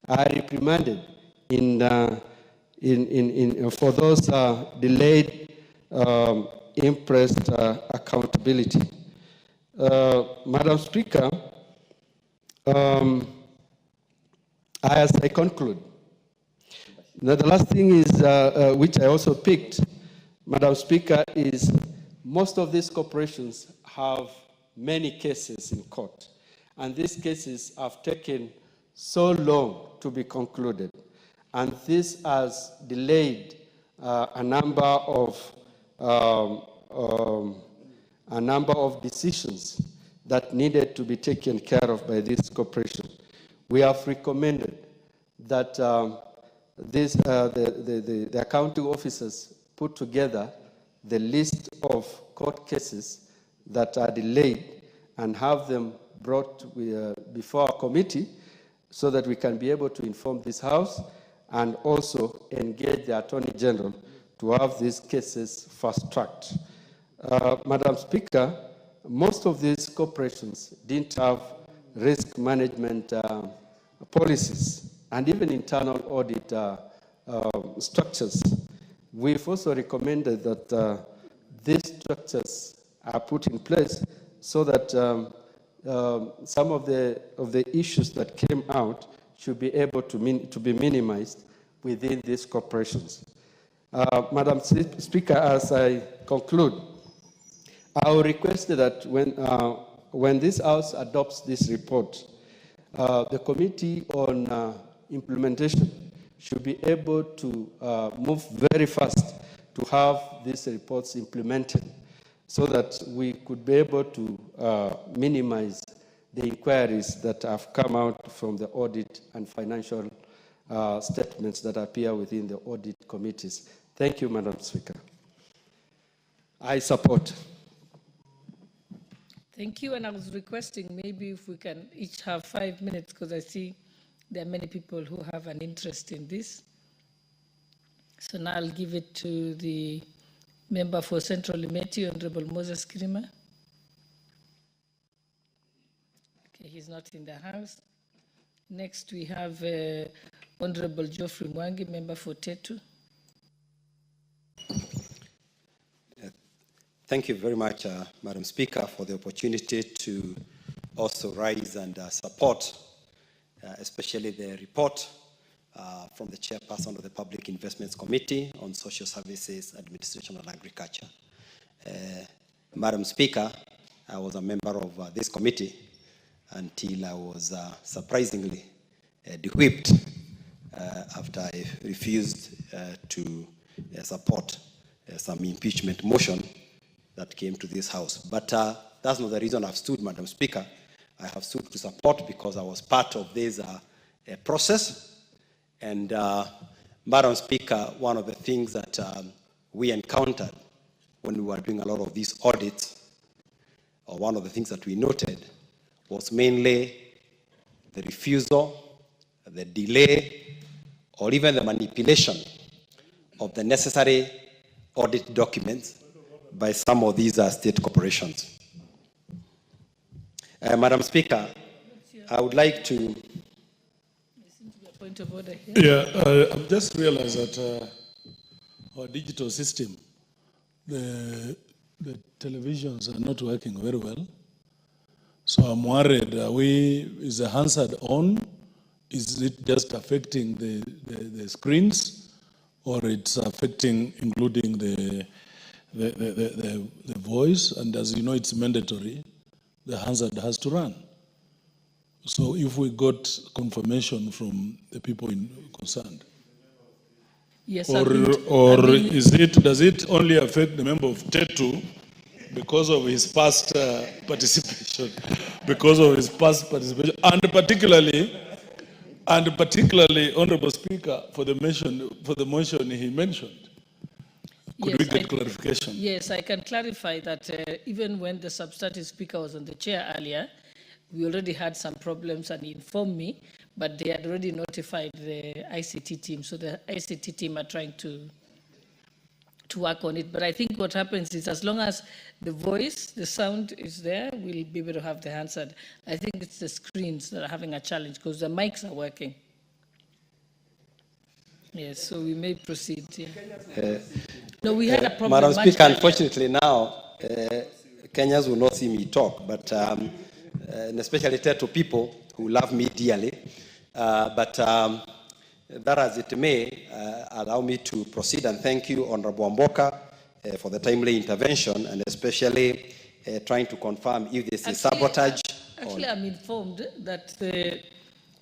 [SPEAKER 21] are reprimanded for those delayed interest accountability. Madam Speaker, As I conclude, now the last thing is, which I also picked, Madam Speaker, is most of these corporations have many cases in court, and these cases have taken so long to be concluded, and this has delayed a number of decisions that needed to be taken care of by this corporation. We have recommended that the accounting officers put together the list of court cases that are delayed and have them brought before our committee so that we can be able to inform this House and also engage the Attorney General to have these cases fast-tracked. Madam Speaker, most of these corporations didn't have risk management policies and even internal audit structures. We've also recommended that these structures are put in place so that some of the issues that came out should be able to be minimized within these corporations. Madam Speaker, as I conclude, I will request that when this House adopts this report, the Committee on Implementation should be able to move very fast to have these reports implemented so that we could be able to minimize the inquiries that have come out from the audit and financial statements that appear within the audit committees. Thank you, Madam Speaker. I support.
[SPEAKER 9] Thank you, and I was requesting maybe if we can each have 5 minutes, because I see there are many people who have an interest in this. So now I'll give it to the member for Central Limeti, Honorable Moses Kirima. Okay, he's not in the House. Next we have Honorable Geoffrey Mwangi, member for Tetu.
[SPEAKER 3] Thank you very much, Madam Speaker, for the opportunity to also rise and support, especially the report from the chairperson of the Public Investments Committee on Social Services, Administration and Agriculture. Madam Speaker, I was a member of this committee until I was surprisingly de-whipped after I refused to support some impeachment motion that came to this House. But that's not the reason I've stood, Madam Speaker. I have stood to support because I was part of this process. And Madam Speaker, one of the things that we encountered when we were doing a lot of these audits, or one of the things that we noted, was mainly the refusal, the delay, or even the manipulation of the necessary audit documents by some of these state corporations. Madam Speaker, I would like to...
[SPEAKER 9] Point of order here.
[SPEAKER 22] Yeah, I've just realized that our digital system, the televisions are not working very well. So I'm worried, is the Hansard on? Is it just affecting the screens, or it's affecting, including the voice? And as you know, it's mandatory. The Hansard has to run. So if we got confirmation from the people concerned,
[SPEAKER 9] yes,
[SPEAKER 22] does it only affect the member of Tetu because of his past participation, and particularly, Honorable Speaker, for the motion he mentioned? Could we get clarification?
[SPEAKER 9] Yes, I can clarify that even when the substantive speaker was on the chair earlier, we already had some problems, and he informed me, but they had already notified the ICT team. So the ICT team are trying to work on it. But I think what happens is, as long as the voice, the sound is there, we'll be able to have the Hansard. I think it's the screens that are having a challenge because the mics are working. Yes, so we may proceed. Yeah. No, we had a problem.
[SPEAKER 3] Madam Speaker, unfortunately now, Kenyans will not see me talk, but and especially Tetu people, who love me dearly. But that as it may, allow me to proceed and thank you, Honorable Mboka, for the timely intervention, and especially trying to confirm if this is sabotage.
[SPEAKER 9] Actually, I'm informed that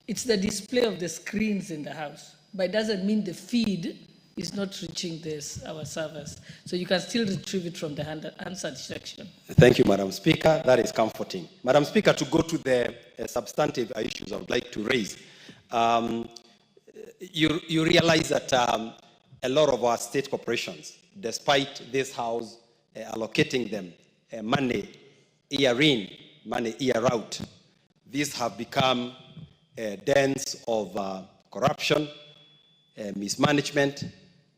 [SPEAKER 9] it's the display of the screens in the house, but it doesn't mean the feed is not reaching our servers. So you can still retrieve it from the answered section.
[SPEAKER 3] Thank you, Madam Speaker. That is comforting. Madam Speaker, to go to the substantive issues I would like to raise. You realize that a lot of our state corporations, despite this House allocating them money year in, money year out, these have become dens of corruption, mismanagement,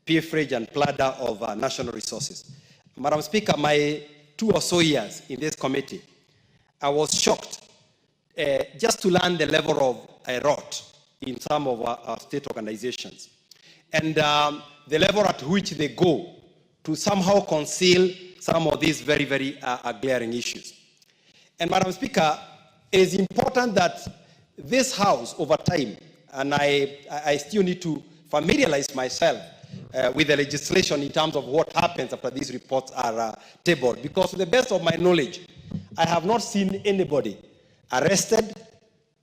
[SPEAKER 3] pilferage and plunder of national resources. Madam Speaker, my 2 or so years in this committee, I was shocked just to learn the level of rot in some of our state organizations, and the level at which they go to somehow conceal some of these very, very glaring issues. And Madam Speaker, it is important that this House over time, and I still need to familiarize myself with the legislation in terms of what happens after these reports are tabled, because to the best of my knowledge, I have not seen anybody arrested,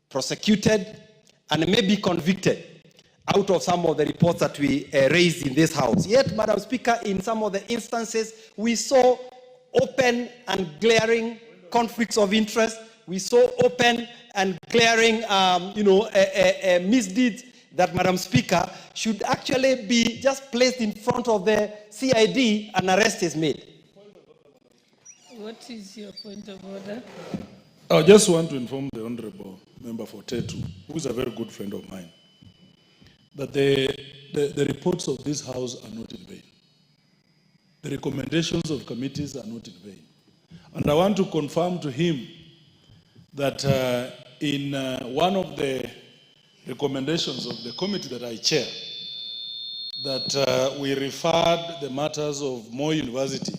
[SPEAKER 3] prosecuted, and maybe convicted out of some of the reports that we raised in this House. Yet, Madam Speaker, in some of the instances, we saw open and glaring conflicts of interest. We saw open and glaring, misdeeds that, Madam Speaker, should actually be just placed in front of the CID and arrest is made.
[SPEAKER 9] What is your point of order?
[SPEAKER 22] I just want to inform the Honorable Member for Tetu, who is a very good friend of mine, that the reports of this House are not in vain. The recommendations of committees are not in vain. And I want to confirm to him that in one of the recommendations of the committee that I chair, that we referred the matters of Moi University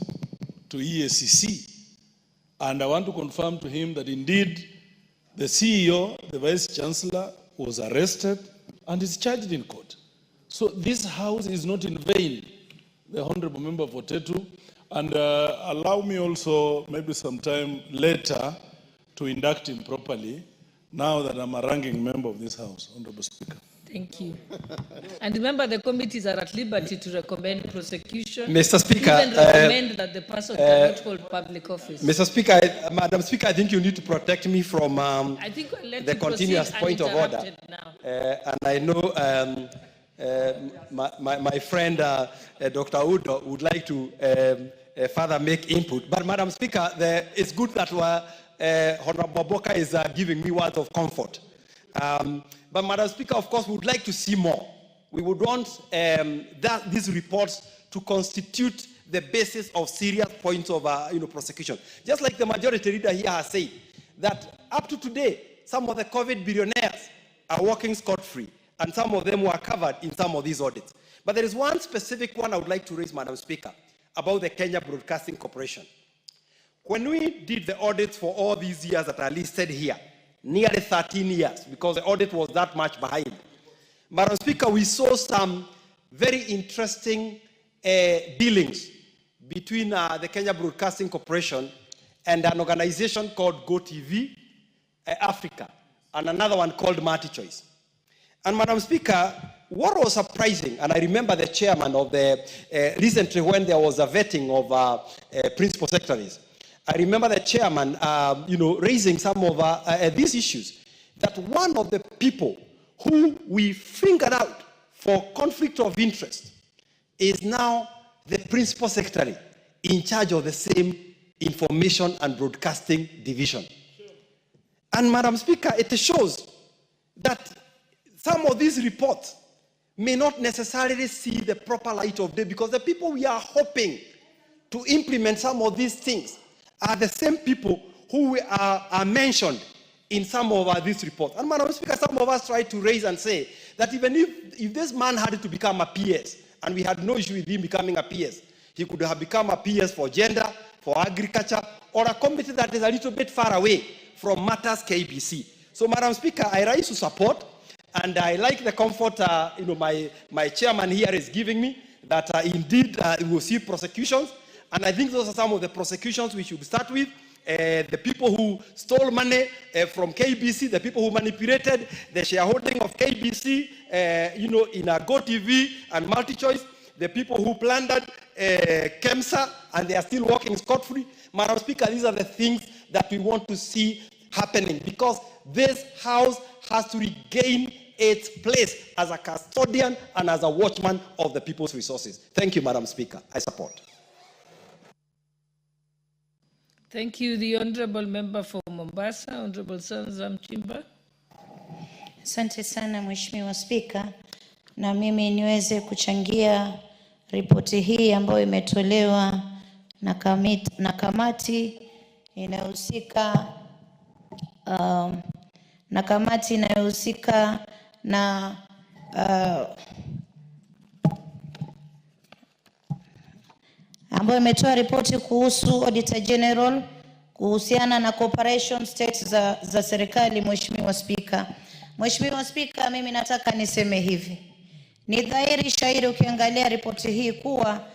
[SPEAKER 22] to EACC. And I want to confirm to him that indeed the CEO, the Vice Chancellor, was arrested and is charged in court. So this House is not in vain, the Honorable Member for Tetu. And allow me also, maybe sometime later, to induct him properly, now that I'm a ranking member of this House, Honorable Speaker.
[SPEAKER 9] Thank you. And remember, the committees are at liberty to recommend prosecution.
[SPEAKER 3] Mr. Speaker,
[SPEAKER 9] even recommend that the person cannot hold public office.
[SPEAKER 3] Mr. Speaker, Madam Speaker, I think you need to protect me from
[SPEAKER 9] I think I'll let
[SPEAKER 3] the
[SPEAKER 9] you
[SPEAKER 3] continuous point of order.
[SPEAKER 9] Now.
[SPEAKER 3] And I know my friend Dr. Udo would like to further make input. But Madam Speaker, it's good that Honorable Boka is giving me words of comfort. But Madam Speaker, of course, we would like to see more. We would want these reports to constitute the basis of serious points of prosecution. Just like the majority leader here has said, that up to today, some of the COVID billionaires are walking scot-free, and some of them were covered in some of these audits. But there is one specific one I would like to raise, Madam Speaker, about the Kenya Broadcasting Corporation. When we did the audits for all these years that are listed here, nearly 13 years, because the audit was that much behind. Madam Speaker, we saw some very interesting dealings between the Kenya Broadcasting Corporation and an organization called GoTV Africa, and another one called MultiChoice. And Madam Speaker, what was surprising, and I remember the chairman of recently when there was a vetting of principal secretaries, I remember the chairman, raising some of these issues, that one of the people who we fingered out for conflict of interest is now the principal secretary in charge of the same information and broadcasting division. And Madam Speaker, it shows that some of these reports may not necessarily see the proper light of day, because the people we are hoping to implement some of these things are the same people who are mentioned in some of these reports. And Madam Speaker, some of us try to raise and say that even if this man had to become a PS, and we had no issue with him becoming a PS, he could have become a PS for gender, for agriculture, or a committee that is a little bit far away from matters KBC.
[SPEAKER 6] So, Madam Speaker, I rise to support, and I like the comfort my chairman here is giving me, that indeed we will see prosecutions. And I think those are some of the prosecutions we should start with. The people who stole money from KBC, the people who manipulated the shareholding of KBC, in a GoTV and MultiChoice, the people who plundered KEMSA, and they are still walking scot-free. Madam Speaker, these are the things that we want to see happening, because this House has to regain its place as a custodian and as a watchman of the people's resources. Thank you, Madam Speaker. I support.
[SPEAKER 9] Thank you. The Honorable Member for Mombasa, Honorable Sanzam Chimba.
[SPEAKER 10] Asante sana Mheshimiwa Spika, na mimi niweze kuchangia ripoti hii ambayo imetolewa na kamati inayohusika na ambayo imetoa ripoti kuhusu Auditor General kuhusiana na cooperation states za serikali. Mheshimiwa Spika, mimi nataka niseme hivi. Ni dhahiri shahiri ukiangalia ripoti hii kuwa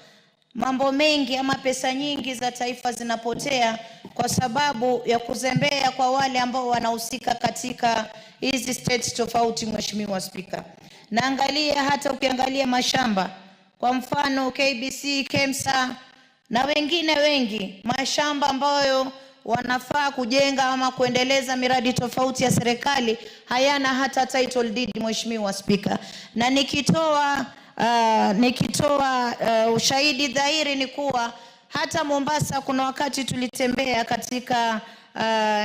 [SPEAKER 10] mambo mengi ama pesa nyingi za taifa zinapotea kwa sababu ya kuzembea kwa wale ambao wanahusika katika hizi states tofauti. Mheshimiwa Spika, naangalia hata ukiangalia mashamba, kwa mfano KBC, KEMSA na wengine wengi, mashamba ambayo wanafaa kujenga ama kuendeleza miradi tofauti ya serikali hayana hata title deed. Mheshimiwa Spika, na nikitoa ushahidi dhahiri ni kuwa hata Mombasa kuna wakati tulitembea katika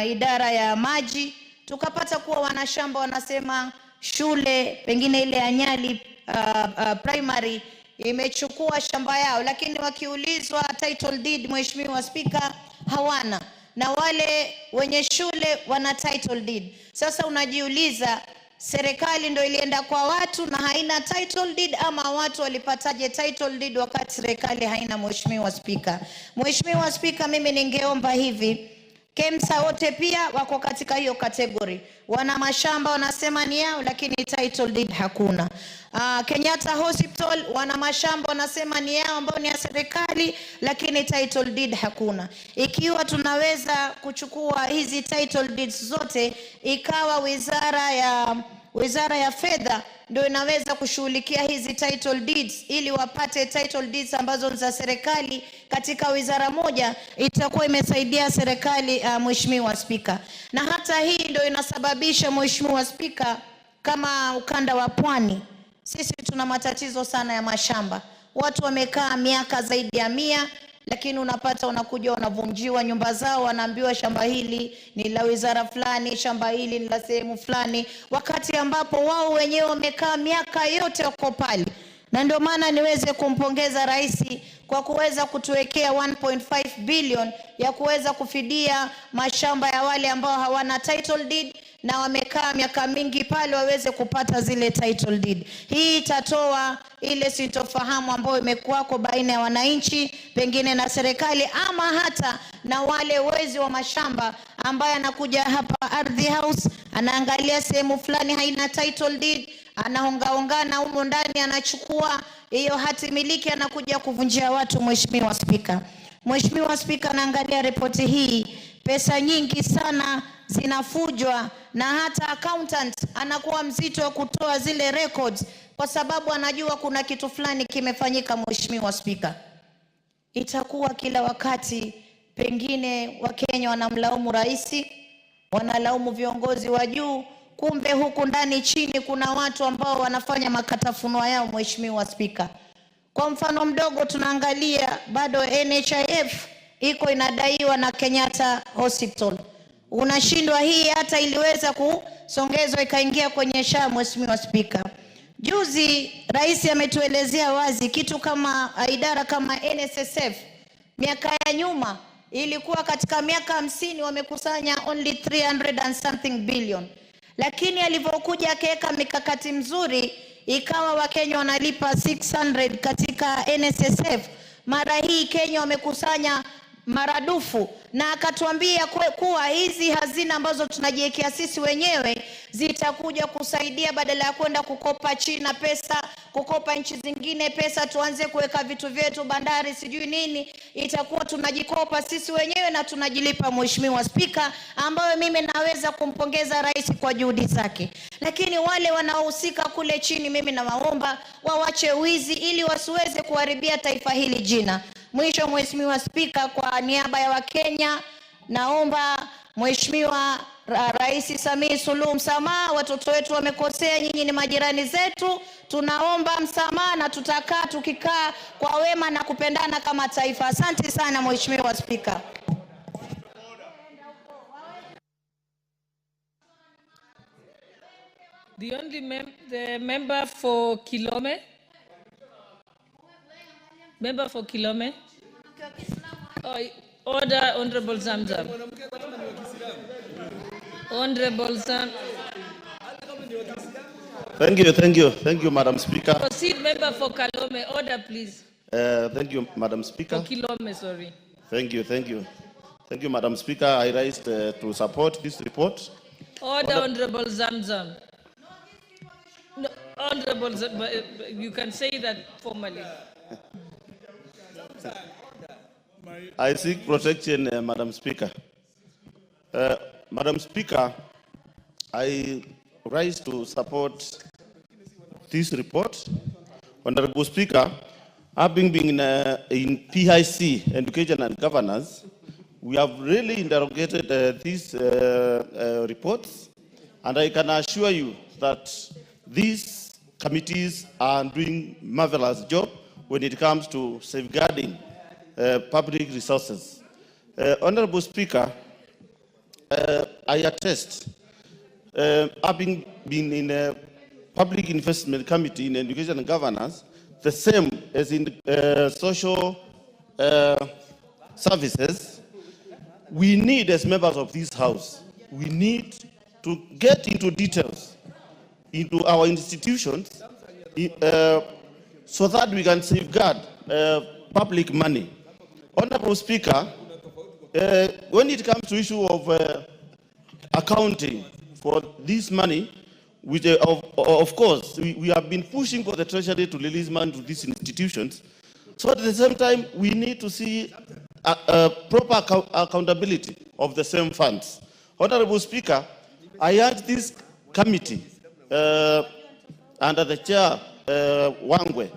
[SPEAKER 10] idara ya maji, tukapata kuwa wanashamba wanasema shule pengine ile ya Nyali primary imechukua shamba yao, lakini wakiulizwa title deed, Mheshimiwa Spika, hawana, na wale wenye shule wana title deed. Sasa unajiuliza, serikali ndio ilienda kwa watu na haina title deed, ama watu walipataje title deed wakati serikali haina? Mheshimiwa Spika, mimi ningeomba hivi, KEMSA wote pia wako katika hiyo category. Wana mashamba wanasema ni yao, lakini title deed hakuna. Kenyatta Hospital wana mashamba wanasema ni yao ambao ni ya serikali, lakini title deed hakuna. Ikiwa tunaweza kuchukua hizi title deeds zote, ikawa Wizara ya Fedha ndio inaweza kushughulikia hizi title deeds ili wapate title deeds ambazo ni za serikali katika wizara moja, itakuwa imesaidia serikali. Mheshimiwa Spika, na hata hii ndio inasababisha, Mheshimiwa Spika, kama ukanda wa Pwani sisi tuna matatizo sana ya mashamba. Watu wamekaa miaka zaidi ya 100, lakini unapata wanakuja wanavunjiwa nyumba zao, wanaambiwa shamba hili ni la wizara fulani, shamba hili ni la sehemu fulani, wakati ambapo wao wenyewe wamekaa miaka yote wako pale. Na ndio maana niweze kumpongeza Rais kwa kuweza kutuwekea 1.5 billion ya kuweza kufidia mashamba ya wale ambao hawana title deed na wamekaa miaka mingi pale waweze kupata zile title deed. Hii itatoa ile sitofahamu ambayo imekuwako baina ya wananchi pengine na serikali, ama hata na wale wezi wa mashamba ambaye anakuja hapa Ardhi House anaangalia sehemu fulani haina title deed, anaongaongana humo ndani, anachukua hiyo hati miliki, anakuja kuvunjia watu. Mheshimiwa Spika, naangalia ripoti hii, pesa nyingi sana zinafujwa na hata accountant anakuwa mzito wa kutoa zile records kwa sababu anajua kuna kitu fulani kimefanyika. Mheshimiwa Spika, itakuwa kila wakati pengine Wakenya wanamlaumu rais, wanalaumu viongozi wa juu, kumbe huku ndani chini kuna watu ambao wanafanya makatafunwa yao. Mheshimiwa Spika, kwa mfano mdogo tunaangalia bado NHIF iko inadaiwa na Kenyatta Hospital. Unashindwa hii hata iliweza kusongezwa ikaingia kwenye SHA. Mheshimiwa Spika, juzi rais ametuelezea wazi kitu kama idara kama NSSF miaka ya nyuma ilikuwa katika miaka 50 wamekusanya only 300 and something billion, lakini alivyokuja akaweka mikakati mzuri ikawa Wakenya wanalipa 600 katika NSSF. Mara hii Kenya wamekusanya maradufu, na akatuambia kuwa hizi hazina ambazo tunajiwekea sisi wenyewe zitakuja kusaidia, badala ya kwenda kukopa China pesa, kukopa nchi zingine pesa, tuanze kuweka vitu vyetu bandari sijui nini, itakuwa tunajikopa sisi wenyewe na tunajilipa. Mheshimiwa Spika, ambayo mimi naweza kumpongeza rais kwa juhudi zake, lakini wale wanaohusika kule chini, mimi nawaomba wawache wizi ili wasiweze kuharibia taifa hili jina. Mwisho, Mheshimiwa Spika, kwa niaba ya Wakenya naomba Mheshimiwa Rais Samia Suluhu msamaha, watoto wetu wamekosea, nyinyi ni majirani zetu, tunaomba msamaha na tutakaa tukikaa kwa wema na kupendana kama taifa. Asante sana Mheshimiwa Spika.
[SPEAKER 9] The member for Kilome. Member for Kilome. Order, Honorable Zamzam. Honorable Zam.
[SPEAKER 19] Thank you, Madam Speaker.
[SPEAKER 9] Proceed, member for Kilome. Order, please.
[SPEAKER 19] Thank you, Madam Speaker.
[SPEAKER 9] For Kilome, sorry.
[SPEAKER 19] Thank you, Madam Speaker. I raised to support this report.
[SPEAKER 9] Order, Honorable Zamzam. No, Honorable Zamzam, you can say that formally.
[SPEAKER 19] I seek protection, Madam Speaker. Madam Speaker, I rise to support this report. Honorable Speaker, having been in PIC, Education and Governance, we have really interrogated these reports, and I can assure you that these committees are doing marvelous job when it comes to safeguarding public resources. Honorable Speaker, I attest, having been in a public investment committee in education and governance, the same as in social services, we need, as members of this House, we need to get into details into our institutions so that we can safeguard public money. Honorable Speaker, when it comes to issue of accounting for this money, which of course we have been pushing for the Treasury to release money to these institutions, so at the same time we need to see proper accountability of the same funds. Honorable Speaker, I urge this committee under the chair Wangwe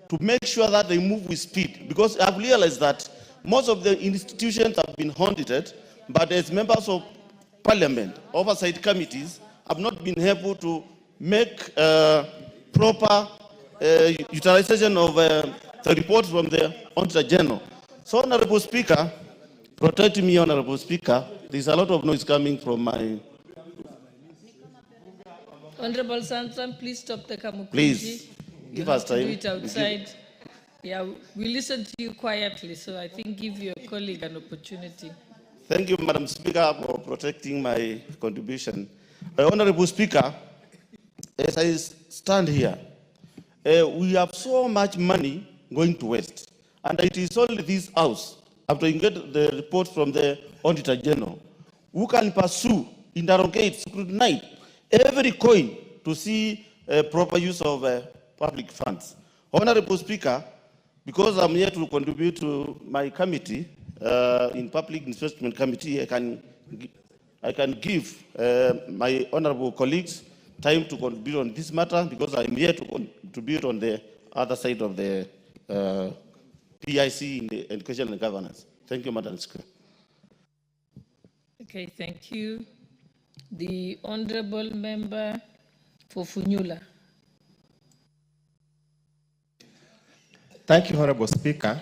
[SPEAKER 19] to make sure that they move with speed, because I've realized that most of the institutions have been audited, but as members of parliament, oversight committees have not been able to make proper utilization of the reports from the Auditor General. So, Honorable Speaker, protect me, Honorable Speaker. There's a lot of noise coming from my...
[SPEAKER 9] Honorable Sansan, please stop the Kamukunji.
[SPEAKER 19] Please, give us time.
[SPEAKER 9] Do it outside. Yeah, we listen to you quietly, so I think give your colleague an opportunity.
[SPEAKER 19] Thank you, Madam Speaker, for protecting my contribution. Honorable Speaker, as I stand here, we have so much money going to waste, and it is only this House, after you get the report from the Auditor General, who can pursue, interrogate, scrutinize every coin to see proper use of public funds. Honorable Speaker, because I'm here to contribute to my committee, in Public Investment Committee, I can give my honorable colleagues time to contribute on this matter, because I'm here to contribute on the other side of the PIC in the education and governance. Thank you, Madam Speaker.
[SPEAKER 9] Okay, thank you. The Honorable Member for Funyula.
[SPEAKER 6] Thank you, Honorable Speaker.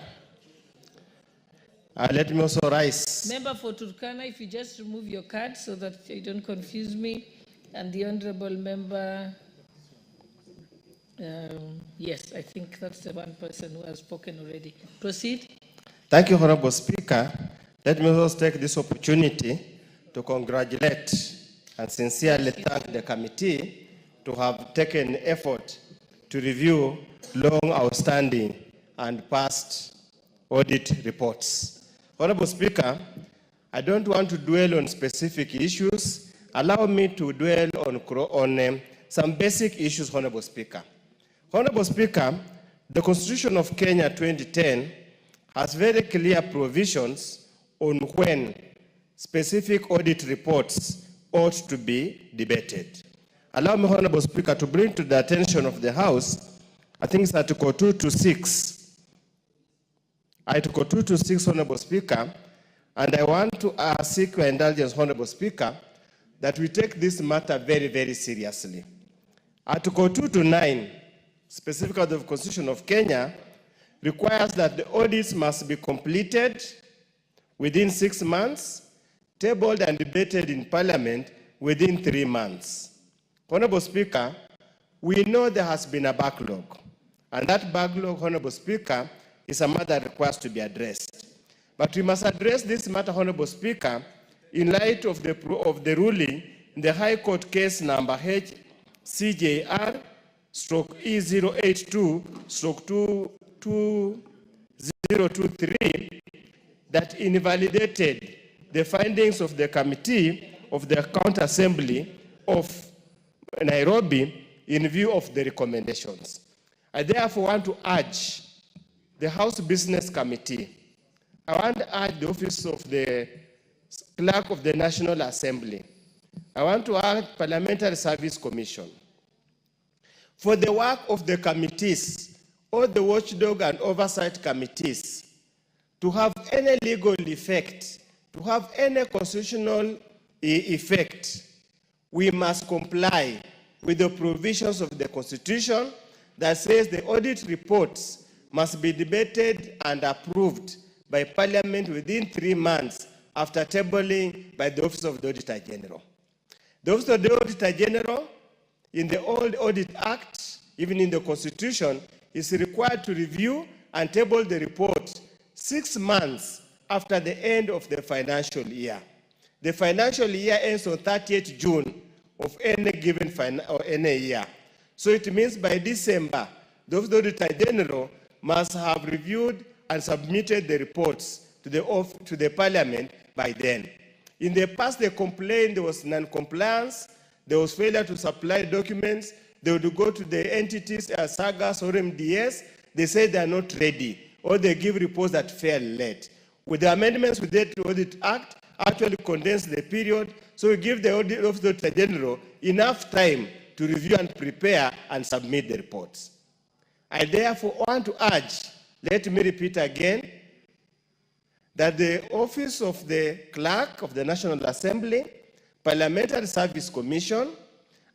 [SPEAKER 6] Let me also rise.
[SPEAKER 9] Member for Turkana, if you just remove your card so that you don't confuse me. And the Honorable Member, yes, I think that's the one person who has spoken already. Proceed.
[SPEAKER 6] Thank you, Honorable Speaker. Let me also take this opportunity to congratulate and sincerely thank the committee to have taken effort to review long outstanding and past audit reports. Honorable Speaker, I don't want to dwell on specific issues. Allow me to dwell on some basic issues, Honorable Speaker. Honorable Speaker, the Constitution of Kenya 2010 has very clear provisions on when specific audit reports ought to be debated. Allow me, Honorable Speaker, to bring to the attention of the House, I think it's Article 226. Article 226, Honorable Speaker, and I want to seek your indulgence, Honorable Speaker, that we take this matter very, very seriously. Article 229, specifically of the Constitution of Kenya, requires that the audits must be completed within 6 months, tabled and debated in Parliament within 3 months. Honorable Speaker, we know there has been a backlog, and that backlog, Honorable Speaker, is a matter that requires to be addressed. But we must address this matter, Honorable Speaker, in light of the ruling in the High Court case number HCJR/E08/22023 that invalidated the findings of the Committee of the County Assembly of Nairobi in view of the recommendations. I therefore want to urge the House Business Committee, I want to urge the Office of the Clerk of the National Assembly, I want to urge Parliamentary Service Commission, for the work of the committees, all the watchdog and oversight committees, to have any legal effect, to have any constitutional effect, we must comply with the provisions of the Constitution that says the audit reports must be debated and approved by Parliament within 3 months after tabling by the Office of the Auditor General. The Office of the Auditor General, in the old Audit Act, even in the Constitution, is required to review and table the report 6 months after the end of the financial year. The financial year ends on 30th June of any given any year. So it means by December, the Office of the Auditor General must have reviewed and submitted the reports to the Parliament by then. In the past, they complained there was non-compliance, there was failure to supply documents, they would go to the entities, SAGAS or MDS, they say they are not ready, or they give reports that fell late. With the amendments we did to Audit Act, actually condensed the period, so we give the Audit Office of the Auditor General enough time to review and prepare and submit the reports. I therefore want to urge, let me repeat again, that the Office of the Clerk of the National Assembly, Parliamentary Service Commission,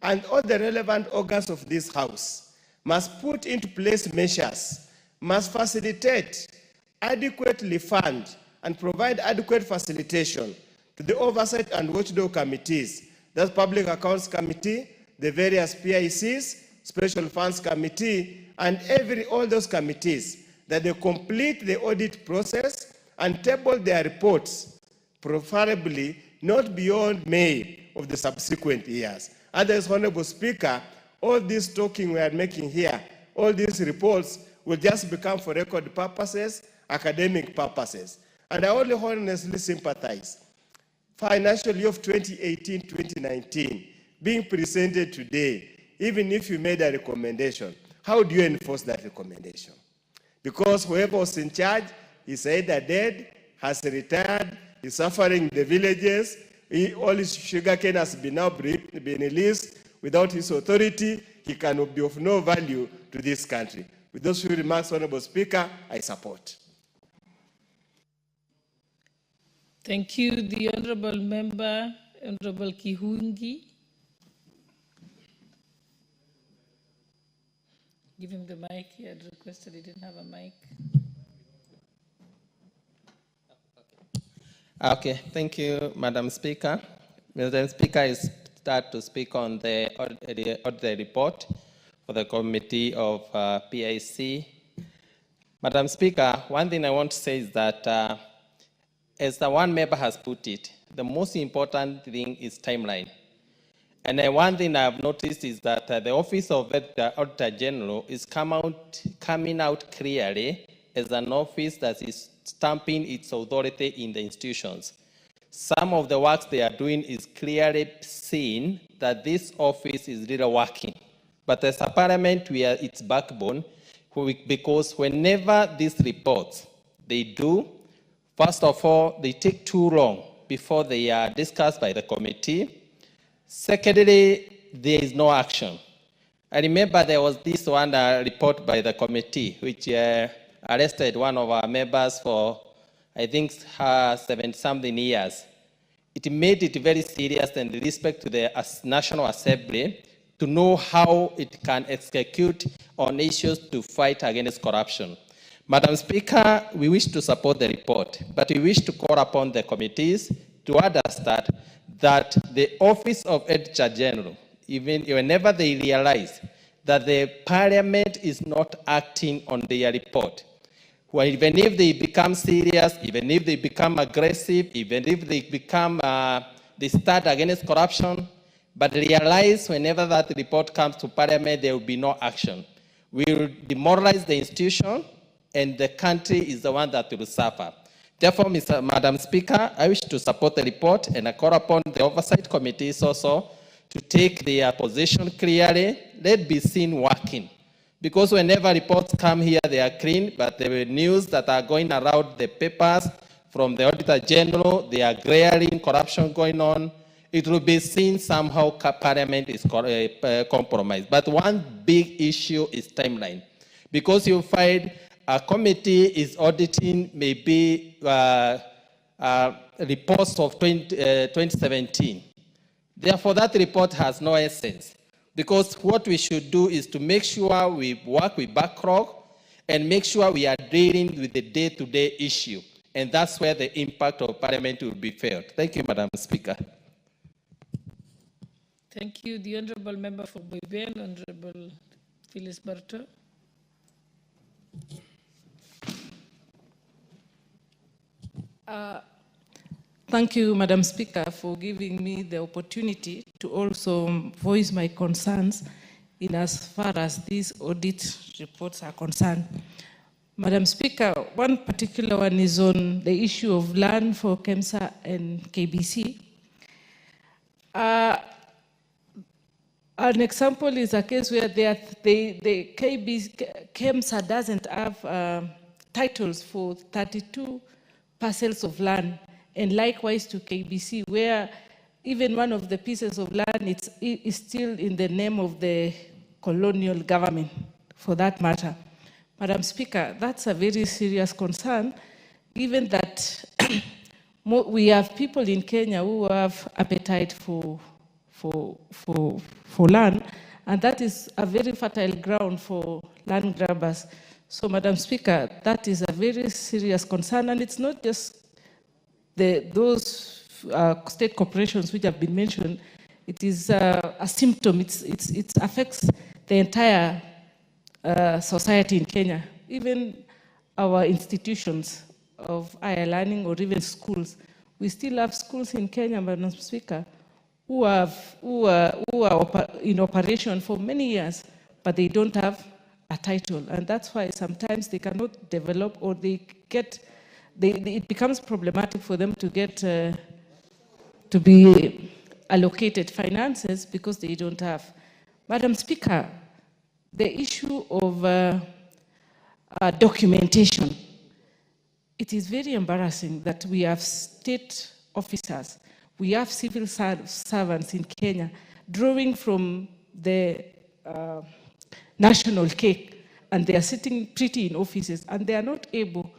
[SPEAKER 6] and all the relevant organs of this House must put into place measures, must facilitate, adequately fund, and provide adequate facilitation to the Oversight and Watchdog Committees, that's Public Accounts Committee, the various PICs, Special Funds Committee, and all those committees, that they complete the audit process and table their reports, preferably not beyond May of the subsequent years. Otherwise, Honorable Speaker, all this talking we are making here, all these reports will just become for record purposes, academic purposes. And I only honestly sympathize. Financial year of 2018-2019 being presented today, even if you made a recommendation, how do you enforce that recommendation? Because whoever was in charge is either dead, has retired, is suffering in the villages, all his sugarcane has been now been released. Without his authority, he cannot be of no value to this country. With those few remarks, Honorable Speaker, I support.
[SPEAKER 9] Thank you. The Honorable Member, Honorable Kihungi. Give him the mic. He had requested he didn't have a mic.
[SPEAKER 4] Okay, thank you, Madam Speaker. Madam Speaker, I start to speak on the report for the Committee of PIC. Madam Speaker, one thing I want to say is that, as the one member has put it, the most important thing is timeline. And one thing I've noticed is that the Office of the Auditor General is coming out clearly as an office that is stamping its authority in the institutions. Some of the works they are doing is clearly seen that this office is really working. But as a parliament, we are its backbone, because whenever these reports they do, first of all, they take too long before they are discussed by the committee. Secondly, there is no action. I remember there was this one report by the committee, which arrested one of our members for, I think, 7-something years. It made it very serious in respect to the National Assembly to know how it can execute on issues to fight against corruption. Madam Speaker, we wish to support the report, but we wish to call upon the committees to understand that the Office of Editor General, even whenever they realize that the Parliament is not acting on their report, well, even if they become serious, even if they become aggressive, even if they become, they start against corruption, but realize whenever that report comes to Parliament, there will be no action. We will demoralize the institution, and the country is the one that will suffer. Therefore, Madam Speaker, I wish to support the report, and I call upon the oversight committees also to take their position clearly. Let be seen working. Because whenever reports come here, they are clean, but the news that are going around the papers from the Auditor General, they are glaring corruption going on. It will be seen somehow Parliament is compromised. But one big issue is timeline. Because you find a committee is auditing maybe reports of 2017. Therefore, that report has no essence. Because what we should do is to make sure we work with backlog and make sure we are dealing with the day-to-day issue. And that's where the impact of Parliament will be felt. Thank you, Madam Speaker.
[SPEAKER 9] Thank you. The Honourable Member for Boyben, Honourable Phyllis Barto.
[SPEAKER 17] Thank you, Madam Speaker, for giving me the opportunity to also voice my concerns in as far as these audit reports are concerned. Madam Speaker, one particular one is on the issue of land for KEMSA and KBC. An example is a case where KEMSA doesn't have titles for 32 parcels of land, and likewise to KBC, where even one of the pieces of land is still in the name of the colonial government, for that matter. Madam Speaker, that's a very serious concern, given that we have people in Kenya who have appetite for land, and that is a very fertile ground for land grabbers. So, Madam Speaker, that is a very serious concern, and it's not just those state corporations which have been mentioned. It is a symptom. It affects the entire society in Kenya, even our institutions of higher learning or even schools. We still have schools in Kenya, Madam Speaker, who are in operation for many years, but they don't have a title, and that's why sometimes they cannot develop, or it becomes problematic for them to get to be allocated finances because they don't have. Madam Speaker, the issue of documentation, it is very embarrassing that we have state officers, we have civil servants in Kenya drawing from the national cake, and they are sitting pretty in offices, and they are not able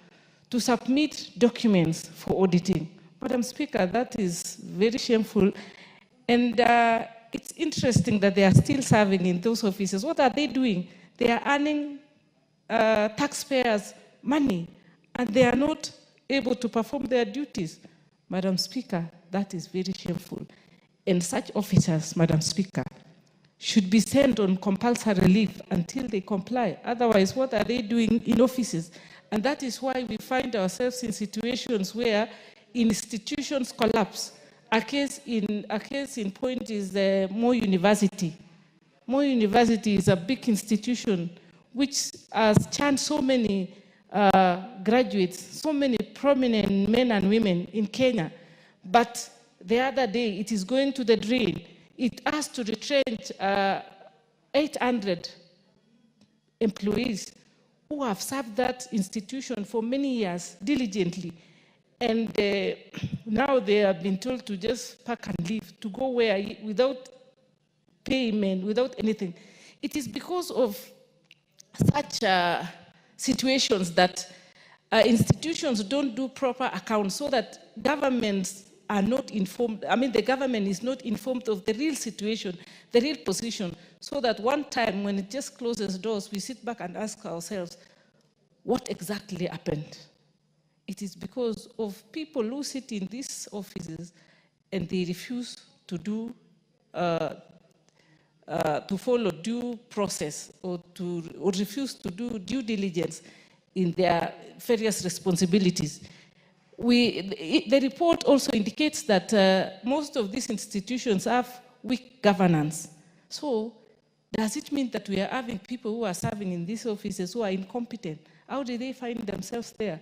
[SPEAKER 17] to submit documents for auditing. Madam Speaker, that is very shameful, and it's interesting that they are still serving in those offices. What are they doing? They are earning taxpayers' money, and they are not able to perform their duties. Madam Speaker, that is very shameful. And such officers, Madam Speaker, should be sent on compulsory leave until they comply. Otherwise, what are they doing in offices? And that is why we find ourselves in situations where institutions collapse. A case in point is Moi University. Moi University is a big institution which has churned so many graduates, so many prominent men and women in Kenya, but the other day it is going to the drain. It has to retrench 800 employees who have served that institution for many years diligently. And now they have been told to just pack and leave, to go where without payment, without anything. It is because of such situations that institutions don't do proper accounts, so that governments are not informed. I mean, the government is not informed of the real situation, the real position, so that one time when it just closes doors, we sit back and ask ourselves, what exactly happened? It is because of people who sit in these offices and they refuse to do, to follow due process or refuse to do due diligence in their various responsibilities. The report also indicates that most of these institutions have weak governance. So does it mean that we are having people who are serving in these offices who are incompetent? How do they find themselves there?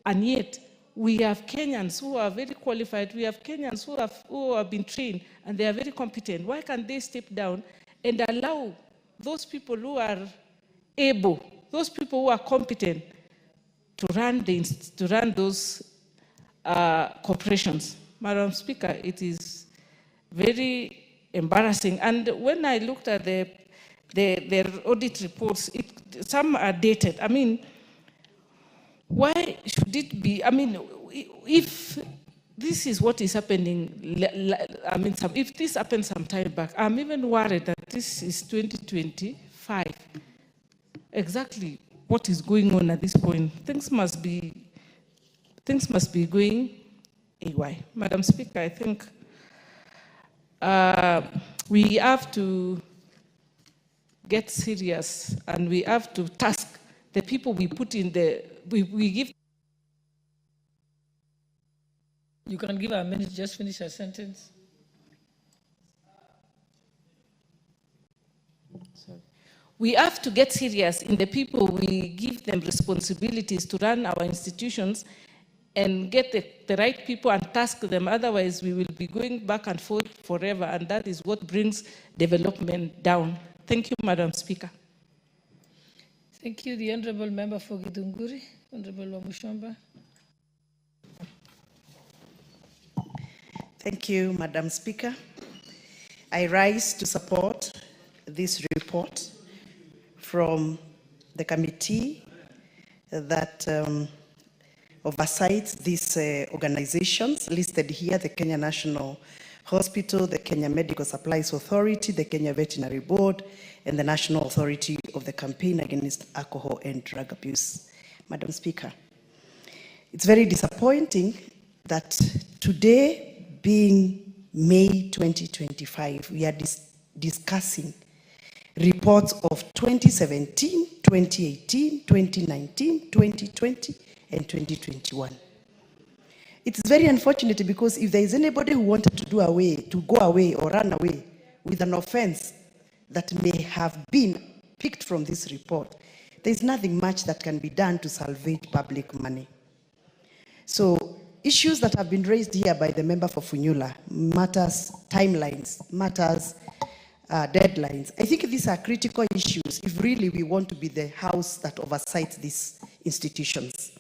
[SPEAKER 17] And yet, we have Kenyans who are very qualified. We have Kenyans who have been trained, and they are very competent. Why can't they step down and allow those people who are able, those people who are competent, to run those corporations? Madam Speaker, it is very embarrassing. And when I looked at their audit reports, some are dated. I mean, why should it be? I mean, if this is what is happening, I mean, if this happened some time back, I'm even worried that this is 2025. Exactly what is going on at this point? Things must be going away. Madam Speaker, I think we have to get serious, and we have to task the people we put in we give.
[SPEAKER 9] You can give her a minute, just finish her sentence.
[SPEAKER 17] Sorry. We have to get serious in the people we give them responsibilities to run our institutions, and get the right people and task them. Otherwise, we will be going back and forth forever, and that is what brings development down. Thank you, Madam Speaker.
[SPEAKER 9] Thank you. The Honorable Member for Githunguri, Honorable Wamushomba.
[SPEAKER 7] Thank you, Madam Speaker. I rise to support this report from the committee that oversights these organizations listed here: the Kenya National Hospital, the Kenya Medical Supplies Authority, the Kenya Veterinary Board, and the National Authority of the Campaign Against Alcohol and Drug Abuse. Madam Speaker, it's very disappointing that today, being May 2025, we are discussing reports of 2017, 2018, 2019, 2020, and 2021. It's very unfortunate, because if there is anybody who wanted to go away or run away with an offense that may have been picked from this report, there is nothing much that can be done to salvage public money. So issues that have been raised here by the member for Funyula, matters timelines, matters deadlines. I think these are critical issues if really we want to be the house that oversights these institutions.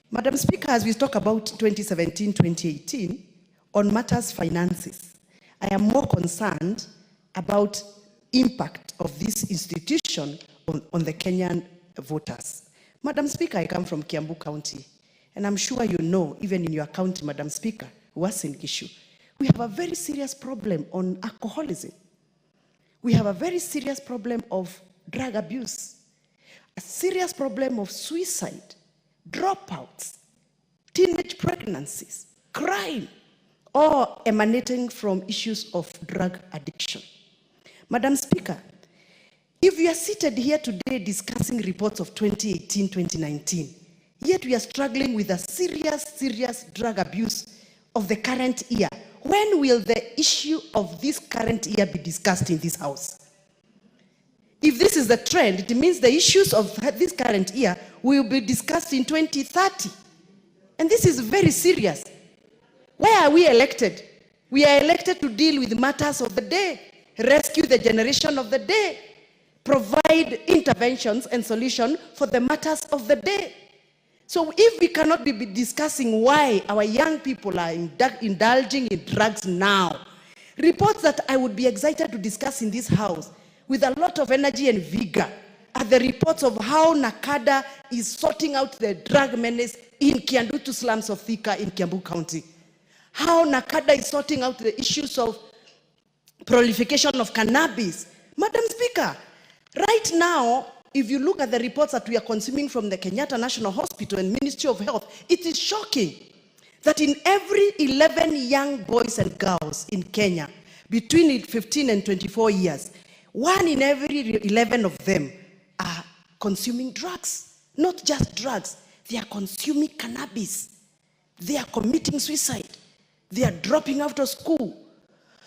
[SPEAKER 7] Madam Speaker, as we talk about 2017, 2018, on matters finances, I am more concerned about impact of this institution on the Kenyan voters. Madam Speaker, I come from Kiambu County, and I'm sure you know, even in your county, Madam Speaker, Uasin Gishu, we have a very serious problem on alcoholism. We have a very serious problem of drug abuse, a serious problem of suicide, dropouts, teenage pregnancies, crime, all emanating from issues of drug addiction. Madam Speaker, if we are seated here today discussing reports of 2018, 2019, yet we are struggling with a serious drug abuse of the current year, when will the issue of this current year be discussed in this house? If this is the trend, it means the issues of this current year we will be discussed in 2030. And this is very serious. Why are we elected? We are elected to deal with matters of the day, rescue the generation of the day, provide interventions and solutions for the matters of the day. So if we cannot be discussing why our young people are indulging in drugs now, reports that I would be excited to discuss in this house with a lot of energy and vigor are the reports of how Nakada is sorting out the drug menace in Kiandutu slums of Thika in Kiambu County. How Nakada is sorting out the issues of proliferation of cannabis. Madam Speaker, right now, if you look at the reports that we are consuming from the Kenyatta National Hospital and Ministry of Health, it is shocking that in every 11 young boys and girls in Kenya, between 15 and 24 years, 1 in every 11 of them are consuming drugs. Not just drugs, they are consuming cannabis. They are committing suicide. They are dropping out of school.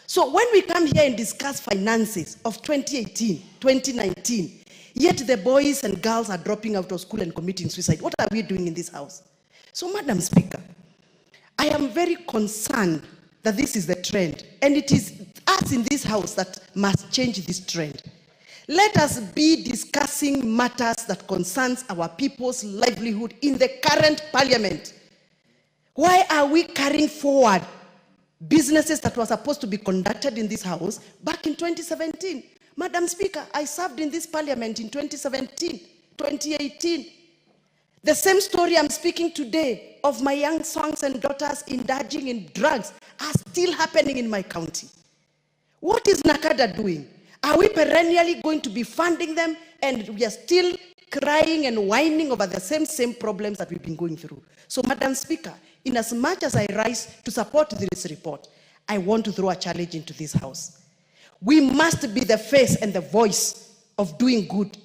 [SPEAKER 7] So when we come here and discuss finances of 2018, 2019, yet the boys and girls are dropping out of school and committing suicide, what are we doing in this house? So, Madam Speaker, I am very concerned that this is the trend, and it is us in this house that must change this trend. Let us be discussing matters that concerns our people's livelihood in the current parliament. Why are we carrying forward businesses that were supposed to be conducted in this house back in 2017? Madam Speaker, I served in this parliament in 2017, 2018. The same story I'm speaking today of my young sons and daughters indulging in drugs are still happening in my county. What is Nakada doing? Are we perennially going to be funding them and we are still crying and whining over the same problems that we've been going through? So, Madam Speaker, in as much as I rise to support this report, I want to throw a challenge into this house. We must be the face and the voice of doing good,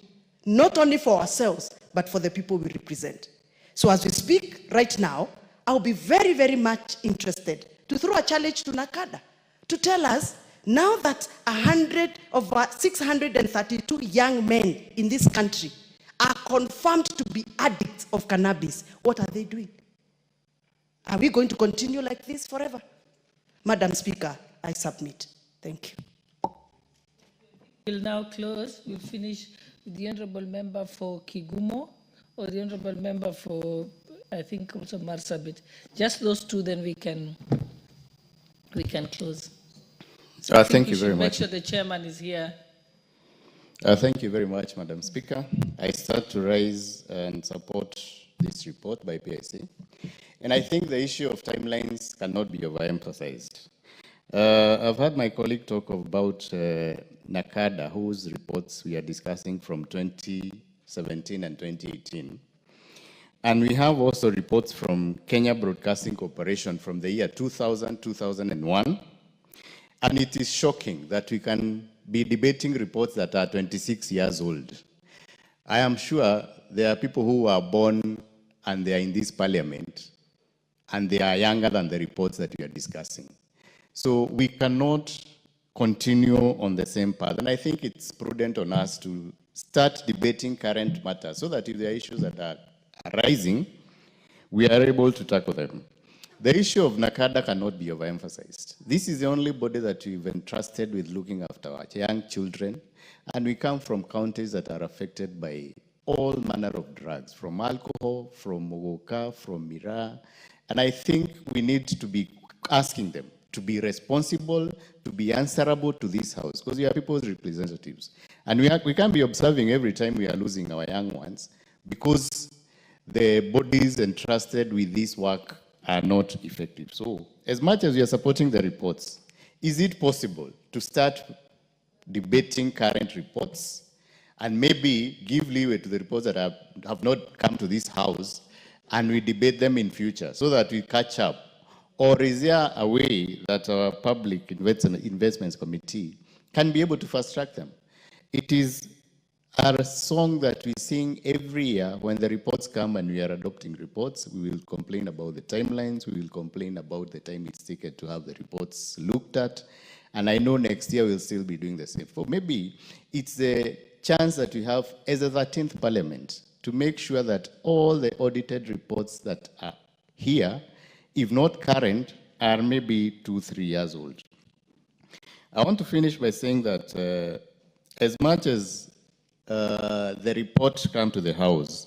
[SPEAKER 7] not only for ourselves, but for the people we represent. So as we speak right now, I'll be very, very much interested to throw a challenge to Nakada to tell us, now that 100 of our 632 young men in this country are confirmed to be addicts of cannabis, what are they doing? Are we going to continue like this forever? Madam Speaker, I submit. Thank you.
[SPEAKER 9] We'll now close. We'll finish with the Honorable Member for Kigumo or the Honorable Member for, I think, also Marsabit. Just those two, then we can close. So
[SPEAKER 1] thank you very much.
[SPEAKER 9] Make sure the chairman is here.
[SPEAKER 1] Thank you very much, Madam Speaker. I start to raise and support this report by PIC. And I think the issue of timelines cannot be overemphasized. I've heard my colleague talk about Nakada, whose reports we are discussing from 2017 and 2018. And we have also reports from Kenya Broadcasting Corporation from the year 2000, 2001. And it is shocking that we can be debating reports that are 26 years old. I am sure there are people who were born and they are in this parliament, and they are younger than the reports that we are discussing. So we cannot continue on the same path. And I think it's prudent on us to start debating current matters so that if there are issues that are arising, we are able to tackle them. The issue of Nakada cannot be overemphasized. This is the only body that we've entrusted with looking after our young children, and we come from counties that are affected by all manner of drugs, from alcohol, from Mogoka, from Mira. And I think we need to be asking them to be responsible, to be answerable to this house, because we are people's representatives. And we can't be observing every time we are losing our young ones, because the bodies entrusted with this work are not effective. So as much as we are supporting the reports, is it possible to start debating current reports and maybe give leeway to the reports that have not come to this house, and we debate them in future so that we catch up? Or is there a way that our Public Investments Committee can be able to fast track them? It is a song that we sing every year when the reports come and we are adopting reports. We will complain about the timelines. We will complain about the time it's taken to have the reports looked at. And I know next year we'll still be doing the same. So maybe it's the chance that we have as a 13th Parliament to make sure that all the audited reports that are here, if not current, are maybe 2-3 years old. I want to finish by saying that as much as the report comes to the House,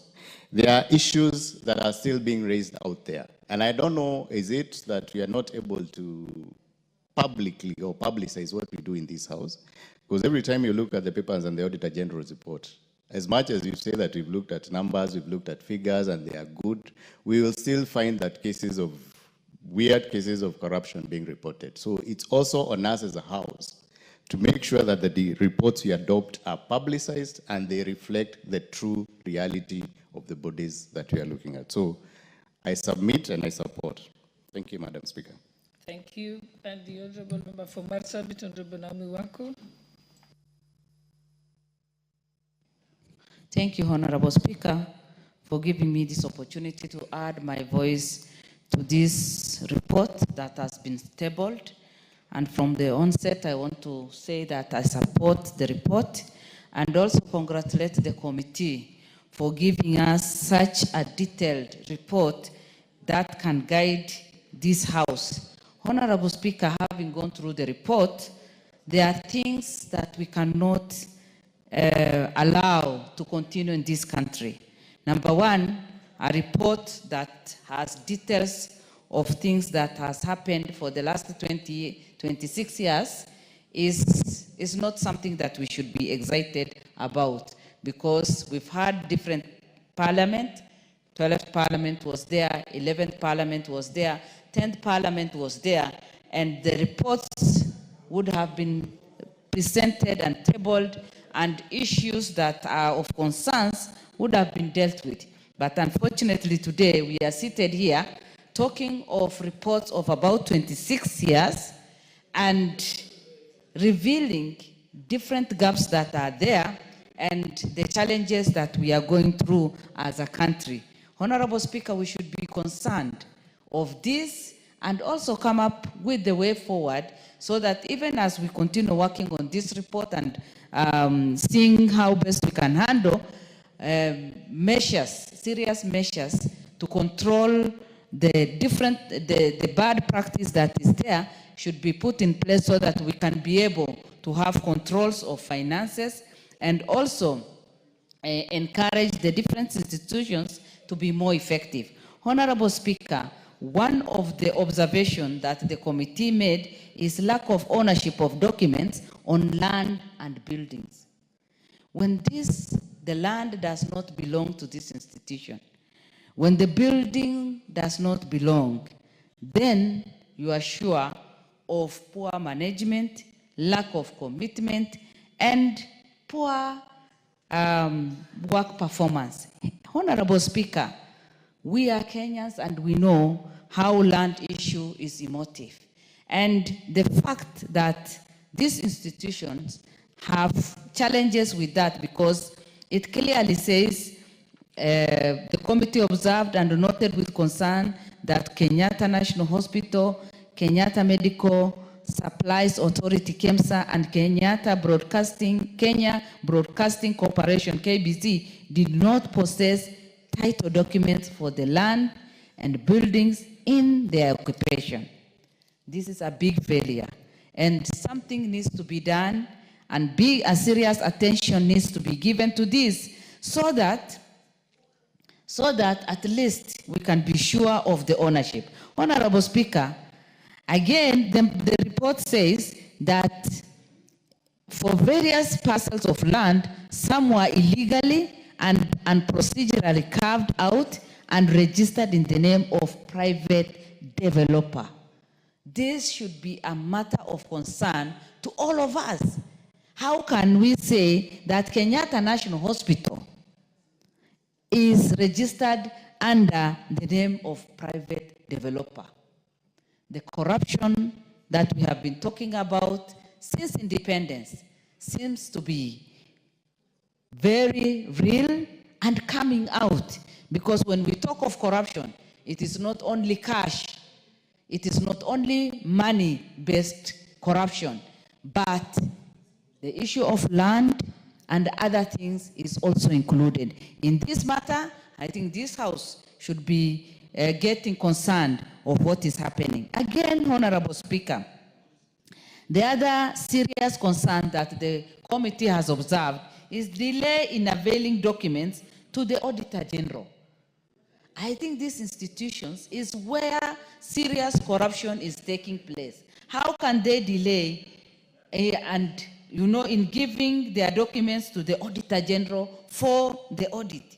[SPEAKER 1] there are issues that are still being raised out there. And I don't know, is it that we are not able to publicly or publicize what we do in this House? Because every time you look at the papers and the Auditor General's report, as much as you say that we've looked at numbers, we've looked at figures, and they are good, we will still find that weird cases of corruption being reported. So it's also on us as a House to make sure that the reports we adopt are publicized and they reflect the true reality of the bodies that we are looking at. So I submit and I support. Thank you, Madam Speaker.
[SPEAKER 9] Thank you. And the Honorable Member for Marsabit, Honorable Namiwako.
[SPEAKER 8] Thank you, Honorable Speaker, for giving me this opportunity to add my voice to this report that has been tabled. And from the onset, I want to say that I support the report and also congratulate the committee for giving us such a detailed report that can guide this House. Honorable Speaker, having gone through the report, there are things that we cannot allow to continue in this country. Number one, a report that has details of things that has happened for the last 26 years is not something that we should be excited about, because we've had different parliament. 12th parliament was there, 11th parliament was there, 10th parliament was there, and the reports would have been presented and tabled, and issues that are of concerns would have been dealt with. But unfortunately today we are seated here talking of reports of about 26 years and revealing different gaps that are there and the challenges that we are going through as a country. Honorable Speaker, we should be concerned of this and also come up with the way forward so that even as we continue working on this report and seeing how best we can handle serious measures to control the bad practice that is there should be put in place so that we can be able to have controls of finances and also encourage the different institutions to be more effective. Honorable Speaker, one of the observations that the committee made is lack of ownership of documents on land and buildings. When the land does not belong to this institution, when the building does not belong, then you are sure of poor management, lack of commitment, and poor work performance. Honorable Speaker, we are Kenyans and we know how land issue is emotive. And the fact that these institutions have challenges with that, because it clearly says the committee observed and noted with concern that Kenyatta National Hospital, Kenyatta Medical Supplies Authority, KEMSA, and Kenya Broadcasting Corporation, KBC, did not possess title documents for the land and buildings in their occupation. This is a big failure, and something needs to be done, and a serious attention needs to be given to this so that at least we can be sure of the ownership. Honorable Speaker, again, the report says that for various parcels of land, some were illegally and procedurally carved out and registered in the name of private developer. This should be a matter of concern to all of us. How can we say that Kenyatta National Hospital is registered under the name of private developer? The corruption that we have been talking about since independence seems to be very real and coming out, because when we talk of corruption, it is not only cash, it is not only money-based corruption, but the issue of land and other things is also included. In this matter, I think this House should be getting concerned of what is happening. Again, Honorable Speaker, the other serious concern that the committee has observed is delay in availing documents to the Auditor General. I think these institutions is where serious corruption is taking place. How can they delay in giving their documents to the Auditor General for the audit?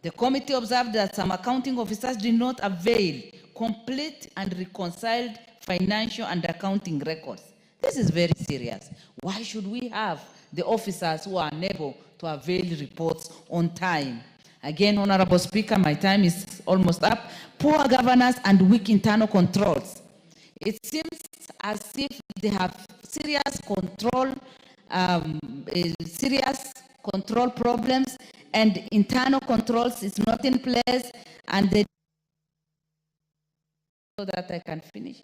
[SPEAKER 8] The committee observed that some accounting officers did not avail complete and reconciled financial and accounting records. This is very serious. Why should we have the officers who are unable to avail reports on time? Again, Honorable Speaker, my time is almost up. Poor governance and weak internal controls. It seems as if they have serious control problems, and internal controls is not in place, and they so that I can finish.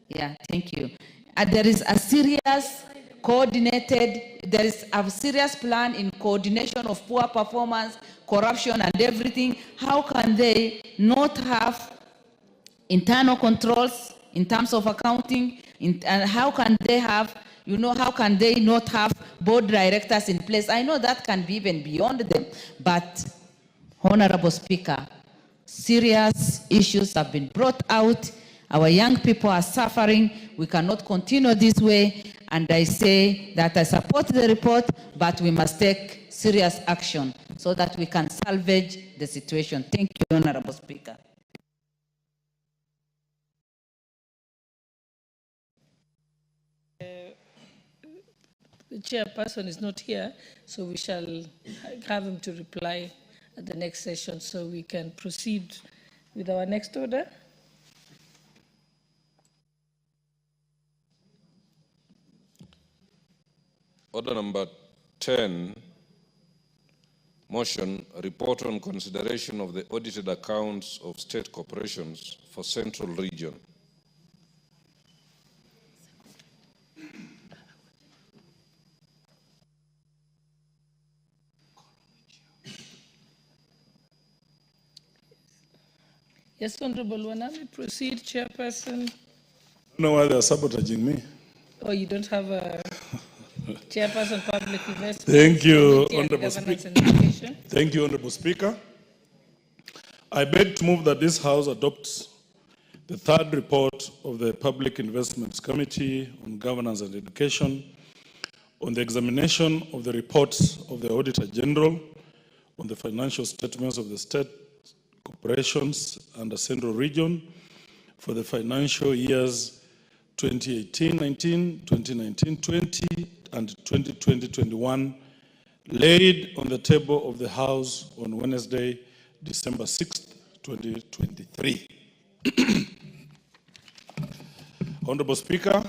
[SPEAKER 8] Yeah, thank you. There is a serious plan in coordination of poor performance, corruption, and everything. How can they not have internal controls in terms of accounting? And how can they have, how can they not have board directors in place? I know that can be even beyond them, but Honorable Speaker, serious issues have been brought out. Our young people are suffering. We cannot continue this way. And I say that I support the report, but we must take serious action so that we can salvage the situation. Thank you, Honorable Speaker.
[SPEAKER 9] The chairperson is not here, so we shall have him to reply at the next session so we can proceed with our next order.
[SPEAKER 12] Order number 10, motion, report on consideration of the audited accounts of state corporations for Central Region.
[SPEAKER 9] Yes, Honorable Wanami, proceed, Chairperson.
[SPEAKER 22] I don't know why they're sabotaging me.
[SPEAKER 9] Oh, you don't have a Chairperson Public Investment.
[SPEAKER 22] Thank you,
[SPEAKER 9] Committee on
[SPEAKER 22] Honorable
[SPEAKER 9] Governance
[SPEAKER 22] Speaker.
[SPEAKER 9] and Education.
[SPEAKER 22] Thank you, Honorable Speaker. I beg to move that this House adopts the third report of the Public Investments Committee on Governance and Education on the examination of the reports of the Auditor General on the financial statements of the state corporations and the Central Region for the financial years 2018-19, 2019-20, and 2020-21, laid on the table of the House on Wednesday, December 6th, 2023. Honorable Speaker,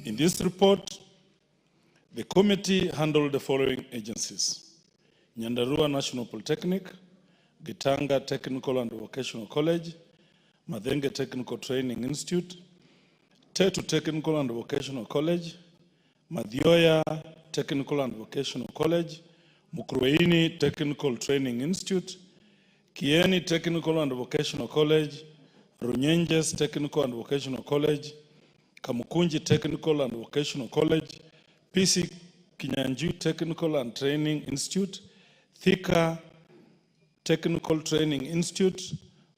[SPEAKER 22] in this report, the committee handled the following agencies: Nyandarua National Polytechnic, Gitanga Technical and Vocational College, Madenge Technical Training Institute, Tetu Technical and Vocational College, Madhioya Technical and Vocational College, Mukruini Technical Training Institute, Kieni Technical and Vocational College, Runyenjes Technical and Vocational College, Kamukunji Technical and Vocational College, PC Kinyanju Technical and Training Institute, Thika Technical Training Institute,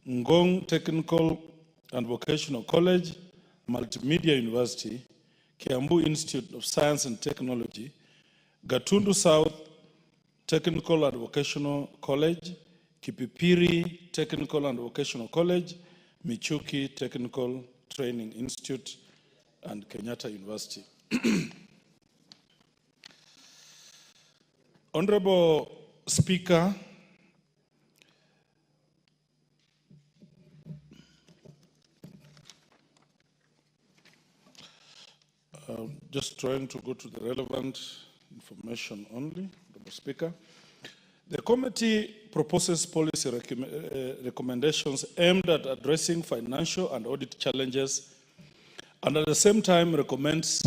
[SPEAKER 22] Ngong Technical and Vocational College, Multimedia University, Kiambu Institute of Science and Technology, Gatundu South Technical and Vocational College, Kipipiri Technical and Vocational College, Michuki Technical Training Institute, and Kenyatta University. Honorable Speaker, just trying to go to the relevant information only, Honorable Speaker. The committee proposes policy recommendations aimed at addressing financial and audit challenges, and at the same time recommends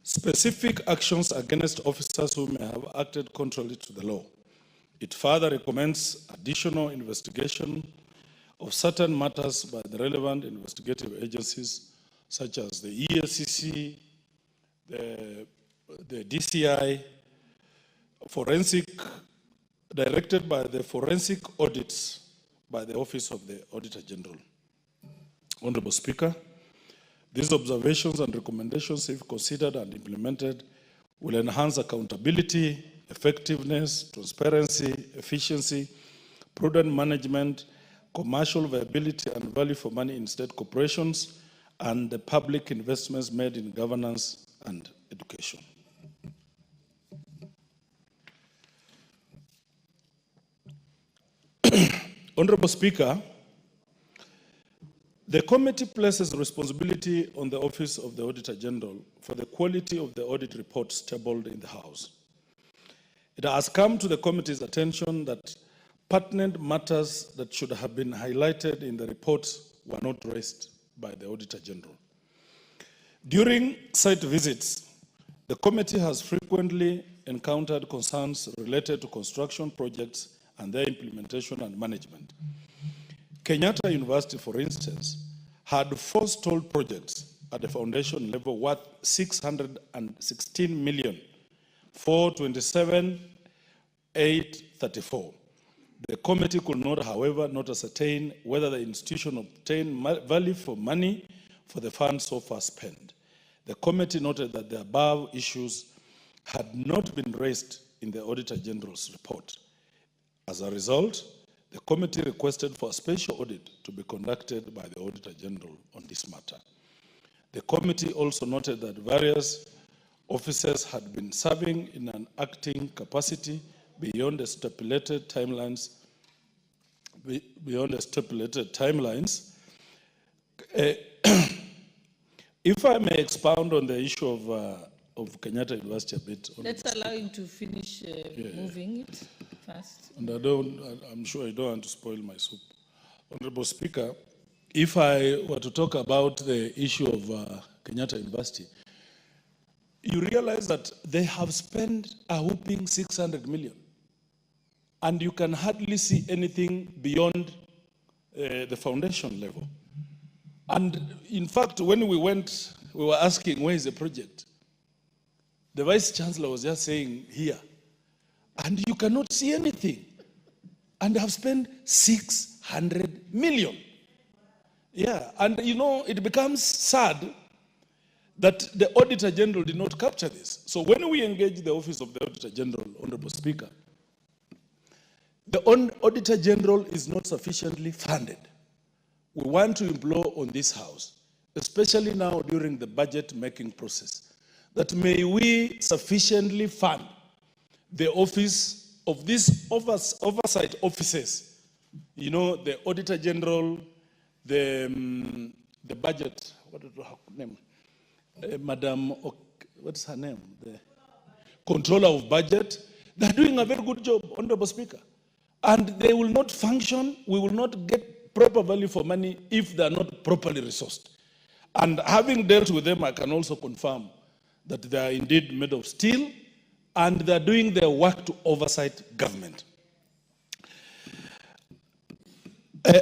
[SPEAKER 22] specific actions against officers who may have acted contrary to the law. It further recommends additional investigation of certain matters by the relevant investigative agencies such as the EACC, the DCI, directed by the forensic audits by the Office of the Auditor General. Honorable Speaker, these observations and recommendations, if considered and implemented, will enhance accountability, effectiveness, transparency, efficiency, prudent management, commercial viability and value for money in state corporations, and the public investments made in governance and education. Honorable Speaker, the committee places responsibility on the Office of the Auditor General for the quality of the audit reports tabled in the House. It has come to the committee's attention that pertinent matters that should have been highlighted in the reports were not raised by the Auditor General. During site visits, the committee has frequently encountered concerns related to construction projects and their implementation and management. Kenyatta University, for instance, had 4 stalled projects at the foundation level worth 616 million for 27,834. The committee could not, however, not ascertain whether the institution obtained value for money for the funds so far spent. The committee noted that the above issues had not been raised in the Auditor General's report. As a result, the committee requested for a special audit to be conducted by the Auditor General on this matter. The committee also noted that various officers had been serving in an acting capacity beyond the stipulated timelines. If I may expound on the issue of Kenyatta University a bit.
[SPEAKER 9] Let's allow him to finish moving it first.
[SPEAKER 22] And I'm sure I don't want to spoil my soup. Honorable Speaker, if I were to talk about the issue of Kenyatta University, you realize that they have spent a whopping 600 million. And you can hardly see anything beyond the foundation level. And in fact, when we went, we were asking, where is the project? The Vice Chancellor was just saying, here. And you cannot see anything. And they have spent 600 million. Yeah, and you know, it becomes sad that the Auditor General did not capture this. So when we engage the Office of the Auditor General, Honorable Speaker, the Auditor General is not sufficiently funded. We want to implore on this House, especially now during the budget making process, that may we sufficiently fund the office of these oversight offices, you know, the Auditor General, the budget, what is her name? Madam, what's her name? The Controller of Budget. They're doing a very good job, Honorable Speaker. And they will not function, we will not get proper value for money if they are not properly resourced. And having dealt with them, I can also confirm that they are indeed made of steel and they are doing their work to oversight government.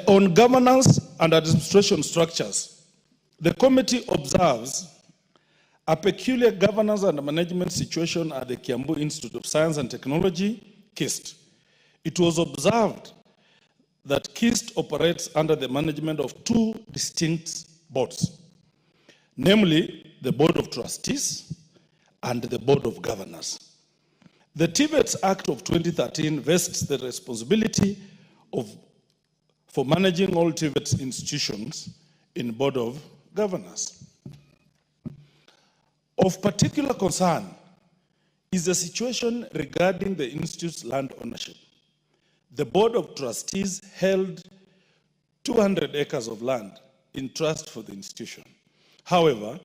[SPEAKER 22] On governance and administration structures, the committee observes a peculiar governance and management situation at the Kiambu Institute of Science and Technology, KIST. It was observed that KIST operates under the management of 2 distinct boards, namely the Board of Trustees and the Board of Governors. The TVETS Act of 2013 vests the responsibility for managing all TVETS institutions in Board of Governors. Of particular concern is the situation regarding the Institute's land ownership. The Board of Trustees held 200 acres of land in trust for the institution. However,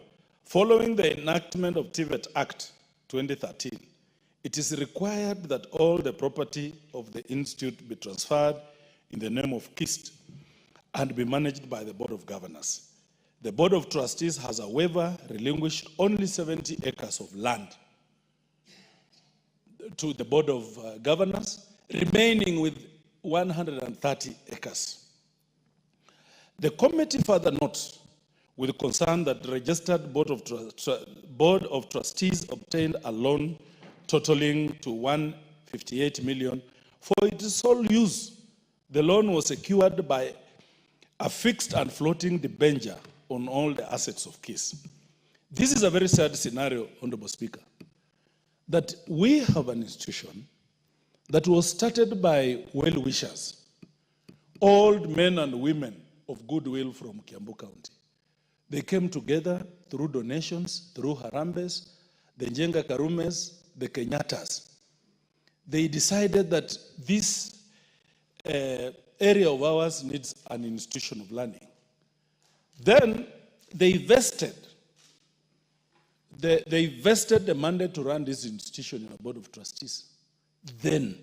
[SPEAKER 22] following the enactment of TVET Act 2013, it is required that all the property of the institute be transferred in the name of KIST and be managed by the Board of Governors. the Board of Trustees has, however, relinquished only 70 acres of land to the Board of Governors, remaining with 130 acres. The committee further notes with concern that the registered Board of Trustees obtained a loan totaling to 158 million for its sole use. The loan was secured by a fixed and floating debenture on all the assets of KISS. This is a very sad scenario, Honorable Speaker, that we have an institution that was started by well-wishers, old men and women of goodwill from Kiambu County. They came together through donations, through Harambes, the Njenga Karumes, the Kenyatas. They decided that this area of ours needs an institution of learning. Then they vested the mandate to run this institution in a Board of Trustees. Then,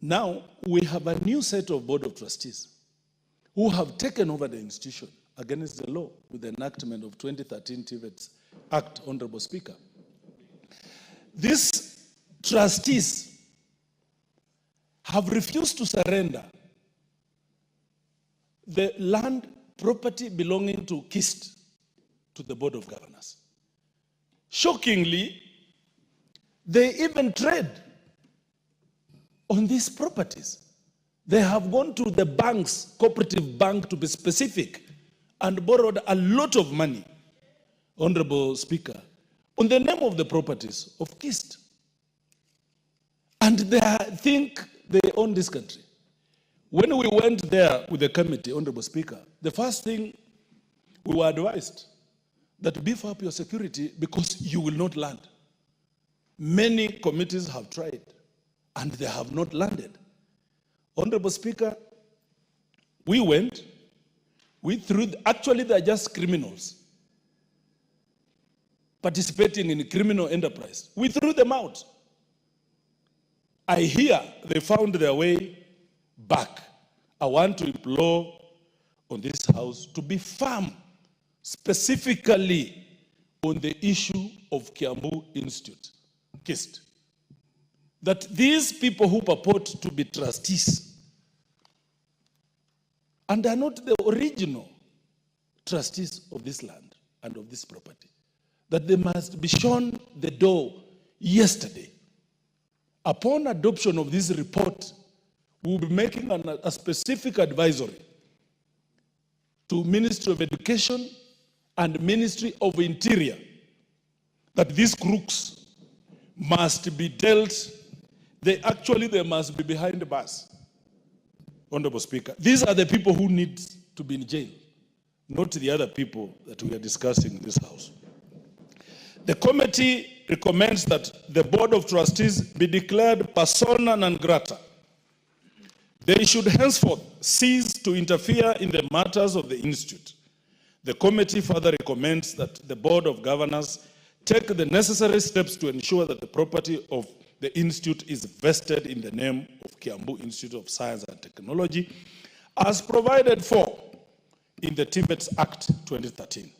[SPEAKER 22] now we have a new set of Board of Trustees who have taken over the institution against the law with the enactment of 2013 TVET's Act, Honorable Speaker. These trustees have refused to surrender the land property belonging to KIST to the Board of Governors. Shockingly, they even trade on these properties. They have gone to the banks, Cooperative Bank to be specific, and borrowed a lot of money, Honorable Speaker, on the name of the properties of KIST. And they think they own this country. When we went there with the committee, Honorable Speaker, the first thing we were advised that beef up your security because you will not land. Many committees have tried and they have not landed. Honorable Speaker, we went, actually they're just criminals participating in criminal enterprise. We threw them out. I hear they found their way back. I want to implore on this House to be firm, specifically on the issue of Kiambu Institute, KIST. That these people who purport to be trustees, and are not the original trustees of this land and of this property, that they must be shown the door yesterday. Upon adoption of this report, we will be making a specific advisory to Ministry of Education and Ministry of Interior that these crooks must be dealt. They must be behind the bars. Honorable Speaker, these are the people who need to be in jail, not the other people that we are discussing in this House. The committee recommends that the Board of Trustees be declared persona non grata. They should henceforth cease to interfere in the matters of the Institute. The committee further recommends that the Board of Governors take the necessary steps to ensure that the property of the Institute is vested in the name of Kiambu Institute of Science and Technology as provided for in the TVET's Act 2013.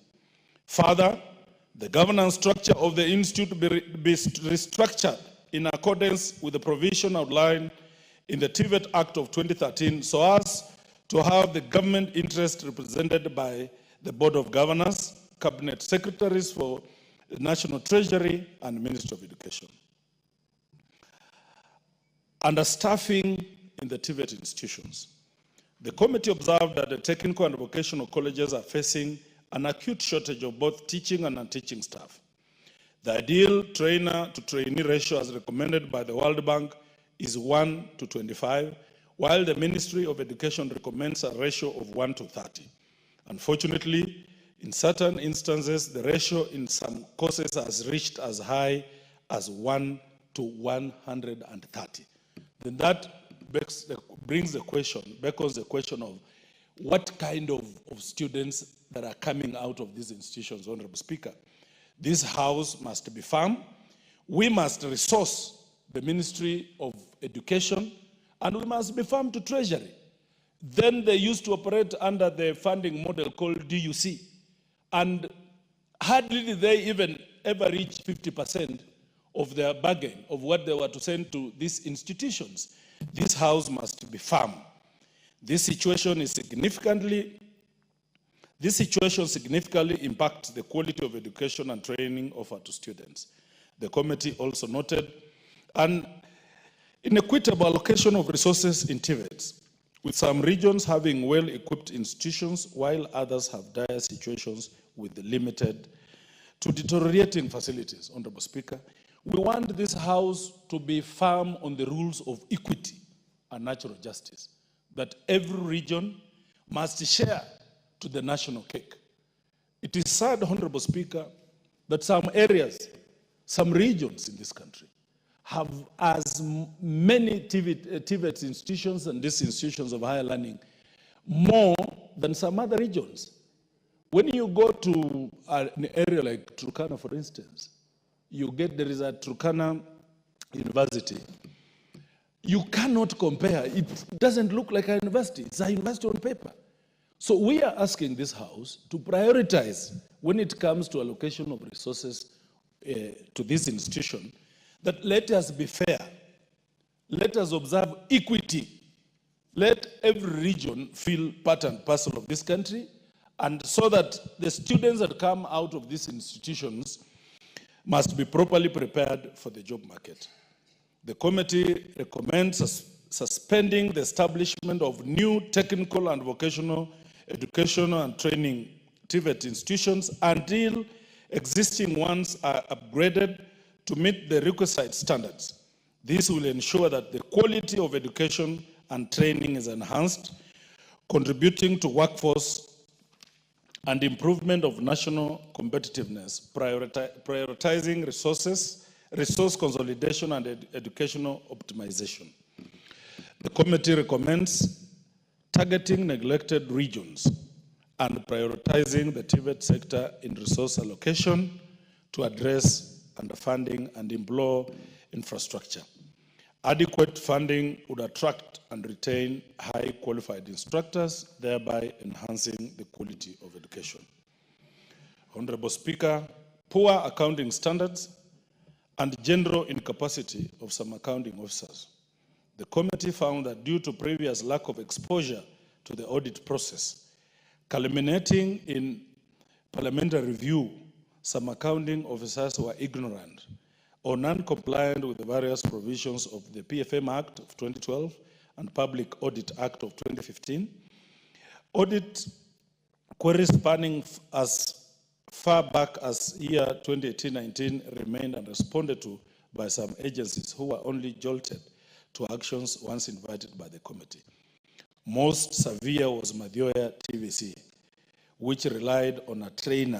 [SPEAKER 22] Further, the governance structure of the Institute be restructured in accordance with the provision outlined in the TVET Act of 2013 so as to have the government interest represented by the Board of Governors, Cabinet Secretaries for the National Treasury, and Ministry of Education. Understaffing in the TVET institutions. The committee observed that the technical and vocational colleges are facing an acute shortage of both teaching and non-teaching staff. The ideal trainer to trainee ratio as recommended by the World Bank is 1 to 25, while the Ministry of Education recommends a ratio of 1 to 30. Unfortunately, in certain instances, the ratio in some courses has reached as high as 1 to 130. Then that beckons the question of what kind of students that are coming out of these institutions, Honorable Speaker. This House must be firm. We must resource the Ministry of Education, and we must be firm to Treasury. Then they used to operate under the funding model called DUC. And hardly did they even ever reach 50% of their bargain of what they were to send to these institutions. This house must be firm. This situation significantly impacts the quality of education and training offered to students. The committee also noted an inequitable allocation of resources in TVETs, with some regions having well-equipped institutions while others have dire situations with limited to deteriorating facilities. Honorable Speaker, we want this House to be firm on the rules of equity and natural justice, that every region must share to the national cake. It is sad, Honorable Speaker, that some areas, some regions in this country have as many TVET institutions and these institutions of higher learning more than some other regions. When you go to an area like Turkana, for instance, there is a Turkana University. You cannot compare. It doesn't look like a university. It's a university on paper. So we are asking this House to prioritize when it comes to allocation of resources to this institution, that let us be fair. Let us observe equity. Let every region feel part and parcel of this country, and so that the students that come out of these institutions must be properly prepared for the job market. The committee recommends suspending the establishment of new technical and vocational educational and training TVET institutions until existing ones are upgraded to meet the requisite standards. This will ensure that the quality of education and training is enhanced, contributing to workforce and improvement of national competitiveness, prioritizing resource consolidation and educational optimization. The committee recommends targeting neglected regions and prioritizing the TVET sector in resource allocation to address underfunding and employ infrastructure. Adequate funding would attract and retain high qualified instructors, thereby enhancing the quality of education. Honorable Speaker, poor accounting standards and general incapacity of some accounting officers. The committee found that due to previous lack of exposure to the audit process, culminating in parliamentary review, some accounting officers were ignorant or non-compliant with the various provisions of the PFM Act of 2012 and Public Audit Act of 2015. Audit queries spanning as far back as year 2018-19 remained unresponded to by some agencies who were only jolted to actions once invited by the committee. Most severe was Madhyoya TVC, which relied on a trainer